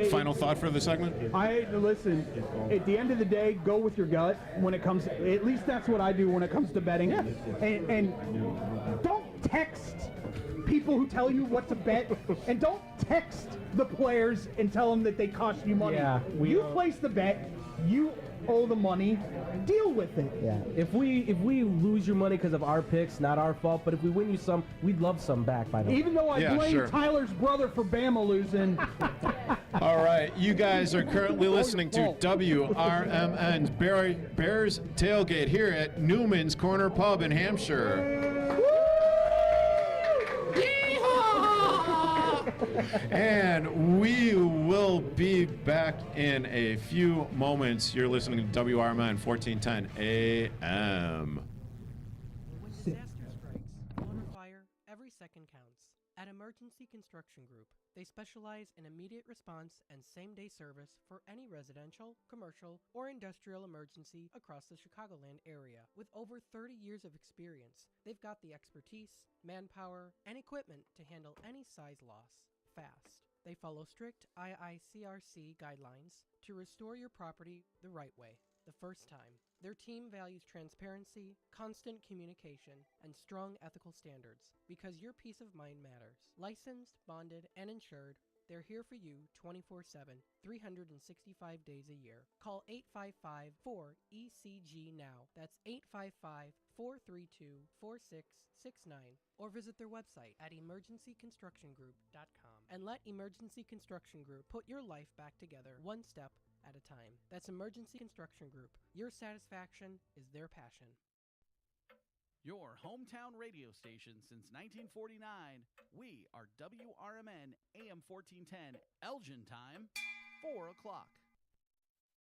Final thought for the segment? Listen, at the end of the day, go with your gut when it comes, at least that's what I do when it comes to betting. Yeah. And don't text people who tell you what to bet, and don't text the players and tell them that they cost you money. Yeah, you place the bet, you owe the money, deal with it. Yeah. If we lose your money because of our picks, not our fault, but if we win you some, we'd love some back by now. Even though I blame Tyler's brother for Bama losing. All right, you guys are currently listening to WRMN's Bears Tailgate here at Newman's Corner Pub in Hampshire. And we will be back in a few moments. You're listening to WRMN 1410 AM. When disaster strikes, water fire, every second counts. At Emergency Construction Group, they specialize in immediate response and same-day service for any residential, commercial, or industrial emergency across the Chicagoland area. With over 30 years of experience, they've got the expertise, manpower, and equipment to handle any size loss fast. They follow strict IICRC guidelines to restore your property the right way, the first time. Their team values transparency, constant communication, and strong ethical standards because your peace of mind matters. Licensed, bonded, and insured, they're here for you 24/7, 365 days a year. Call 855-4ECG now. That's 855-432-4669. Or visit their website at emergencyconstructiongroup.com. And let Emergency Construction Group put your life back together one step at a time. That's Emergency Construction Group. Your satisfaction is their passion. Your hometown radio station since 1949. We are WRMN AM 1410, Elgin time, 4 o'clock.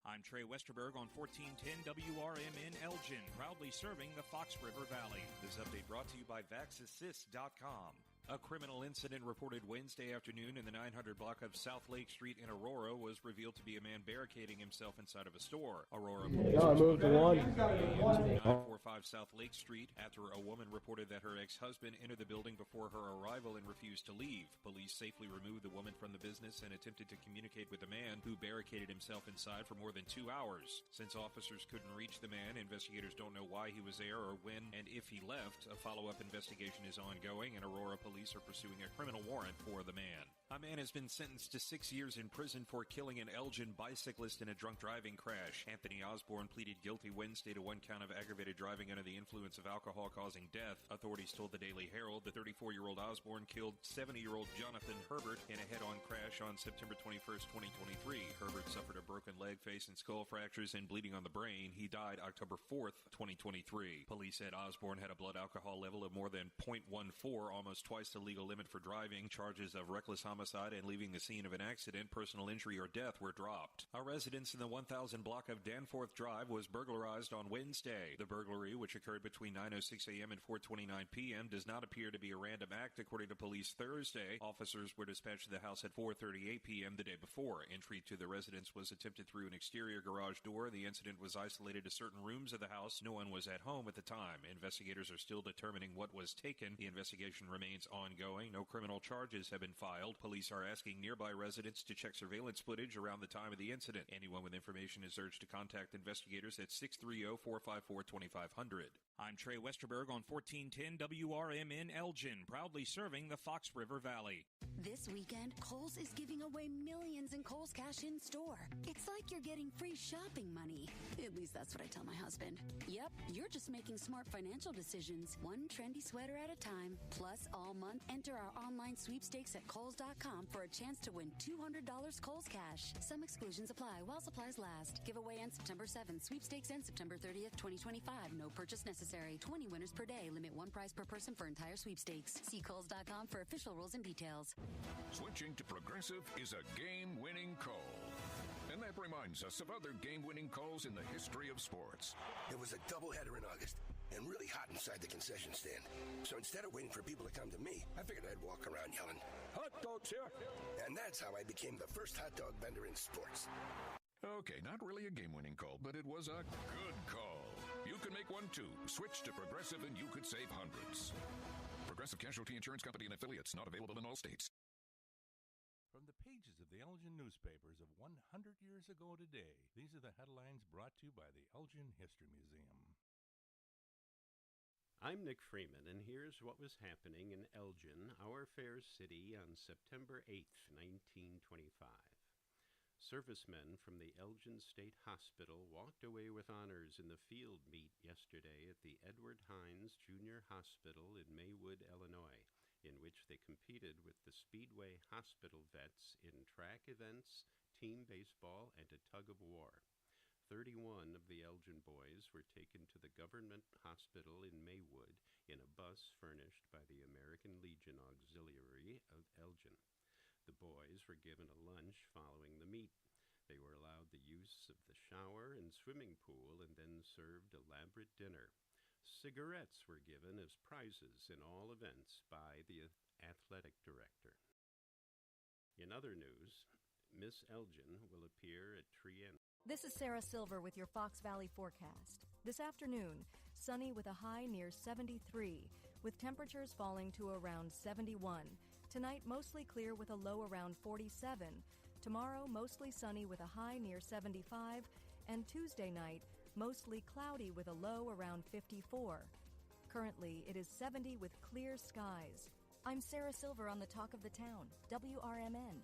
I'm Trey Westerberg on 1410 WRMN Elgin, proudly serving the Fox River Valley. This update brought to you by VaxAssist.com. A criminal incident reported Wednesday afternoon in the 900 block of South Lake Street in Aurora was revealed to be a man barricading himself inside of a store. Aurora police moved to one. 945 South Lake Street after a woman reported that her ex-husband entered the building before her arrival and refused to leave. Police safely removed the woman from the business and attempted to communicate with the man who barricaded himself inside for more than 2 hours. Since officers couldn't reach the man, investigators don't know why he was there or when and if he left. A follow-up investigation is ongoing, and Aurora police are pursuing a criminal warrant for the man. A man has been sentenced to 6 years in prison for killing an Elgin bicyclist in a drunk driving crash. Anthony Osborne pleaded guilty Wednesday to one count of aggravated driving under the influence of alcohol causing death. Authorities told the Daily Herald the 34-year-old Osborne killed 70-year-old Jonathan Herbert in a head-on crash on September 21st, 2023. Herbert suffered a broken leg, face, and skull fractures and bleeding on the brain. He died October 4th, 2023. Police said Osborne had a blood alcohol level of more than 0.14, almost twice the legal limit for driving. Charges of reckless homicide and leaving the scene of an accident, personal injury, or death were dropped. A residence in the 1000 block of Danforth Drive was burglarized on Wednesday. The burglary, which occurred between 9:06 a.m. and 4:29 p.m., does not appear to be a random act, according to police Thursday. Officers were dispatched to the house at 4:38 p.m. the day before. Entry to the residence was attempted through an exterior garage door. The incident was isolated to certain rooms of the house. No one was at home at the time. Investigators are still determining what was taken. The investigation remains ongoing. No criminal charges have been filed. Police are asking nearby residents to check surveillance footage around the time of the incident. Anyone with information is urged to contact investigators at 630-454-2500. I'm Trey Westerberg on 1410 WRMN Elgin, proudly serving the Fox River Valley. This weekend, Kohl's is giving away millions in Kohl's cash in store. It's like you're getting free shopping money. At least that's what I tell my husband. Yep, you're just making smart financial decisions, one trendy sweater at a time. Plus, all month, enter our online sweepstakes at Kohls.com for a chance to win $200 Kohl's cash. Some exclusions apply while supplies last. Giveaway ends September 7th. Sweepstakes ends September 30th, 2025. No purchase necessary. 20 winners per day. Limit one prize per person for entire sweepstakes. See Kohls.com for official rules and details. Switching to Progressive is a game-winning call. And that reminds us of other game-winning calls in the history of sports. It was a doubleheader in August and really hot inside the concession stand. So instead of waiting for people to come to me, I figured I'd walk around yelling, "Hot dogs here!" And that's how I became the first hot dog vendor in sports. Okay, not really a game-winning call, but it was a good call. You can make one too. Switch to Progressive and you could save hundreds. Progressive Casualty Insurance Company and affiliates, not available in all states. From the pages of the Elgin newspapers of 100 years ago today, these are the headlines brought to you by the Elgin History Museum. I'm Nick Freeman, and here's what was happening in Elgin, our fair city, on September 8th, 1925. Servicemen from the Elgin State Hospital walked away with honors in the field meet yesterday at the Edward Hines Junior Hospital in Maywood, Illinois, in which they competed with the Speedway Hospital vets in track events, team baseball, and a tug-of-war. 31 of the Elgin boys were taken to the Government Hospital in Maywood in a bus furnished by the American Legion Auxiliary of Elgin. The boys were given a lunch following the meet. They were allowed the use of the shower and swimming pool and then served elaborate dinner. Cigarettes were given as prizes in all events by the athletic director. In other news, Miss Elgin will appear at Trien. This is Sarah Silver with your Fox Valley forecast. This afternoon, sunny with a high near 73, with temperatures falling to around 71. Tonight, mostly clear with a low around 47. Tomorrow, mostly sunny with a high near 75. And Tuesday night, mostly cloudy with a low around 54. Currently, it is 70 with clear skies. I'm Sarah Silver on the Talk of the Town, WRMN.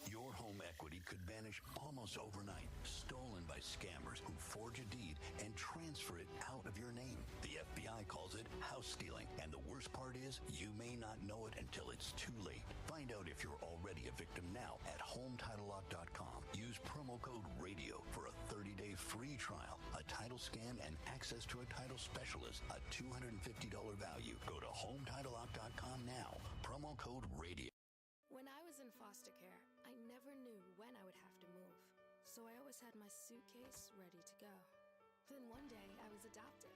Your home equity could vanish almost overnight, stolen by scammers who forge a deed and transfer it out of your name. The FBI calls it house stealing, and the worst part is you may not know it until it's too late. Find out if you're already a victim now at HomeTitleLock.com. Use promo code RADIO for a 30-day free trial, a title scan, and access to a title specialist, a $250 value. Go to HomeTitleLock.com now. Promo code RADIO. When I was in foster care, I never knew when I would have to move, so I always had my suitcase ready to go. Then one day, I was adopted.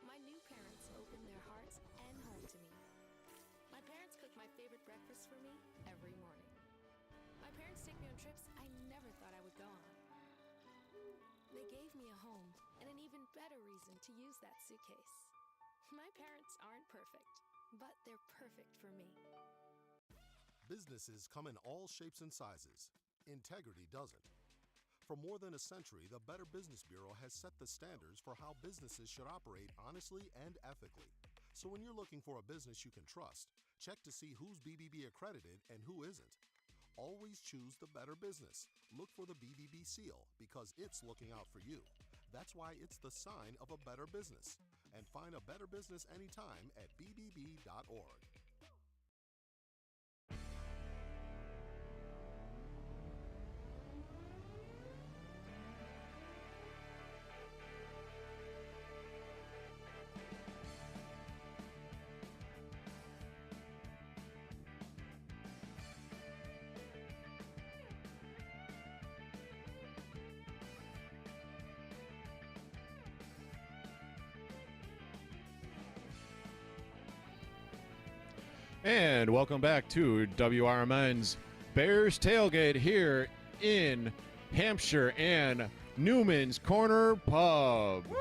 My new parents opened their hearts and home to me. My parents cook my favorite breakfast for me every morning. My parents take me on trips I never thought I would go on. They gave me a home and an even better reason to use that suitcase. My parents aren't perfect, but they're perfect for me. Businesses come in all shapes and sizes. Integrity doesn't. For more than a century, the Better Business Bureau has set the standards for how businesses should operate honestly and ethically. So when you're looking for a business you can trust, check to see who's BBB accredited and who isn't. Always choose the Better Business. Look for the BBB seal because it's looking out for you. That's why it's the sign of a better business. And find a better business anytime at bbb.org. And welcome back to WRMN's Bears Tailgate here in Hampshire and Newman's Corner Pub. Woo!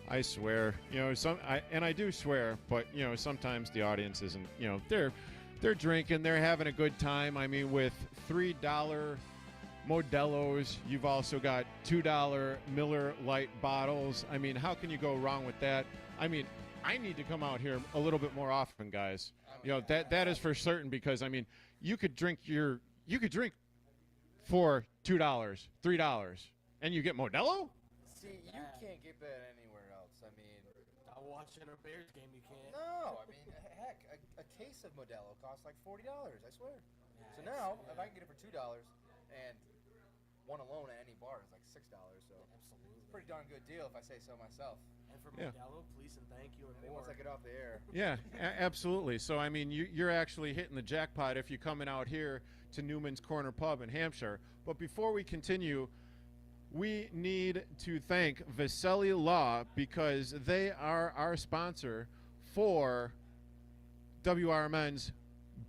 I swear, I do swear, but sometimes the audience isn't. They're drinking, they're having a good time. I mean, with $3 Modelo's, you've also got $2 Miller Lite bottles. I mean, how can you go wrong with that? I mean, I need to come out here a little bit more often, guys. That is for certain, because I mean, you could drink for $2, $3, and you get Modelo. See, you can't get that anywhere else. I mean, watching a Bears game, you can't. No, I mean, heck, a case of Modelo costs like $40. I swear. So now, if I can get it for $2, and one alone at any bar is like $6, so absolutely, it's a pretty darn good deal if I say so myself. And for Modelo, please and thank you, and more. Once I get off the air. Yeah, absolutely. So, I mean, you're actually hitting the jackpot if you're coming out here to Newman's Corner Pub in Hampshire. But before we continue, we need to thank Viselli Law, because they are our sponsor for WRMN's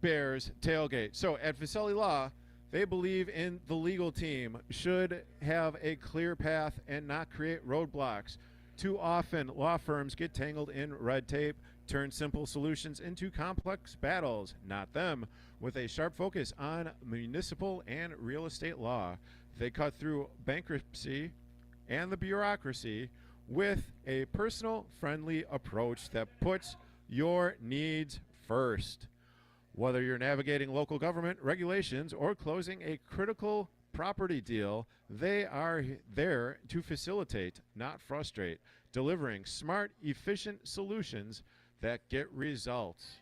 Bears Tailgate. So, at Viselli Law, they believe in the legal team should have a clear path and not create roadblocks. Too often, law firms get tangled in red tape, turn simple solutions into complex battles. Not them. With a sharp focus on municipal and real estate law, they cut through bankruptcy and the bureaucracy with a personal, friendly approach that puts your needs first. Whether you're navigating local government regulations or closing a critical property deal, they are there to facilitate, not frustrate, delivering smart, efficient solutions that get results.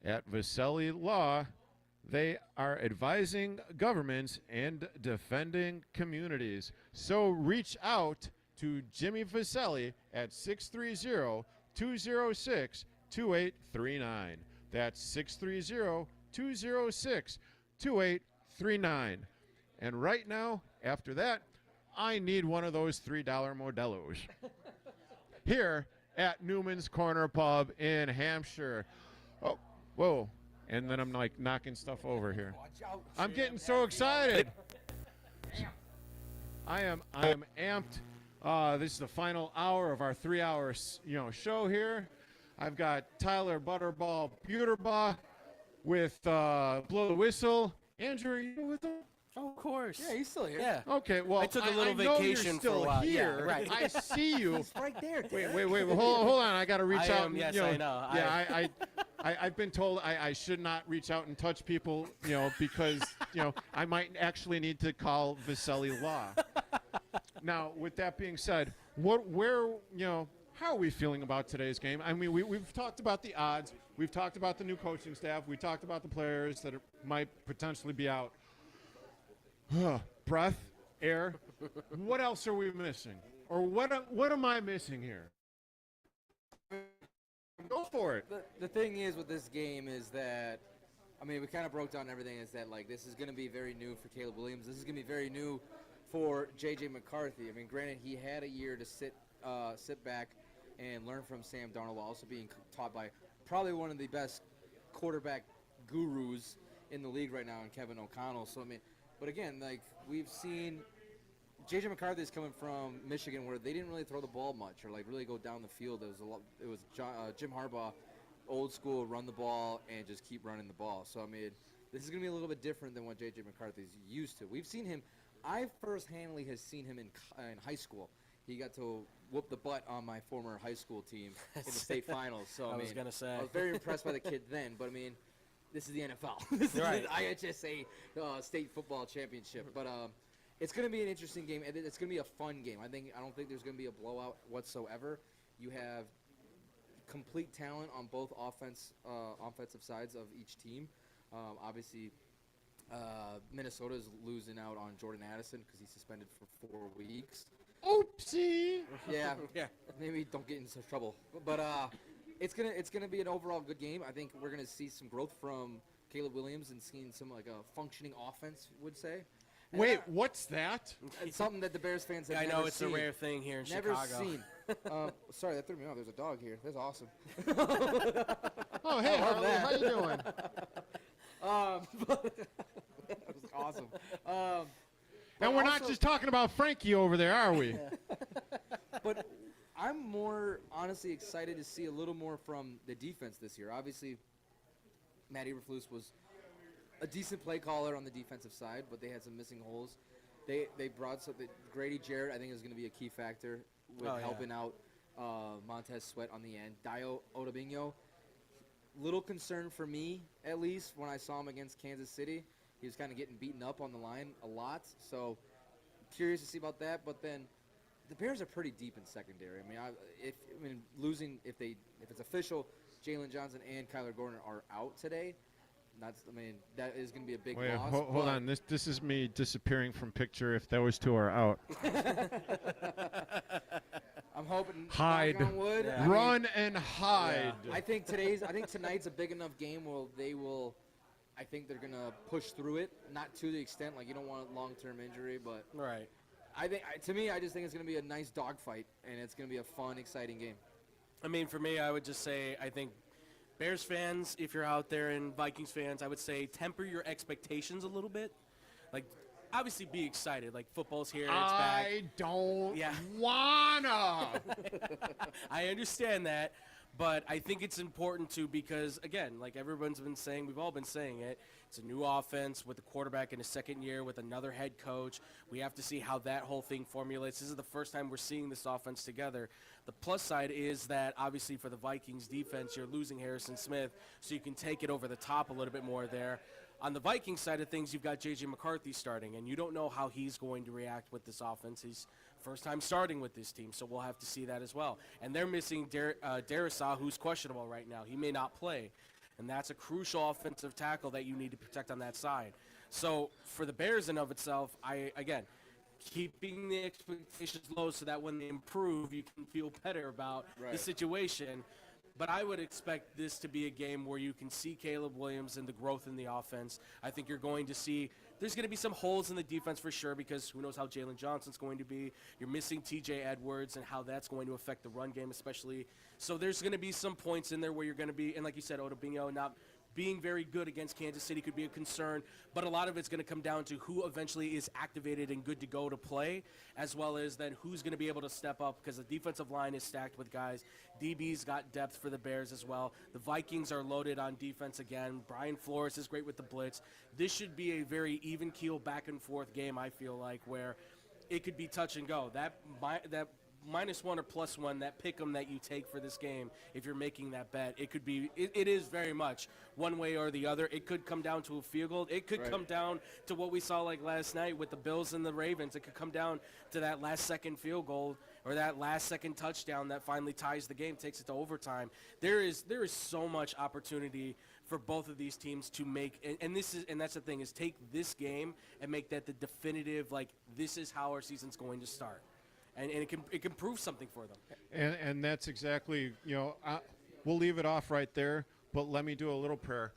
At Viselli Law, they are advising governments and defending communities. So reach out to Jimmy Viselli at 630-206-2839. That's 630-206-2839. 3.9. And right now, after that, I need one of those $3 Modelos. Here at Newman's Corner Pub in Hampshire. Oh, whoa. And then I'm like knocking stuff over here. I'm getting so excited. I am amped. This is the final hour of our 3-hour show here. I've got Tyler Butterball Buterbaugh with Blow the Whistle. Andrew, are you with him? Oh, of course. Yeah, he's still here. Yeah. Okay, well, I took a little know vacation you're still for a while. here. Yeah, right. I see you. He's right there. Wait. Hold on. I got to reach out. Yes, I know. Yeah, I've been told I should not reach out and touch people, because, I might actually need to call Vasily Law. Now, with that being said, how are we feeling about today's game? I mean, we've talked about the odds. We've talked about the new coaching staff. We talked about the players that might potentially be out. Breath, air. What else are we missing? Or what am I missing here? Go for it. The thing is with this game is that, we kind of broke down everything, is that, this is going to be very new for Caleb Williams. This is going to be very new for J.J. McCarthy. Granted, he had a year to sit back and learn from Sam Darnold, while also being taught by probably one of the best quarterback gurus in the league right now in Kevin O'Connell. So, but again, we've seen J.J. McCarthy is coming from Michigan, where they didn't really throw the ball much or really go down the field. It was Jim Harbaugh, old school, run the ball and just keep running the ball. So this is going to be a little bit different than what J.J. McCarthy's used to. We've seen him. I first-handedly has seen him in high school. He got to whoop the butt on my former high school team in the state finals. So I was going to say. I was very impressed by the kid then, but this is the NFL. This is the IHSA state football championship. But it's going to be an interesting game. It's going to be a fun game. I don't think there's going to be a blowout whatsoever. You have complete talent on both offensive sides of each team. Obviously, Minnesota is losing out on Jordan Addison because he's suspended for 4 weeks. Oopsie. Yeah. Maybe don't get into such trouble. But it's gonna be an overall good game. I think we're gonna see some growth from Caleb Williams and seeing some a functioning offense, would say. And wait, what's that? It's something that the Bears fans have I never know it's seen. a rare thing here in Never Chicago. seen. Sorry, that threw me off. There's a dog here. That's awesome. Oh, hey, Harley, how you doing? That was awesome. And we're not just talking about Frankie over there, are we? But I'm more honestly excited to see a little more from the defense this year. Obviously, Matt Eberflus was a decent play caller on the defensive side, but they had some missing holes. They brought something. Grady Jarrett, I think, is going to be a key factor with helping out Montez Sweat on the end. Dio Odobinho, little concern for me, at least, when I saw him against Kansas City. He was kind of getting beaten up on the line a lot, so curious to see about that. But then the Bears are pretty deep in secondary. If it's official, Jalen Johnson and Kyler Gordon are out today. That is going to be a big loss. Hold on. This is me disappearing from picture if those two are out. I'm hoping. Hide. Knock on wood. Yeah. Run and hide. Yeah. I think tonight's a big enough game where I think they're gonna push through it. Not to the extent you don't want a long-term injury, but right. I just think it's gonna be a nice dogfight, and it's gonna be a fun, exciting game. For me, I would just say I think Bears fans, if you're out there, and Vikings fans, I would say temper your expectations a little bit. Obviously be excited. Football's here, it's back. I don't wanna. I understand that. But I think it's important to, because, again, everyone's been saying, we've all been saying it, it's a new offense with the quarterback in his second year with another head coach. We have to see how that whole thing formulates. This is the first time we're seeing this offense together. The plus side is that, obviously, for the Vikings defense, you're losing Harrison Smith, so you can take it over the top a little bit more there. On the Vikings side of things, you've got J.J. McCarthy starting, and you don't know how he's going to react with this offense. He's first time starting with this team, so we'll have to see that as well. And they're missing Darrisaw, who's questionable right now. He may not play, and that's a crucial offensive tackle that you need to protect on that side. So for the Bears in of itself, keeping the expectations low so that when they improve, you can feel better about the situation. But I would expect this to be a game where you can see Caleb Williams and the growth in the offense. I think you're going to see there's going to be some holes in the defense for sure because who knows how Jalen Johnson's going to be. You're missing T.J. Edwards and how that's going to affect the run game especially. So there's going to be some points in there where you're going to be, and like you said, Odobinho not being very good against Kansas City could be a concern, but a lot of it's going to come down to who eventually is activated and good to go to play, as well as then who's going to be able to step up because the defensive line is stacked with guys. DB's got depth for the Bears as well. The Vikings are loaded on defense again. Brian Flores is great with the blitz. This should be a very even keel back and forth game, I feel like, where it could be touch and go. That -1 or +1, that pick 'em that you take for this game, if you're making that bet, it could be, it is very much one way or the other. It could come down to a field goal. It could come down to what we saw like last night with the Bills and the Ravens. It could come down to that last-second field goal or that last-second touchdown that finally ties the game, takes it to overtime. There is so much opportunity for both of these teams to make, and that's the thing, is take this game and make that the definitive, like, this is how our season's going to start. And it can prove something for them. And that's exactly, we'll leave it off right there, but let me do a little prayer.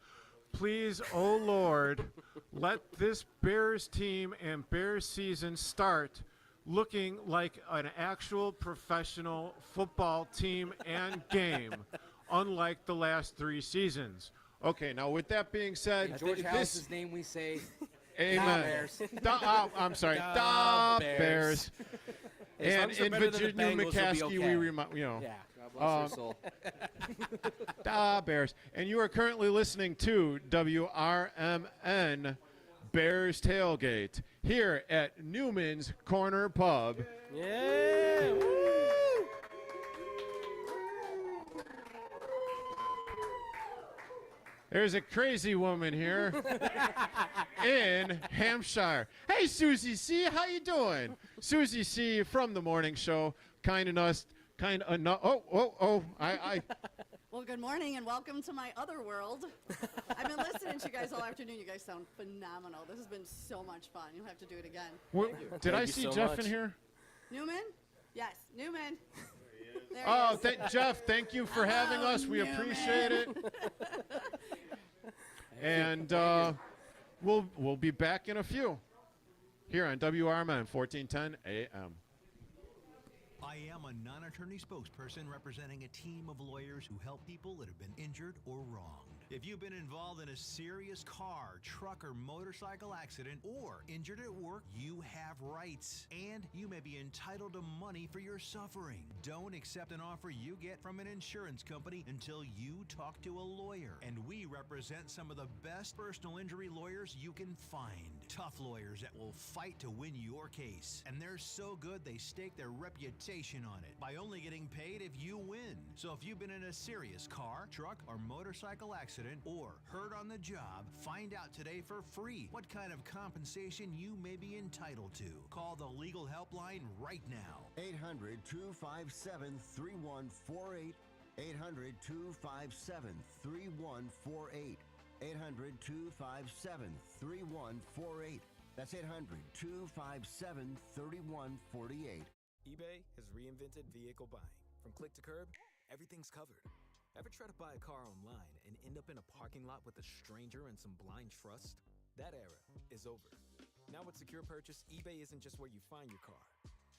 Please, oh Lord, let this Bears team and Bears season start looking like an actual professional football team and game, unlike the last 3 seasons. Okay, now with that being said, George House's name we say, amen. Bears. I'm sorry, the Bears. And in Virginia McCaskey, we remind, Yeah, God bless her soul. Da Bears. And you are currently listening to WRMN Bears Tailgate here at Newman's Corner Pub. Yeah! Woo! There's a crazy woman here in Hampshire. Hey, Susie C., how you doing? Susie C. from the morning show. Well, good morning and welcome to my other world. I've been listening to you guys all afternoon. You guys sound phenomenal. This has been so much fun. You'll have to do it again. Did I see Jeff in here? Newman? Yes, Newman. Jeff, thank you for having us. We appreciate it. And we'll be back in a few here on WRMN 1410 AM. I am a non-attorney spokesperson representing a team of lawyers who help people that have been injured or wronged. If you've been involved in a serious car, truck, or motorcycle accident or injured at work, you have rights, and you may be entitled to money for your suffering. Don't accept an offer you get from an insurance company until you talk to a lawyer. And we represent some of the best personal injury lawyers you can find. Tough lawyers that will fight to win your case. And they're so good they stake their reputation on it by only getting paid if you win. So if you've been in a serious car, truck, or motorcycle accident or hurt on the job, find out today for free what kind of compensation you may be entitled to. Call the legal helpline right now. 800-257-3148. 800-257-3148. 800-257-3148. That's 800-257-3148. eBay has reinvented vehicle buying. From click to curb, everything's covered. Ever try to buy a car online and end up in a parking lot with a stranger and some blind trust? That era is over. Now with Secure Purchase, eBay isn't just where you find your car.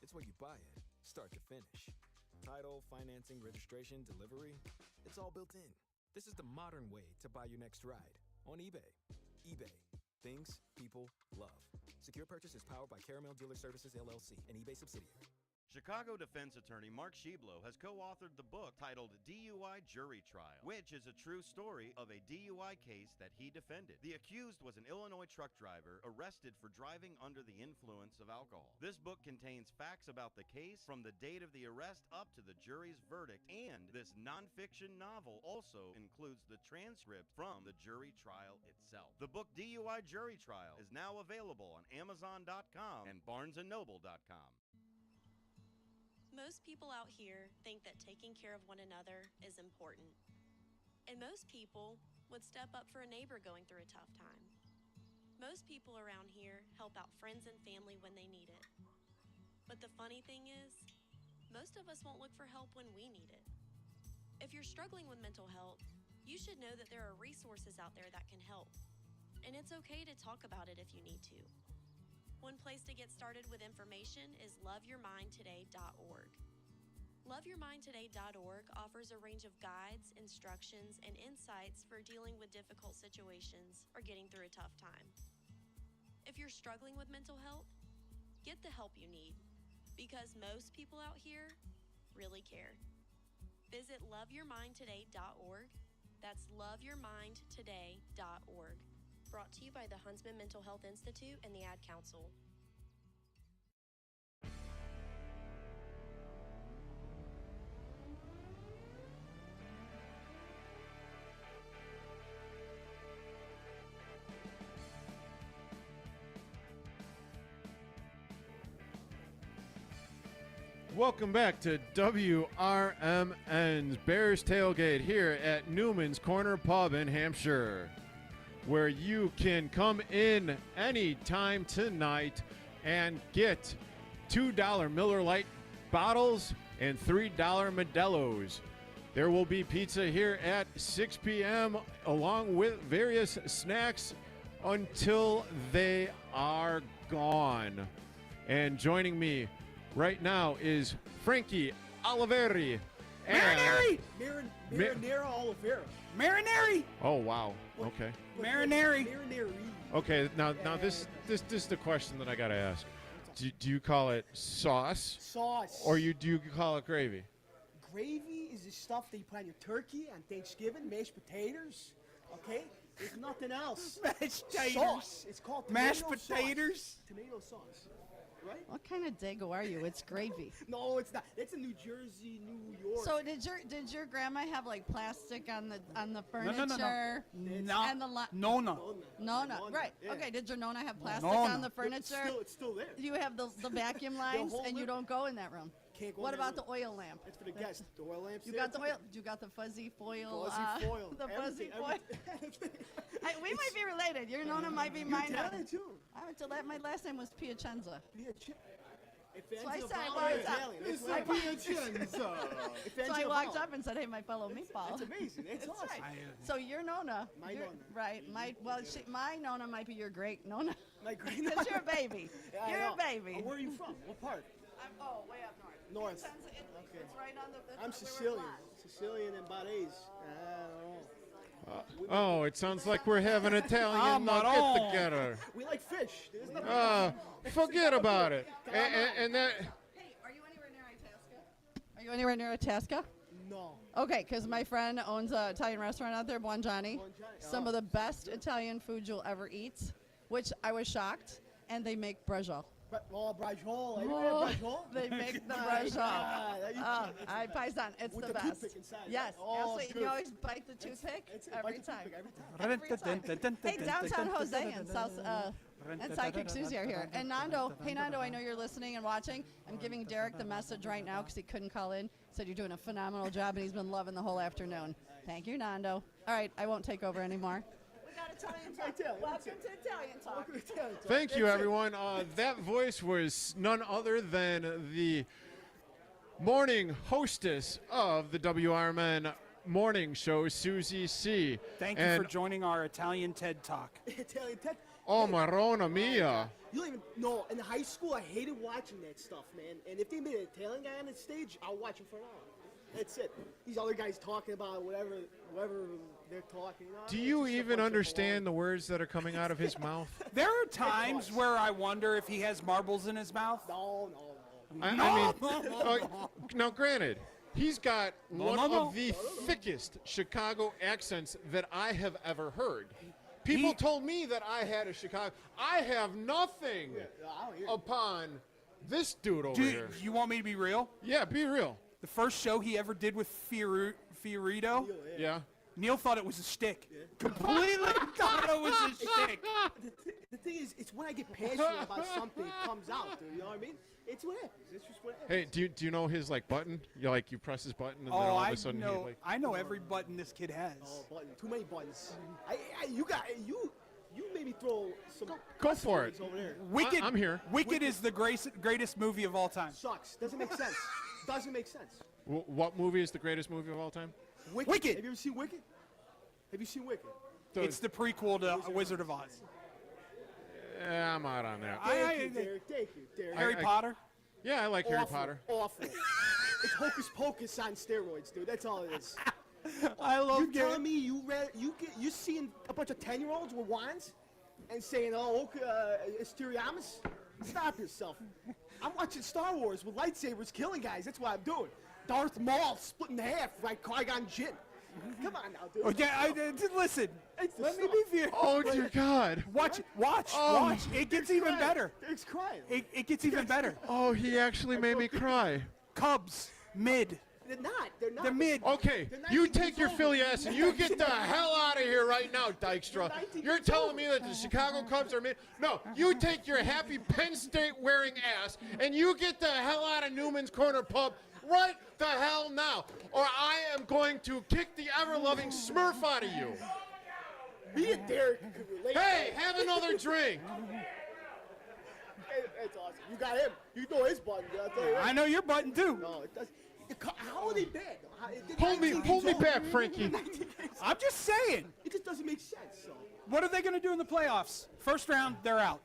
It's where you buy it, start to finish. Title, financing, registration, delivery, it's all built in. This is the modern way to buy your next ride on eBay. eBay. Things people love. Secure Purchase is powered by Caramel Dealer Services, LLC, an eBay subsidiary. Chicago defense attorney Mark Schieblo has co-authored the book titled DUI Jury Trial, which is a true story of a DUI case that he defended. The accused was an Illinois truck driver arrested for driving under the influence of alcohol. This book contains facts about the case from the date of the arrest up to the jury's verdict, and this nonfiction novel also includes the transcript from the jury trial itself. The book DUI Jury Trial is now available on Amazon.com and BarnesandNoble.com. Most people out here think that taking care of one another is important. And most people would step up for a neighbor going through a tough time. Most people around here help out friends and family when they need it. But the funny thing is, most of us won't look for help when we need it. If you're struggling with mental health, you should know that there are resources out there that can help. and it's okay to talk about it if you need to. One place to get started with information is loveyourmindtoday.org. Loveyourmindtoday.org offers a range of guides, instructions, and insights for dealing with difficult situations or getting through a tough time. If you're struggling with mental health, get the help you need, because most people out here really care. Visit loveyourmindtoday.org. That's loveyourmindtoday.org. Brought to you by the Huntsman Mental Health Institute and the Ad Council. Welcome back to WRMN's Bears Tailgate here at Newman's Corner Pub in Hampshire, where you can come in anytime tonight and get $2 Miller Lite bottles and $3 Modelo's. There will be pizza here at 6 p.m. along with various snacks until they are gone. And joining me right now is Frankie Oliveri. Marinari! Marinara Oliveira. Marinari! Oh, wow. Okay. Marinari. Okay, now this is the question that I got to ask. Do you call it sauce? Sauce. Or do you call it gravy? Gravy is the stuff that you put on your turkey on Thanksgiving, mashed potatoes. Okay? There's nothing else. Mashed taters. Sauce. It's called mashed tomato potatoes. Sauce. Tomato sauce. Right? What kind of dago are you? It's gravy. No, it's not. It's in New Jersey, New York. So did your grandma have like plastic on the furniture? No. And the No. Right. Yeah. Okay. Did your Nona have plastic Nona. on the furniture? It's still there. You have the vacuum lines, and you don't go in that room. Can't go what in that about the oil lamp? It's for the guests. The oil lamps. You got the oil. You got the fuzzy foil. Fuzzy foil. The fuzzy foil. Everything. We might be related. Your Nona might be mine. You're Italian too. I went to my last name was Piacenza. So I So said, I walked up and said, "Hey, my fellow meatball." That's amazing. That's awesome. Right. So your Nona, My Nona. right? My Nona might be your great Nona. My great Because you're a baby. Yeah, You're a baby. Where are you from? What part? I'm way up north. North. It's right on the. I'm Sicilian. Sicilian and Barese. Oh, it sounds like we're having Italian get together. We like fish. There's nothing Forget about it. And that. Hey, are you anywhere near Itasca? Are you anywhere near Itasca? No. Okay, because my friend owns an Italian restaurant out there, Buongiorno. Some of the best Italian food you'll ever eat, which I was shocked, and they make brajol. Brajol. They make the brajol. I paisan. It's With the the best. toothpick inside. Yes, Oh, absolutely. good. You always bite the toothpick every time. Every Hey, downtown Jose and South and Psychic Susie are here. And Nando, hey Nando, I know you're listening and watching. I'm giving Derek the message right now because he couldn't call in. Said you're doing a phenomenal job and he's been loving the whole afternoon. Thank you, Nando. All right, I won't take over anymore. We got Italian talk. Welcome to Italian talk. Thank you, everyone. That voice was none other than the morning hostess of the WRMN morning show, Susie C. Thank you for joining our Italian TED Talk. Italian TED. Oh, Marona mia. You don't even know. In high school, I hated watching that stuff, man. And if they made an Italian guy on the stage, I'll watch him for an hour. That's it. These other guys talking about whatever they're talking about. Do you even understand the words that are coming out of his mouth? There are times where I wonder if he has marbles in his mouth. No. I mean, now granted, he's got one of the thickest Chicago accents that I have ever heard. People told me that I had a Chicago. I have nothing upon this dude over here. You want me to be real? Yeah, be real. The first show he ever did with Fiorito, yeah. Neil thought it was a shtick. Completely thought it was a shtick. The thing is, it's when I get passionate about something, it comes out, dude. You know what I mean? It's what happens. It's just what happens. Hey, do you know his button? You press his button and then all of a sudden I know every button this kid has. Oh, button. Too many buttons. You made me throw some. Go for it. Over there. Wicked. I'm here. Wicked is the greatest movie of all time. Sucks. Doesn't make sense. Doesn't make sense. What movie is the greatest movie of all time? Wicked. Have you ever seen Wicked? Have you seen Wicked? It's the prequel to Wizard of Oz. Yeah, I'm out on that. Thank you, Derek. Harry Potter. Yeah, I like Harry Potter. Awful. It's hocus pocus on steroids, dude. That's all it is. I love. You telling me you seeing a bunch of 10-year-olds with wands and saying, "Oh, Asteriamus"? Stop yourself. I'm watching Star Wars with lightsabers killing guys. That's what I'm doing. Darth Maul split in half like Qui-Gon Jinn. Come on now, dude. Oh, yeah, listen. Let me be fair. Oh, dear God. Watch. It gets even better. Derek's crying. It gets even better. Oh, he actually made me cry. Cubs, mid. They're not. They're mid. Okay, you take your Philly ass and you get the hell out of here right now, Dykstra. You're telling me that the Chicago Cubs are mid? No, you take your happy Penn State wearing ass and you get the hell out of Newman's Corner Pub right the hell now, or I am going to kick the ever-loving Smurf out of you. Me and Derek could relate. Hey, have another drink. That's awesome. You got him. You know his button. I'll tell you that. I know your button too. No, it does. How are they bad? Pull me back, Frankie. I'm just saying. It just doesn't make sense. So. What are they going to do in the playoffs? First round, they're out.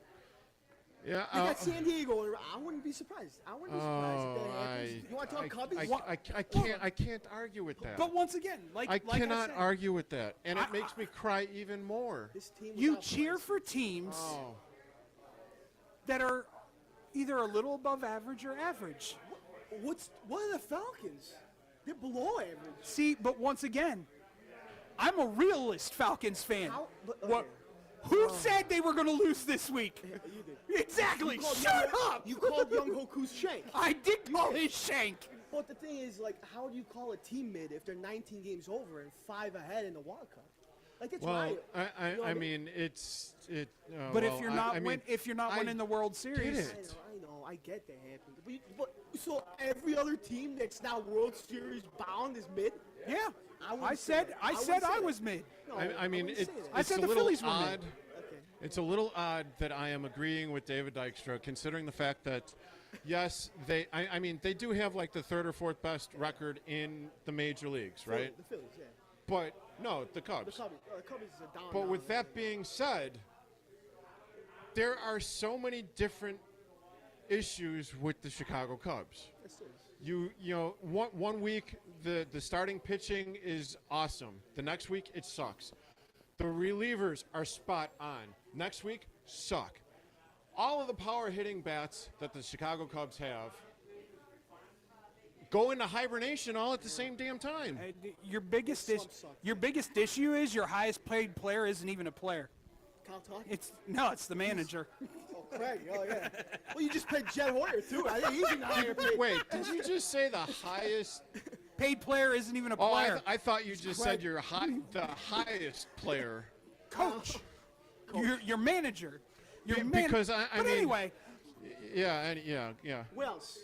Yeah, they got San Diego. I wouldn't be surprised. I wouldn't be surprised if that happens. You want to talk Cubbies? I can't argue with that. But once again, I cannot argue with that, and it makes me cry even more. You cheer for teams that are either a little above average or average. What are the Falcons? They're below average. See, but once again, I'm a realist Falcons fan. Who said they were going to lose this week? You did. Exactly. Shut up. You called Young Hoku's shank. I did call his shank. But the thing is, like, how do you call a team mid if they're 19 games over and 5 ahead in the wild card? Like, it's well, right. I mean, it's. But if you're not winning the World Series, I know, I get that happening. But so every other team that's now World Series bound is mid. Yeah. I said I was mid. No, I mean, it's said a the little Phillies were odd. mid. Okay. It's a little odd that I am agreeing with David Dykstra, considering the fact that, yes, I mean, they do have like the third or fourth best record in the major leagues, right? The Phillies, yeah. But no, the Cubs. The Cubs is a down. But with that being said, there are so many different issues with the Chicago Cubs. You know, one week the starting pitching is awesome. The next week it sucks. The relievers are spot on. Next week suck. All of the power hitting bats that the Chicago Cubs have go into hibernation all at the same damn time. Your biggest issue is your highest paid player isn't even a player. Kyle Tucker? It's the manager. Oh, Craig. Oh, yeah. Well, you just paid Jed Hoyer, too. I think he's in the higher paid. Wait, did you just say the highest paid player isn't even a Oh, player? I thought you just said the highest player. Coach. Your manager. Because I but mean, anyway. Yeah. What else?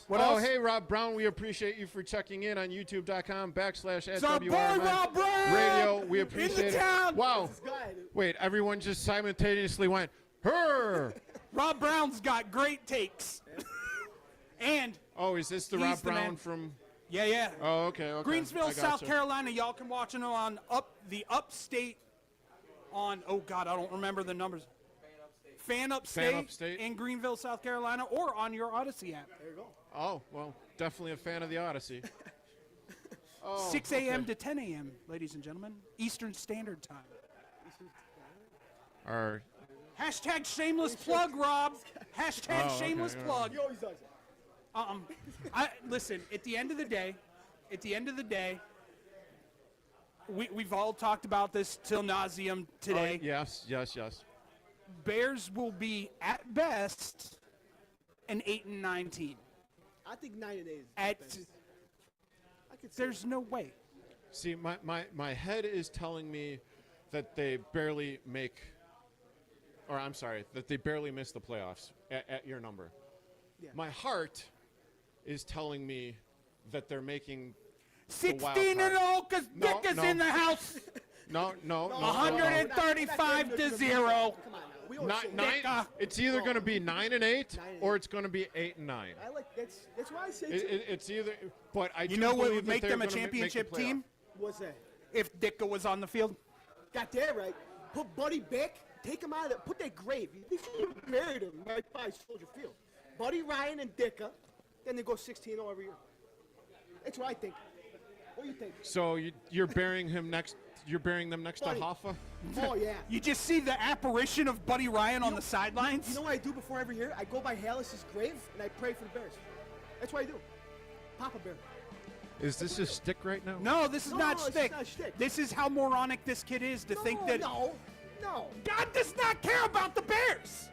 What else? Hey, Rob Brown, we appreciate you for checking in on youtube.com/WRMN our boy, Rob Brown! Radio. We appreciate it. Wow. Guy, Wait, everyone just simultaneously went, her. Rob Brown's got great takes. And oh, is this the he's Rob the Brown man. from? Yeah. Oh, okay. Greensville, I South gotcha. Carolina. Y'all can watch him on the Upstate on, oh, God, I don't remember the numbers. Fan Upstate in Greenville, South Carolina, or on your Odyssey app. There you go. Oh, well, definitely a fan of the Odyssey. 6 a.m. to 10 a.m., ladies and gentlemen, Eastern Standard Time. Hashtag shameless plug, Rob. Hashtag shameless plug. He always does it. Listen, at the end of the day, we've all talked about this till nauseum today. Yes. Bears will be at best an 8-9 team. I think 9-8 is best. There's no way. See, my head is telling me that they barely make, or I'm sorry, that they barely miss the playoffs at your number. Yeah. My heart is telling me that they're making 16-0 because Dick is in the house. No. 135 to 0. It's either going to be 9-8 or it's going to be 8-9. I like that's why I say it's either. But I you do know what believe would that make they're them a gonna championship make the team? What's that? If Ditka was on the field. Got that right. Put Buddy back. Take him out of there. Put that grave. You buried him right by Soldier Field. Buddy, Ryan, and Dicka. Then they go 16-0 every year. That's what I think. What do you think? So you're burying him next. You're burying them next Buddy. to Hoffa? Oh, yeah. You just see the apparition of Buddy Ryan on the sidelines? You know what I do before every year? I go by Hallis's grave, and I pray for the Bears. That's what I do. Papa Bear. Is this a stick right now? No, this is not it's shtick. not shtick. This is how moronic this kid is to think that No. God does not care about the Bears.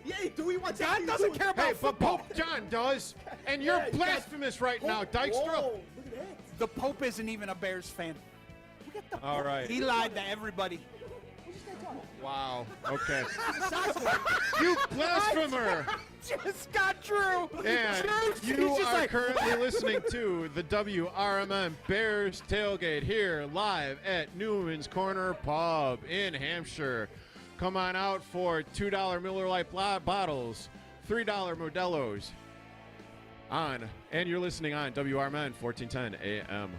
Yeah, he do. He wants God doesn't care about Hey, but football. Pope John does, and you're Yeah, you got- blasphemous right now, Dykstra. Whoa, look at that. The Pope isn't even a Bears fan. All right. He lied to everybody. Wow. Okay. Sox You blasphemer! Just got true. And Truth. you He's just are like, currently listening to the WRMN Bears Tailgate here live at Newman's Corner Pub in Hampshire. Come on out for $2 Miller Lite bottles, $3 Modelo's and you're listening on WRMN 1410 AM.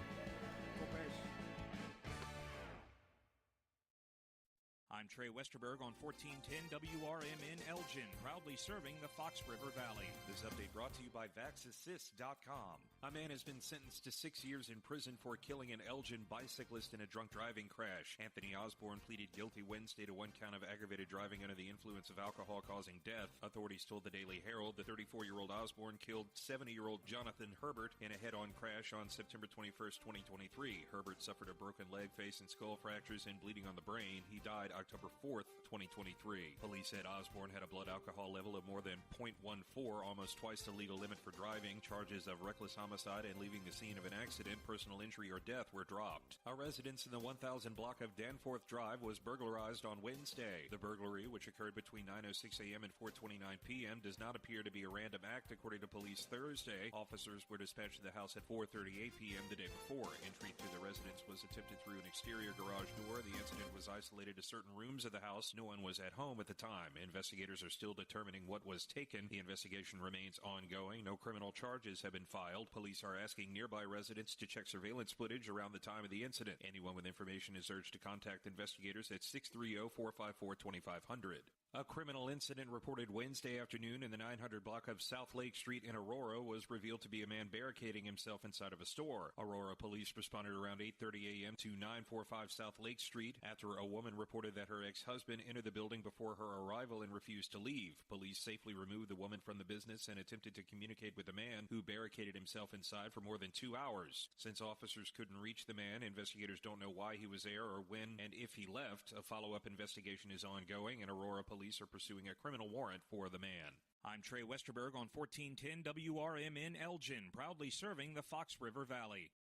I'm Trey Westerberg on 1410 WRMN Elgin, proudly serving the Fox River Valley. This update brought to you by VaxAssist.com. A man has been sentenced to 6 years in prison for killing an Elgin bicyclist in a drunk driving crash. Anthony Osborne pleaded guilty Wednesday to one count of aggravated driving under the influence of alcohol causing death. Authorities told the Daily Herald the 34-year-old Osborne killed 70-year-old Jonathan Herbert in a head-on crash on September 21st, 2023. Herbert suffered a broken leg, face, and skull fractures and bleeding on the brain. He died October 4th, 2023. Police said Osborne had a blood alcohol level of more than 0.14, almost twice the legal limit for driving. Charges of reckless homicide and leaving the scene of an accident, personal injury, or death were dropped. A residence in the 1000 block of Danforth Drive was burglarized on Wednesday. The burglary, which occurred between 9:06 a.m. and 4:29 p.m., does not appear to be a random act, according to police Thursday. Officers were dispatched to the house at 4:38 p.m. the day before. Entry to the residence was attempted through an exterior garage door. The incident was isolated to certain rooms of the house. No one was at home at the time. Investigators are still determining what was taken. The investigation remains ongoing. No criminal charges have been filed. Police are asking nearby residents to check surveillance footage around the time of the incident. Anyone with information is urged to contact investigators at 630-454-2500. A criminal incident reported Wednesday afternoon in the 900 block of South Lake Street in Aurora was revealed to be a man barricading himself inside of a store. Aurora police responded around 8:30 a.m. to 945 South Lake Street after a woman reported that her ex-husband entered the building before her arrival and refused to leave. Police safely removed the woman from the business and attempted to communicate with the man, who barricaded himself inside for more than 2 hours. Since officers couldn't reach the man, investigators don't know why he was there or when and if he left. A follow-up investigation is ongoing, and Aurora police are pursuing a criminal warrant for the man. I'm Trey Westerberg on 1410 WRMN Elgin, proudly serving the Fox River Valley.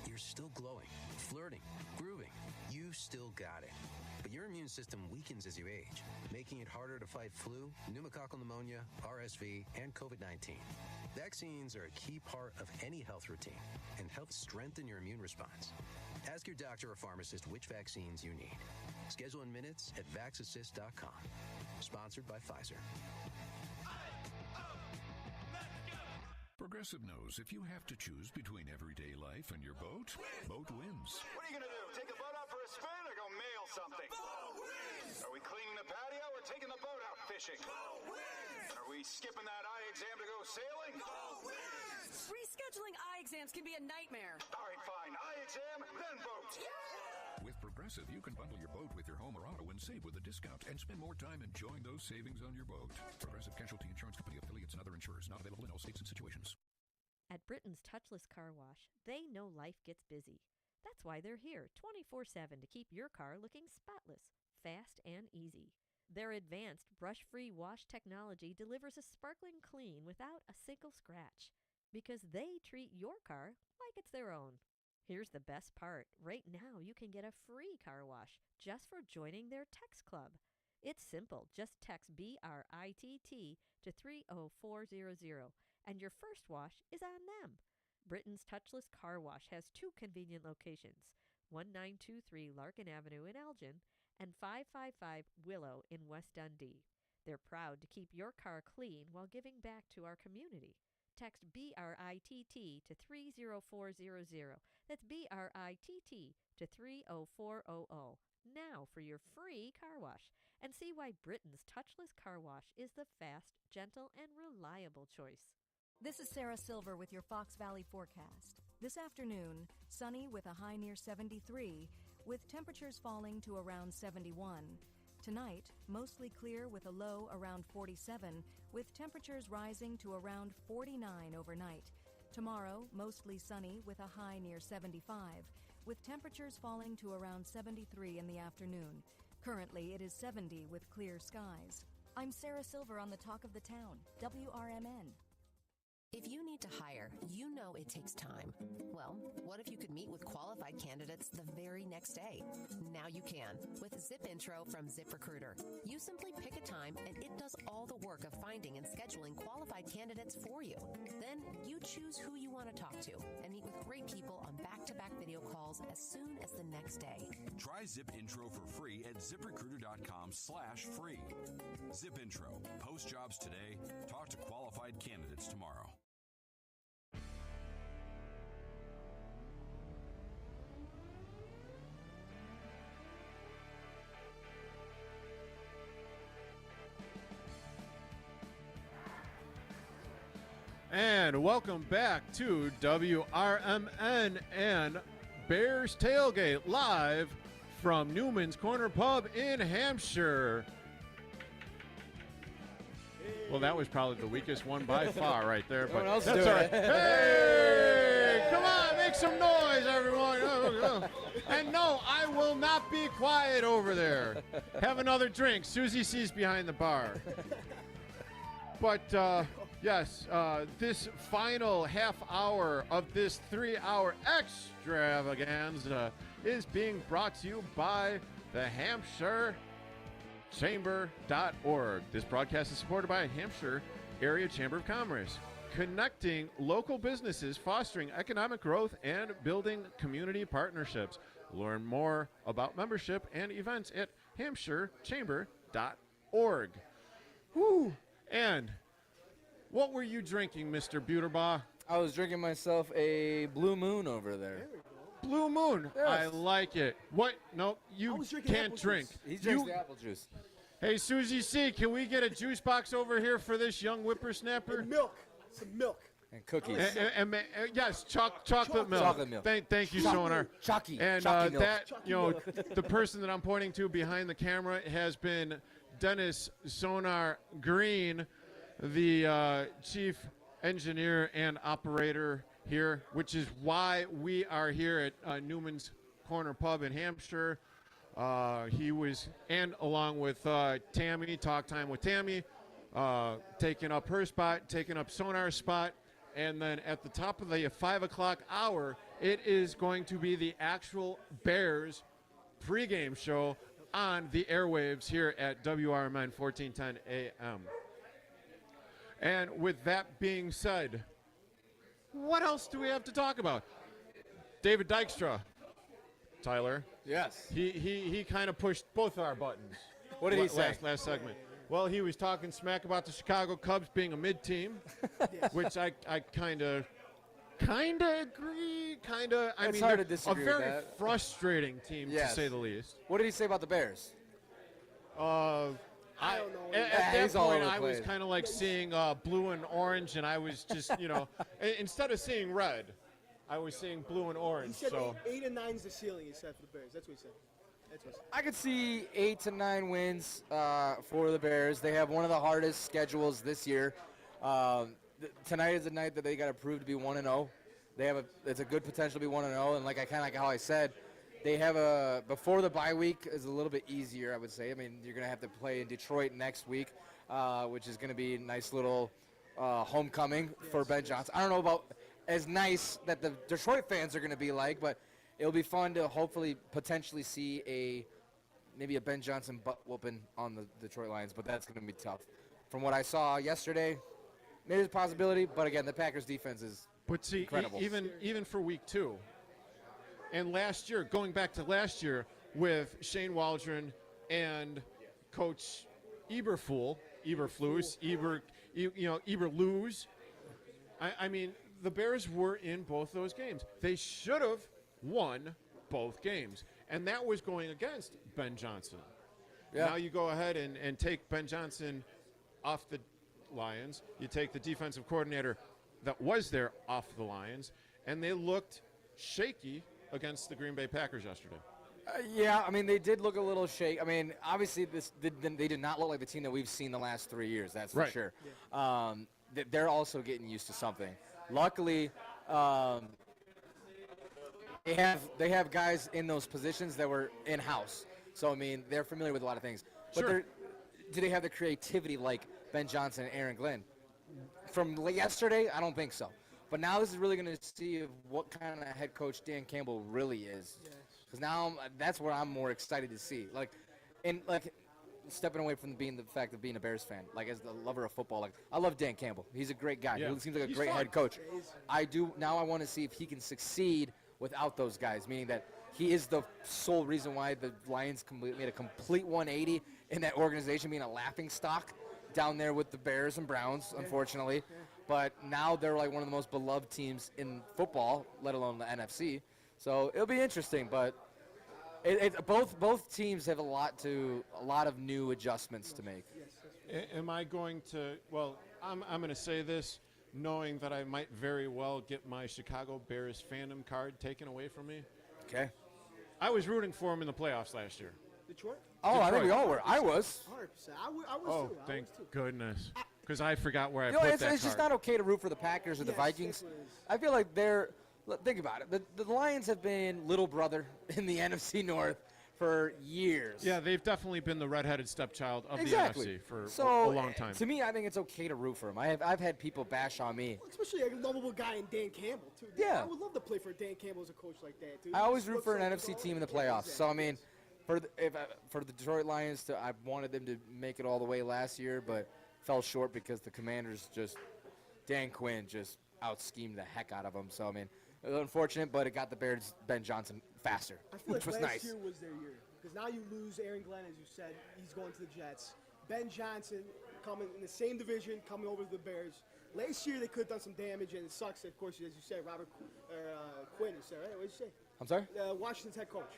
You're still glowing, flirting, grooving. You still got it. But your immune system weakens as you age, making it harder to fight flu, pneumococcal pneumonia, RSV, and COVID-19. Vaccines are a key part of any health routine and help strengthen your immune response. Ask your doctor or pharmacist which vaccines you need. Schedule in minutes at VaxAssist.com. Sponsored by Pfizer. Progressive knows if you have to choose between everyday life and your boat, boat wins. What are you going to do? Take the boat out for a spin or go mail something? Boat wins! Are we cleaning the patio or taking the boat out fishing? Boat wins! Are we skipping that eye exam to go sailing? Boat wins! Rescheduling eye exams can be a nightmare. All right, fine. Eye exam, then boat. With Progressive, you can bundle your boat with your home or auto and save with a discount and spend more time enjoying those savings on your boat. Progressive Casualty Insurance Company, affiliates, and other insurers not available in all states and situations. At Britain's Touchless Car Wash, they know life gets busy. That's why they're here 24/7 to keep your car looking spotless, fast, and easy. Their advanced brush-free wash technology delivers a sparkling clean without a single scratch, because they treat your car like it's their own. Here's the best part. Right now, you can get a free car wash just for joining their text club. It's simple. Just text BRITT to 30400, and your first wash is on them. Britain's Touchless Car Wash has two convenient locations, 1923 Larkin Avenue in Elgin and 555 Willow in West Dundee. They're proud to keep your car clean while giving back to our community. Text BRITT to 30400. That's BRITT to 30400. Now for your free car wash. And see why Britain's touchless car wash is the fast, gentle, and reliable choice. This is Sarah Silver with your Fox Valley forecast. This afternoon, sunny with a high near 73, with temperatures falling to around 71. Tonight, mostly clear with a low around 47, with temperatures rising to around 49 overnight. Tomorrow, mostly sunny with a high near 75, with temperatures falling to around 73 in the afternoon. Currently, it is 70 with clear skies. I'm Sarah Silver on the Talk of the Town, WRMN. If you need to hire, you know it takes time. Well, what if you could meet with qualified candidates the very next day? Now you can with Zip Intro from ZipRecruiter. You simply pick a time and it does all the work of finding and scheduling qualified candidates for you. Then you choose who you want to talk to and meet with great people on back-to-back video calls as soon as the next day. Try Zip Intro for free at ZipRecruiter.com/free. Zip Intro. Post jobs today. Talk to qualified candidates tomorrow. And welcome back to WRMN and Bears Tailgate live from Newman's Corner Pub in Hampshire. Well, that was probably the weakest one by far right there, but that's all right. Hey, come on, make some noise, everyone. And no, I will not be quiet over there. Have another drink. Susie C's behind the bar. But, yes, this final half hour of this 3-hour extravaganza is being brought to you by the Hampshire Chamber.org. This broadcast is supported by Hampshire Area Chamber of Commerce, connecting local businesses, fostering economic growth, and building community partnerships. Learn more about membership and events at HampshireChamber.org. Whew. And what were you drinking, Mr. Buterbaugh? I was drinking myself a Blue Moon over there. Blue Moon. Yes. I like it. What? No, you can't drink. He drinks the apple juice. Hey, Susie C., can we get a juice box over here for this young whippersnapper? And milk. Some milk. And cookies. Yes, chocolate milk. Chocolate milk. Thank you, Sonar. Chalky. And Chalky milk. that, you know, the person that I'm pointing to behind the camera has been Dennis Sonar Green, the chief engineer and operator here, which is why we are here at Newman's Corner Pub in Hampshire. He was, and along with Tammy, Talk Time with Tammy, taking up her spot, taking up Sonar's spot, and then at the top of the 5 o'clock hour, it is going to be the actual Bears pregame show on the airwaves here at WRMN 1410 AM. And with that being said, what else do we have to talk about? David Dykstra, Tyler. Yes. He kind of pushed both our buttons. What did he say? Last segment. Well, he was talking smack about the Chicago Cubs being a mid-team, which I kind of agree. I mean, hard to disagree a very with that. frustrating team, to say the least. What did he say about the Bears? I don't know. At that point, I was kind of like seeing blue and orange, and I was just, you know, instead of seeing red, I was seeing blue and orange. He said so 8 and 9 is the ceiling, he said, for the Bears. That's what he said. I could see 8 to 9 wins for the Bears. They have one of the hardest schedules this year. Tonight is the night that they got to prove to be 1-0. It's a good potential to be 1-0, and like how I said, they have before the bye week is a little bit easier, I would say. I mean, you're going to have to play in Detroit next week, which is going to be a nice little homecoming for Ben Johnson. I don't know about as nice that the Detroit fans are going to be like, but it'll be fun to hopefully potentially see maybe a Ben Johnson butt whooping on the Detroit Lions, but that's going to be tough. From what I saw yesterday, maybe there's a possibility, but again, the Packers defense is incredible. Even for week 2, and last year, going back to last year with Shane Waldron and Coach Eberflus, I mean, the Bears were in both those games. They should have won both games, and that was going against Ben Johnson. Yeah. Now you go ahead and take Ben Johnson off the Lions. You take the defensive coordinator that was there off the Lions, and they looked shaky against the Green Bay Packers yesterday. Yeah, I mean, they did look a little shaky. I mean, obviously, they did not look like the team that we've seen the last 3 years. That's for Right. sure. They're also getting used to something. Luckily, they have guys in those positions that were in-house. So, I mean, they're familiar with a lot of things. But Sure. do they have the creativity like Ben Johnson and Aaron Glenn? From yesterday, I don't think so. But now this is really going to see what kind of head coach Dan Campbell really is. Because now that's what I'm more excited to see. Like stepping away from the fact of being a Bears fan, like as the lover of football, like I love Dan Campbell. He's a great guy. Yeah. He seems like a He's great fun. head coach. I want to see if he can succeed without those guys, meaning that he is the sole reason why the Lions made a complete 180 in that organization, being a laughing stock down there with the Bears and Browns, unfortunately. But now they're like one of the most beloved teams in football, let alone the NFC. So it'll be interesting, but both teams have a lot of new adjustments to make. Am I going to? Well, I'm going to say this, knowing that I might very well get my Chicago Bears fandom card taken away from me. Okay. I was rooting for them in the playoffs last year. Detroit? Oh, I think we all were. I was. 100%. I was Oh, too. thank goodness. Because I forgot where I You know, put it's that just card. not okay to root for the Packers or the Vikings. I feel like think about it. The Lions have been little brother in the NFC North for years. Yeah, they've definitely been the redheaded stepchild of Exactly. the NFC for So, a long time. To me, I think it's okay to root for them. I've had people bash on me. Especially a lovable guy in Dan Campbell, too. Yeah. I would love to play for Dan Campbell as a coach like that, dude. I always He root looks for an like NFC team in the playoffs. So I mean, for the Detroit Lions, I wanted them to make it all the way last year, but fell short because the Commanders Dan Quinn just out-schemed the heck out of them. So I mean, it was unfortunate, but it got the Bears Ben Johnson faster, I feel which like was last nice. year was their year. Because now you lose Aaron Glenn, as you said. He's going to the Jets. Ben Johnson coming in the same division, coming over to the Bears. Last year they could have done some damage, and it sucks, of course, as you said, Quinn, you said, right? What did you say? I'm sorry? Washington's head coach.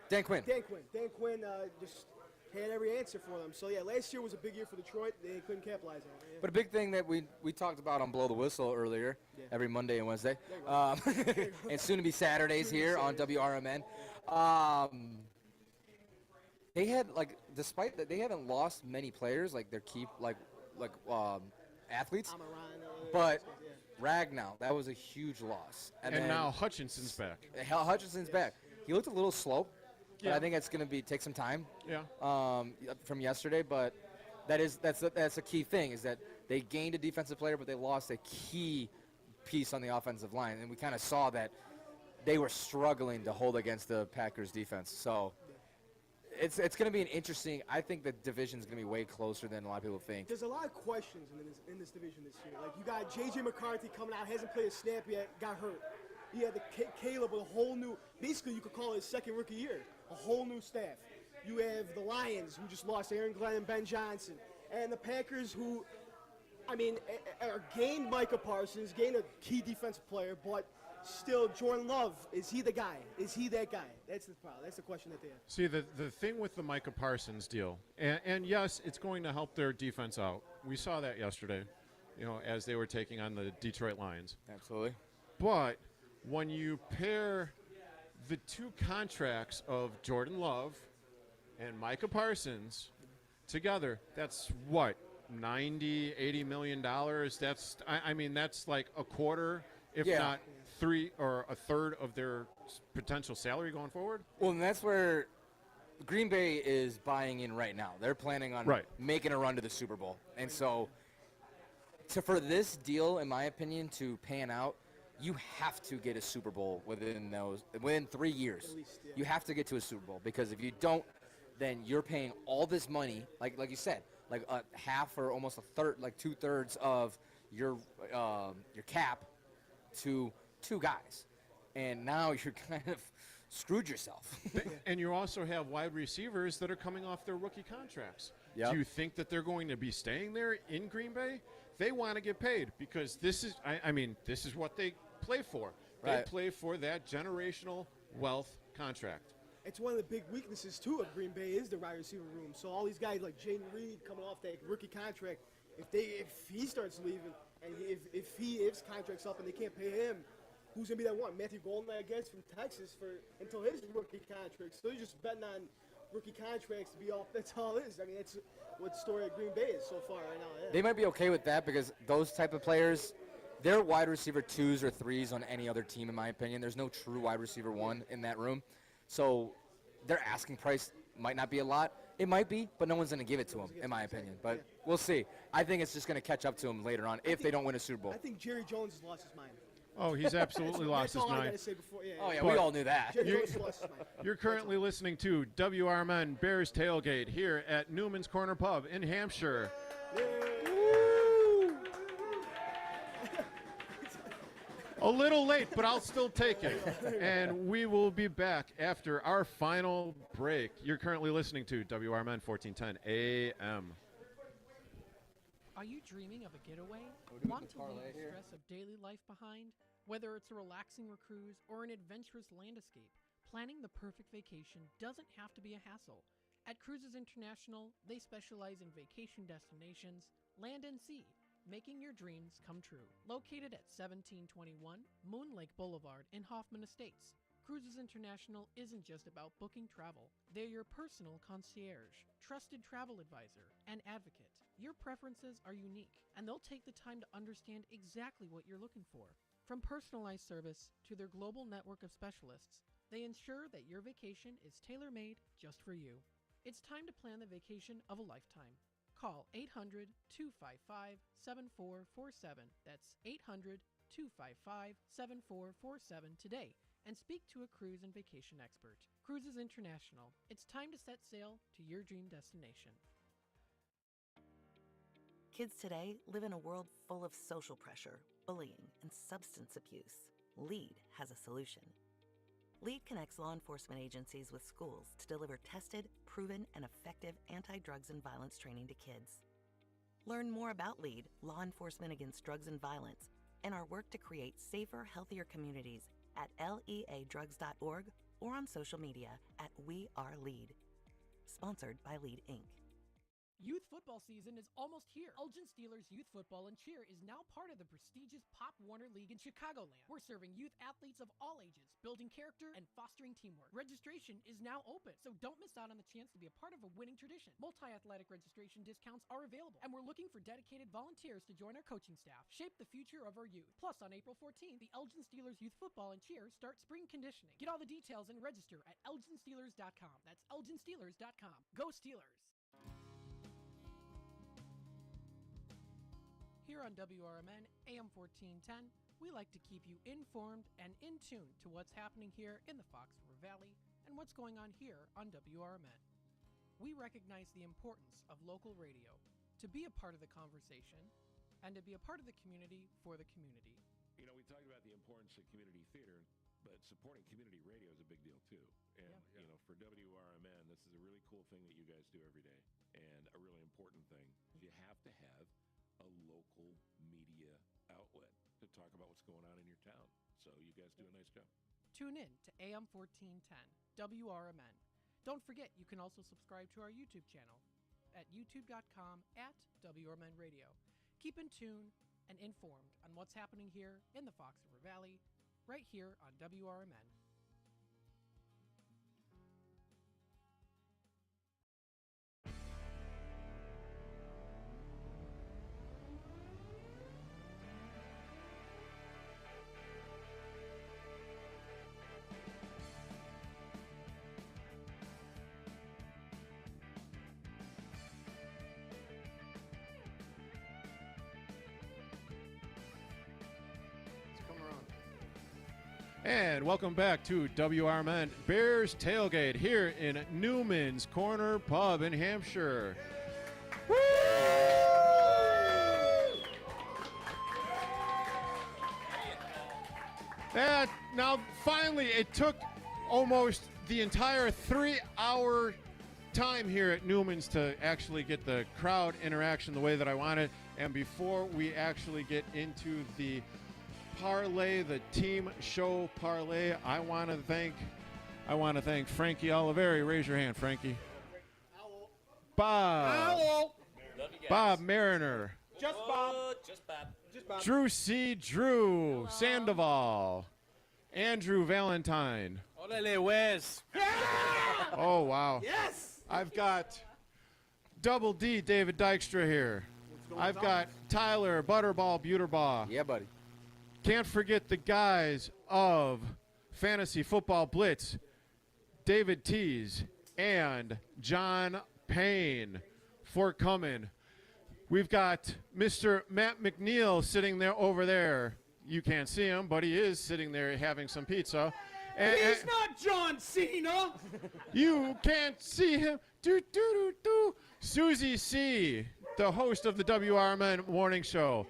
Dan Quinn. Dan Quinn just had every answer for them. So, yeah, last year was a big year for Detroit. They couldn't capitalize on it. Yeah. But a big thing that we talked about on Blow the Whistle earlier, every Monday and Wednesday, and soon to be Saturdays here on WRMN. They had despite that they haven't lost many players like their key athletes, but Ragnow, that was a huge loss. And now Hutchinson's back. Hutchinson's back. He looked a little slow, but Yeah. I think it's going to take some time. Yeah. From yesterday, but that's a key thing is that they gained a defensive player, but they lost a key piece on the offensive line, and we kind of saw that they were struggling to hold against the Packers defense. So it's going to be an interesting. I think the division is going to be way closer than a lot of people think. There's a lot of questions in this division this year. Like, you got J.J. McCarthy coming out, hasn't played a snap yet, got hurt. You had Caleb with a whole new, basically you could call it his second rookie year, a whole new staff. You have the Lions, who just lost Aaron Glenn and Ben Johnson. And the Packers, who, I mean, gained Micah Parsons, gained a key defensive player, but still, Jordan Love, is he the guy? Is he that guy? That's the problem. That's the question that they have. See, the thing with the Micah Parsons deal, and yes, it's going to help their defense out. We saw that yesterday, as they were taking on the Detroit Lions. Absolutely. But when you pair the two contracts of Jordan Love and Micah Parsons together, that's what, $90-80 million? That's that's like a quarter, if not three or a third of their potential salary going forward. Well, and that's where Green Bay is buying in right now. They're planning on making a run to the Super Bowl. And so for this deal, in my opinion, to pan out, you have to get a Super Bowl within 3 years. At least, yeah. You have to get to a Super Bowl, because if you don't, then you're paying all this money, like you said, like a half or almost a third, like 2/3 of your cap to two guys, and now you're kind of screwed yourself. And you also have wide receivers that are coming off their rookie contracts. Yep. Do you think that they're going to be staying there in Green Bay? they want to get paid because this is, I mean, this is what they play for. Right. They play for that generational wealth contract. It's one of the big weaknesses, too, of Green Bay is the wide receiver room. So all these guys like Jaden Reed coming off that rookie contract, if he starts leaving and if his contract's up and they can't pay him, who's going to be that one? Matthew Golden, I guess, from Texas until his rookie contract. So they're just betting on rookie contracts to be off. That's all it is. I mean, that's what the story of Green Bay is so far right now. Yeah. They might be okay with that because those type of players, they're wide receiver 2s or 3s on any other team, in my opinion. There's no true wide receiver 1 in that room. So their asking price might not be a lot. It might be, but no one's going to give it to them, in my opinion. But we'll see. I think it's just going to catch up to them later on if they don't win a Super Bowl. I think Jerry Jones has lost his mind. Oh, he's absolutely lost his mind. We all knew that. You're currently listening to WRMN Bears Tailgate here at Newman's Corner Pub in Hampshire. A little late, but I'll still take it. And we will be back after our final break. You're currently listening to WRMN 1410 AM. Are you dreaming of a getaway? Want to leave the stress of daily life behind? Whether it's a relaxing cruise or an adventurous land escape, planning the perfect vacation doesn't have to be a hassle. At Cruises International, they specialize in vacation destinations, land and sea, making your dreams come true. Located at 1721 Moon Lake Boulevard in Hoffman Estates, Cruises International isn't just about booking travel. They're your personal concierge, trusted travel advisor, and advocate. Your preferences are unique, and they'll take the time to understand exactly what you're looking for. From personalized service to their global network of specialists, they ensure that your vacation is tailor-made just for you. It's time to plan the vacation of a lifetime. Call 800-255-7447. That's 800-255-7447 today and speak to a cruise and vacation expert. Cruises International. It's time to set sail to your dream destination. Kids today live in a world full of social pressure, bullying, and substance abuse. LEAD has a solution. LEAD connects law enforcement agencies with schools to deliver tested, proven, and effective anti-drugs and violence training to kids. Learn more about LEAD, Law Enforcement Against Drugs and Violence, and our work to create safer, healthier communities at leadrugs.org or on social media at We Are LEAD. Sponsored by LEAD, Inc. Youth football season is almost here. Elgin Steelers Youth Football and Cheer is now part of the prestigious Pop Warner League in Chicagoland. We're serving youth athletes of all ages, building character and fostering teamwork. Registration is now open, so don't miss out on the chance to be a part of a winning tradition. Multi-athletic registration discounts are available, and we're looking for dedicated volunteers to join our coaching staff. Shape the future of our youth. Plus, on April 14th, the Elgin Steelers Youth Football and Cheer start spring conditioning. Get all the details and register at elginsteelers.com. That's elginsteelers.com. Go Steelers! Here on WRMN AM 1410, we like to keep you informed and in tune to what's happening here in the Fox River Valley and what's going on here on WRMN. We recognize the importance of local radio to be a part of the conversation and to be a part of the community for the community. You know, we talked about the importance of community theater, but supporting community radio is a big deal too. And, you know, for WRMN, this is a really cool thing that you guys do every day. And a really important thing, you have to have a local media outlet to talk about what's going on in your town. So you guys do a nice job. Tune in to AM 1410, WRMN. Don't forget, you can also subscribe to our YouTube channel at youtube.com/WRMN Radio. Keep in tune and informed on what's happening here in the Fox River Valley, right here on WRMN. And welcome back to WRMN Bears Tailgate here in Newman's Corner Pub in Hampshire. Woo! And now finally it took almost the entire 3-hour time here at Newman's to actually get the crowd interaction the way that I wanted. And before we actually get into the parlay, the team show parlay, I want to thank Frankie Oliveri. Raise your hand, Frankie. Bob Mariner. Just Bob. Just Bob. Just Bob. Drew C. Drew Sandoval. Andrew Valentine. Orale, Wes. Oh, wow. Yes. I've got Double D David Dykstra here. I've got Tyler Butterball Buterbaugh. Yeah, buddy. Can't forget the guys of Fantasy Football Blitz, David Tees and John Payne for coming. We've got Mr. Matt McNeil sitting there over there. You can't see him, but he is sitting there having some pizza. And he's not John Cena. You can't see him. Susie C., the host of the WRMN Morning Show.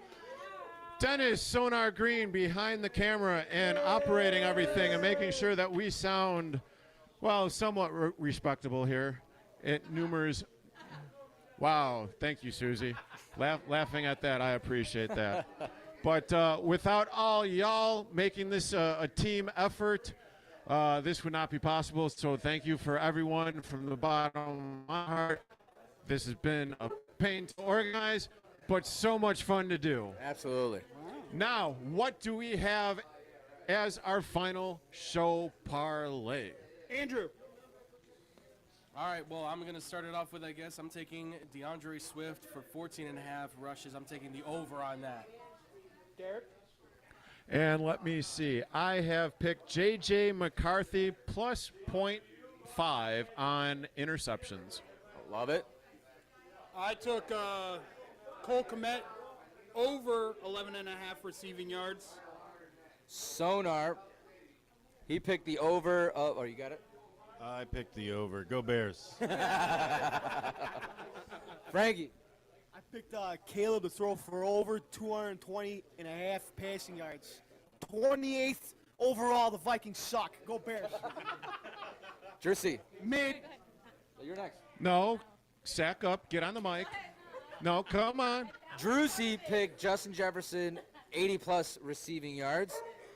Dennis Sonar Green behind the camera and operating everything and making sure that we sound, well, somewhat respectable here at Newman's. Wow, thank you, Susie. Laughing at that, I appreciate that. But without all y'all making this a team effort, this would not be possible. So thank you for everyone from the bottom of my heart. This has been a pain to organize, but so much fun to do. Absolutely. Now, what do we have as our final show parlay? Andrew. All right, well, I'm going to start it off with, I guess, I'm taking DeAndre Swift for 14.5 rushes. I'm taking the over on that. Derek? And let me see. I have picked J.J. McCarthy plus 0.5 on interceptions. Love it. I took Cole Kmet over 11.5 receiving yards. Sonar, he picked the over. Oh, you got it? I picked the over. Go Bears. Frankie. I picked Caleb to throw for over 220.5 passing yards. 28th overall, the Vikings suck. Go Bears. Jersey. Mid. You're next. No, sack up, get on the mic. No, come on. Drewsy picked Justin Jefferson, 80-plus receiving yards.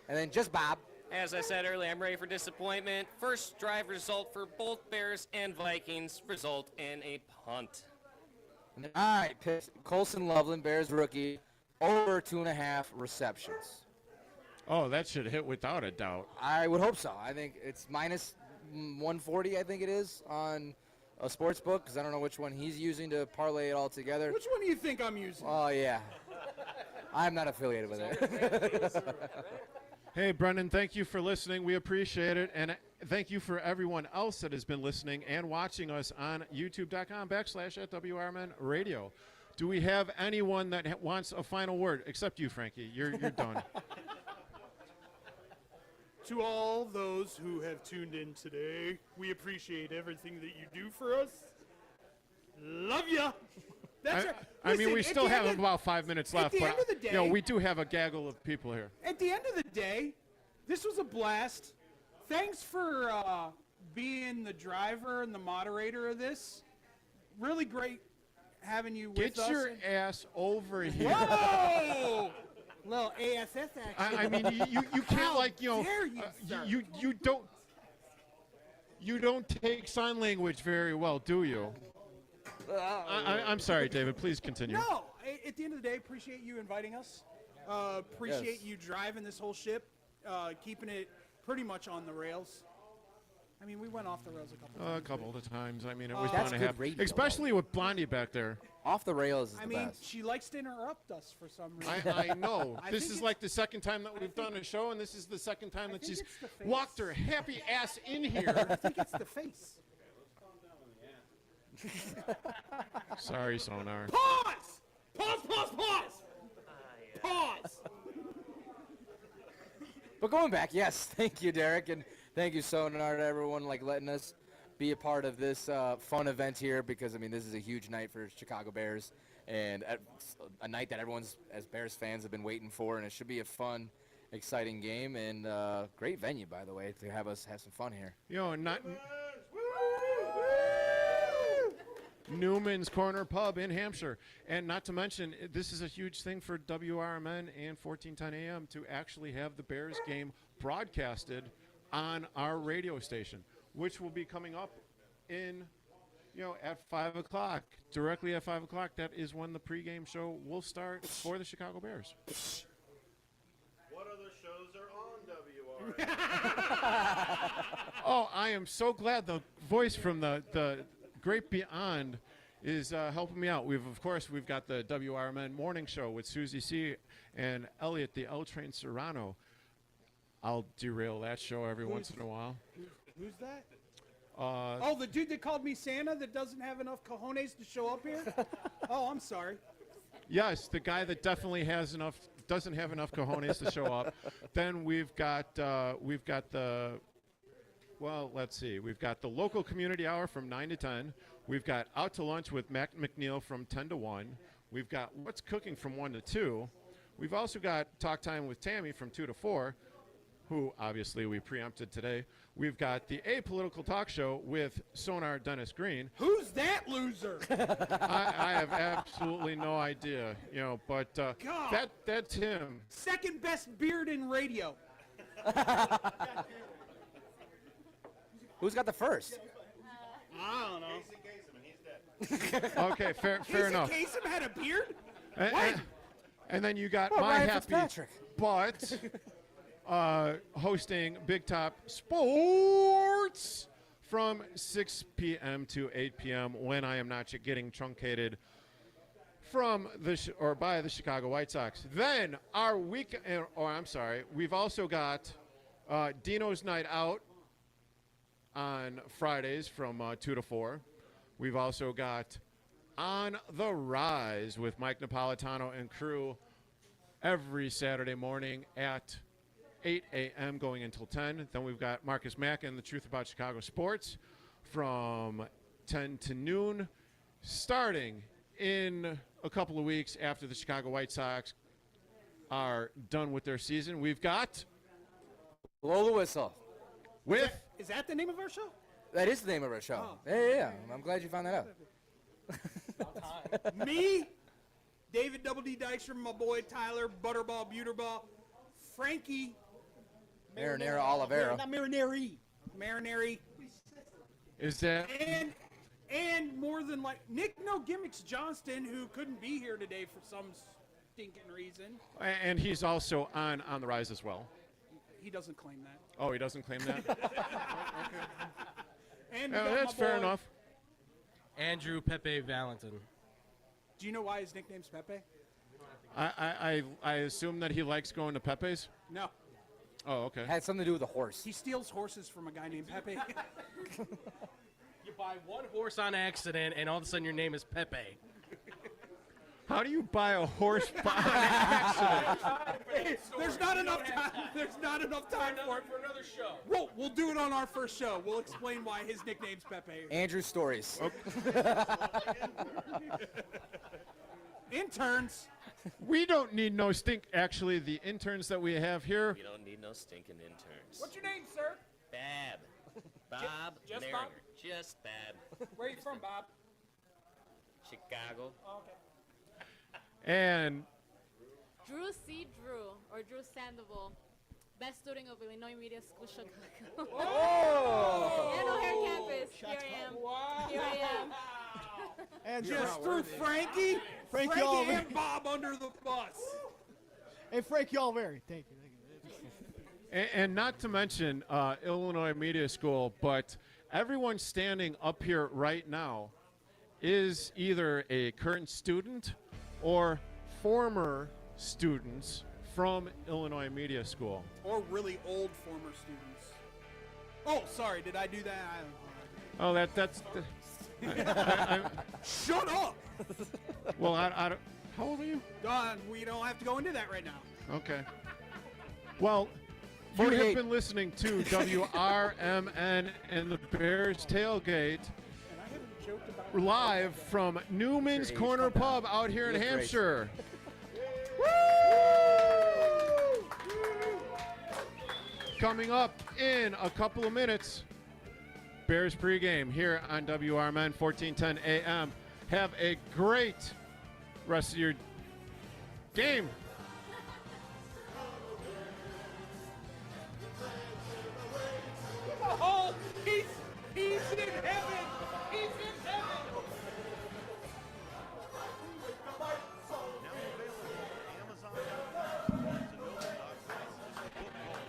And then just Bob. As I said earlier, I'm ready for disappointment. First drive result for both Bears and Vikings result in a punt. All right, picked Colson Loveland, Bears rookie, over 2.5 receptions. Oh, that should hit without a doubt. I would hope so. I think it's minus 140, I think it is, on a sports book, because I don't know which one he's using to parlay it all together. Which one do you think I'm using? Oh, yeah. I'm not affiliated with it. Hey, Brendan, thank you for listening. We appreciate it. And thank you for everyone else that has been listening and watching us on youtube.com/@WRMN Radio. Do we have anyone that wants a final word? Except you, Frankie. You're done. To all those who have tuned in today, we appreciate everything that you do for us. Love ya. That's right. I mean, Listen, we still have about 5 minutes left, at the but end of the day, we do have a gaggle of people here. At the end of the day, this was a blast. Thanks for being the driver and the moderator of this. Really great having you with us. Get your ass over here. Whoa! Little ASS action. I mean, you can't you don't take sign language very well, do you? I'm sorry, David. Please continue. No, at the end of the day, appreciate you inviting us. Appreciate you driving this whole ship, keeping it pretty much on the rails. I mean, we went off the rails a couple times. A couple of times. I mean, it was That's fun to have, radio, especially with Blondie back there. Off the rails is I the mean, best. she likes to interrupt us for some reason. I know. This think is like the second time that we've done a show, and this is the second time that she's walked her happy ass in here. I think it's the face. Sorry, Sonar. Pause! Pause! Pause! But going back, yes, thank you, Derek, and thank you, Sonar, to everyone letting us be a part of this fun event here, because I mean this is a huge night for Chicago Bears, and a night that everyone's, as Bears fans, have been waiting for, and it should be a fun, exciting game, and great venue, by the way, to have us have some fun here. Newman's Corner Pub in Hampshire. And not to mention, this is a huge thing for WRMN and 1410 AM to actually have the Bears game broadcasted on our radio station, which will be coming up in, at 5 o'clock. Directly at 5 o'clock, that is when the pregame show will start for the Chicago Bears. What other shows are on WRMN? Oh, I am so glad the voice from the Great Beyond is helping me out. We've got the WRMN morning show with Susie C. and Elliot, the L Train Serrano. I'll derail that show every once in a while. Who's that? Oh, the dude that called me Santa that doesn't have enough cojones to show up here? Oh, I'm sorry. Yes, the guy that definitely doesn't have enough cojones to show up. Then we've got the local community hour from 9 to 10. We've got Out to Lunch with Mac McNeil from 10 to 1. We've got What's Cooking from 1 to 2. We've also got Talk Time with Tammy from 2 to 4, who obviously we preempted today. We've got the Apolitical Talk Show with Sonar Dennis Green. Who's that loser? I have absolutely no idea, but that's him. Second best beard in radio. Who's got the first? I don't know. Okay, fair enough. Kasem had a beard? And then you got my Ryan happy Fitzpatrick. but hosting Big Top Sports from 6 p.m. to 8 p.m. when I am not getting truncated from by the Chicago White Sox. Then our we've also got Dino's Night Out on Fridays from 2 to 4. We've also got On the Rise with Mike Napolitano and crew every Saturday morning at 8 a.m. going until 10. Then we've got Marcus Mack and The Truth About Chicago Sports from 10 to noon, starting in a couple of weeks after the Chicago White Sox are done with their season. We've got Blow the Whistle. Is that the name of our show? That is the name of our show. Oh. Yeah. I'm glad you found that out. Me, David Double D Dykstra, my boy Tyler, Butterball, Buterball, Frankie. Marinara Oliveira. Not Marinari. Marinari. Is that? And more than Nick No Gimmicks Johnston, who couldn't be here today for some stinking reason. And he's also on the Rise as well. He doesn't claim that. Oh, he doesn't claim that? Okay. And that's fair enough. Andrew Pepe Valentin. Do you know why his nickname's Pepe? I assume that he likes going to Pepe's? No. Oh, okay. Had something to do with the horse. He steals horses from a guy named Pepe. You buy one horse on accident, and all of a sudden your name is Pepe. How do you buy a horse by accident? There's not enough time. There's not enough time for another show. We'll do it on our first show. We'll explain why his nickname's Pepe. Andrew's stories. Interns. We don't need no stink. Actually, the interns that we have here. We don't need no stinking interns. What's your name, sir? Bab. Bob Just Mariner. Bob? Just Bab. Where are you from, Bob? Chicago. Oh, okay. And Drew C. Drew, or Drew Sandoval, best student of Illinois Media School, Chicago. Oh! And O'Hare campus. Here I am. Wow. Here I am. And just threw Frankie and Bob under the bus. Hey, Frankie Oliveri. Thank you. and not to mention Illinois Media School, but everyone standing up here right now is either a current student or former students from Illinois Media School. Or really old former students. Oh, sorry, did I do that? Oh, that's. Shut up! Well, I don't. How old are you? We don't have to go into that right now. Okay. Well, you have been listening to WRMN and the Bears Tailgate. Live from Newman's Corner Pub out here in Hampshire. Coming up in a couple of minutes, Bears pregame here on WRMN 1410 AM. Have a great rest of your game. Oh, he's in heaven. He's in heaven. Now available at Amazon.com, BarnesandNoble.com, is a book called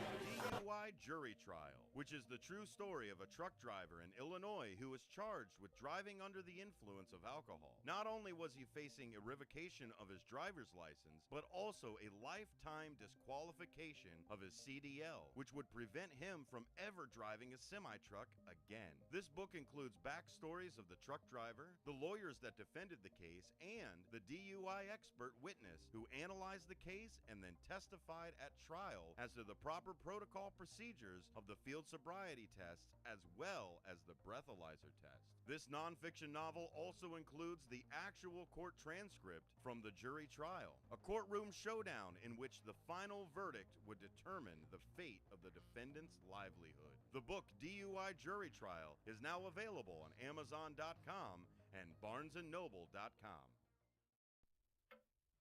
DUI Jury Trial, which is the true story of a truck driver in Illinois who was charged with driving under the influence of alcohol. Not only was he facing a revocation of his driver's license, but also a lifetime disqualification of his CDL, which would prevent him from ever driving a semi-truck again. This book includes backstories of the truck driver, the lawyers that defended the case, and the DUI expert witness who analyzed the case and then testified at trial as to the proper protocol procedures of the field sobriety tests as well as the breathalyzer test. This nonfiction novel also includes the actual court transcript from the jury trial, a courtroom showdown in which the final verdict would determine the fate of the defendant's livelihood. The book DUI Jury Trial is now available on Amazon.com and BarnesandNoble.com.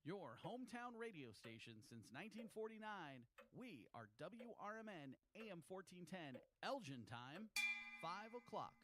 Your hometown radio station since 1949. We are WRMN AM 1410, Elgin time, 5 o'clock.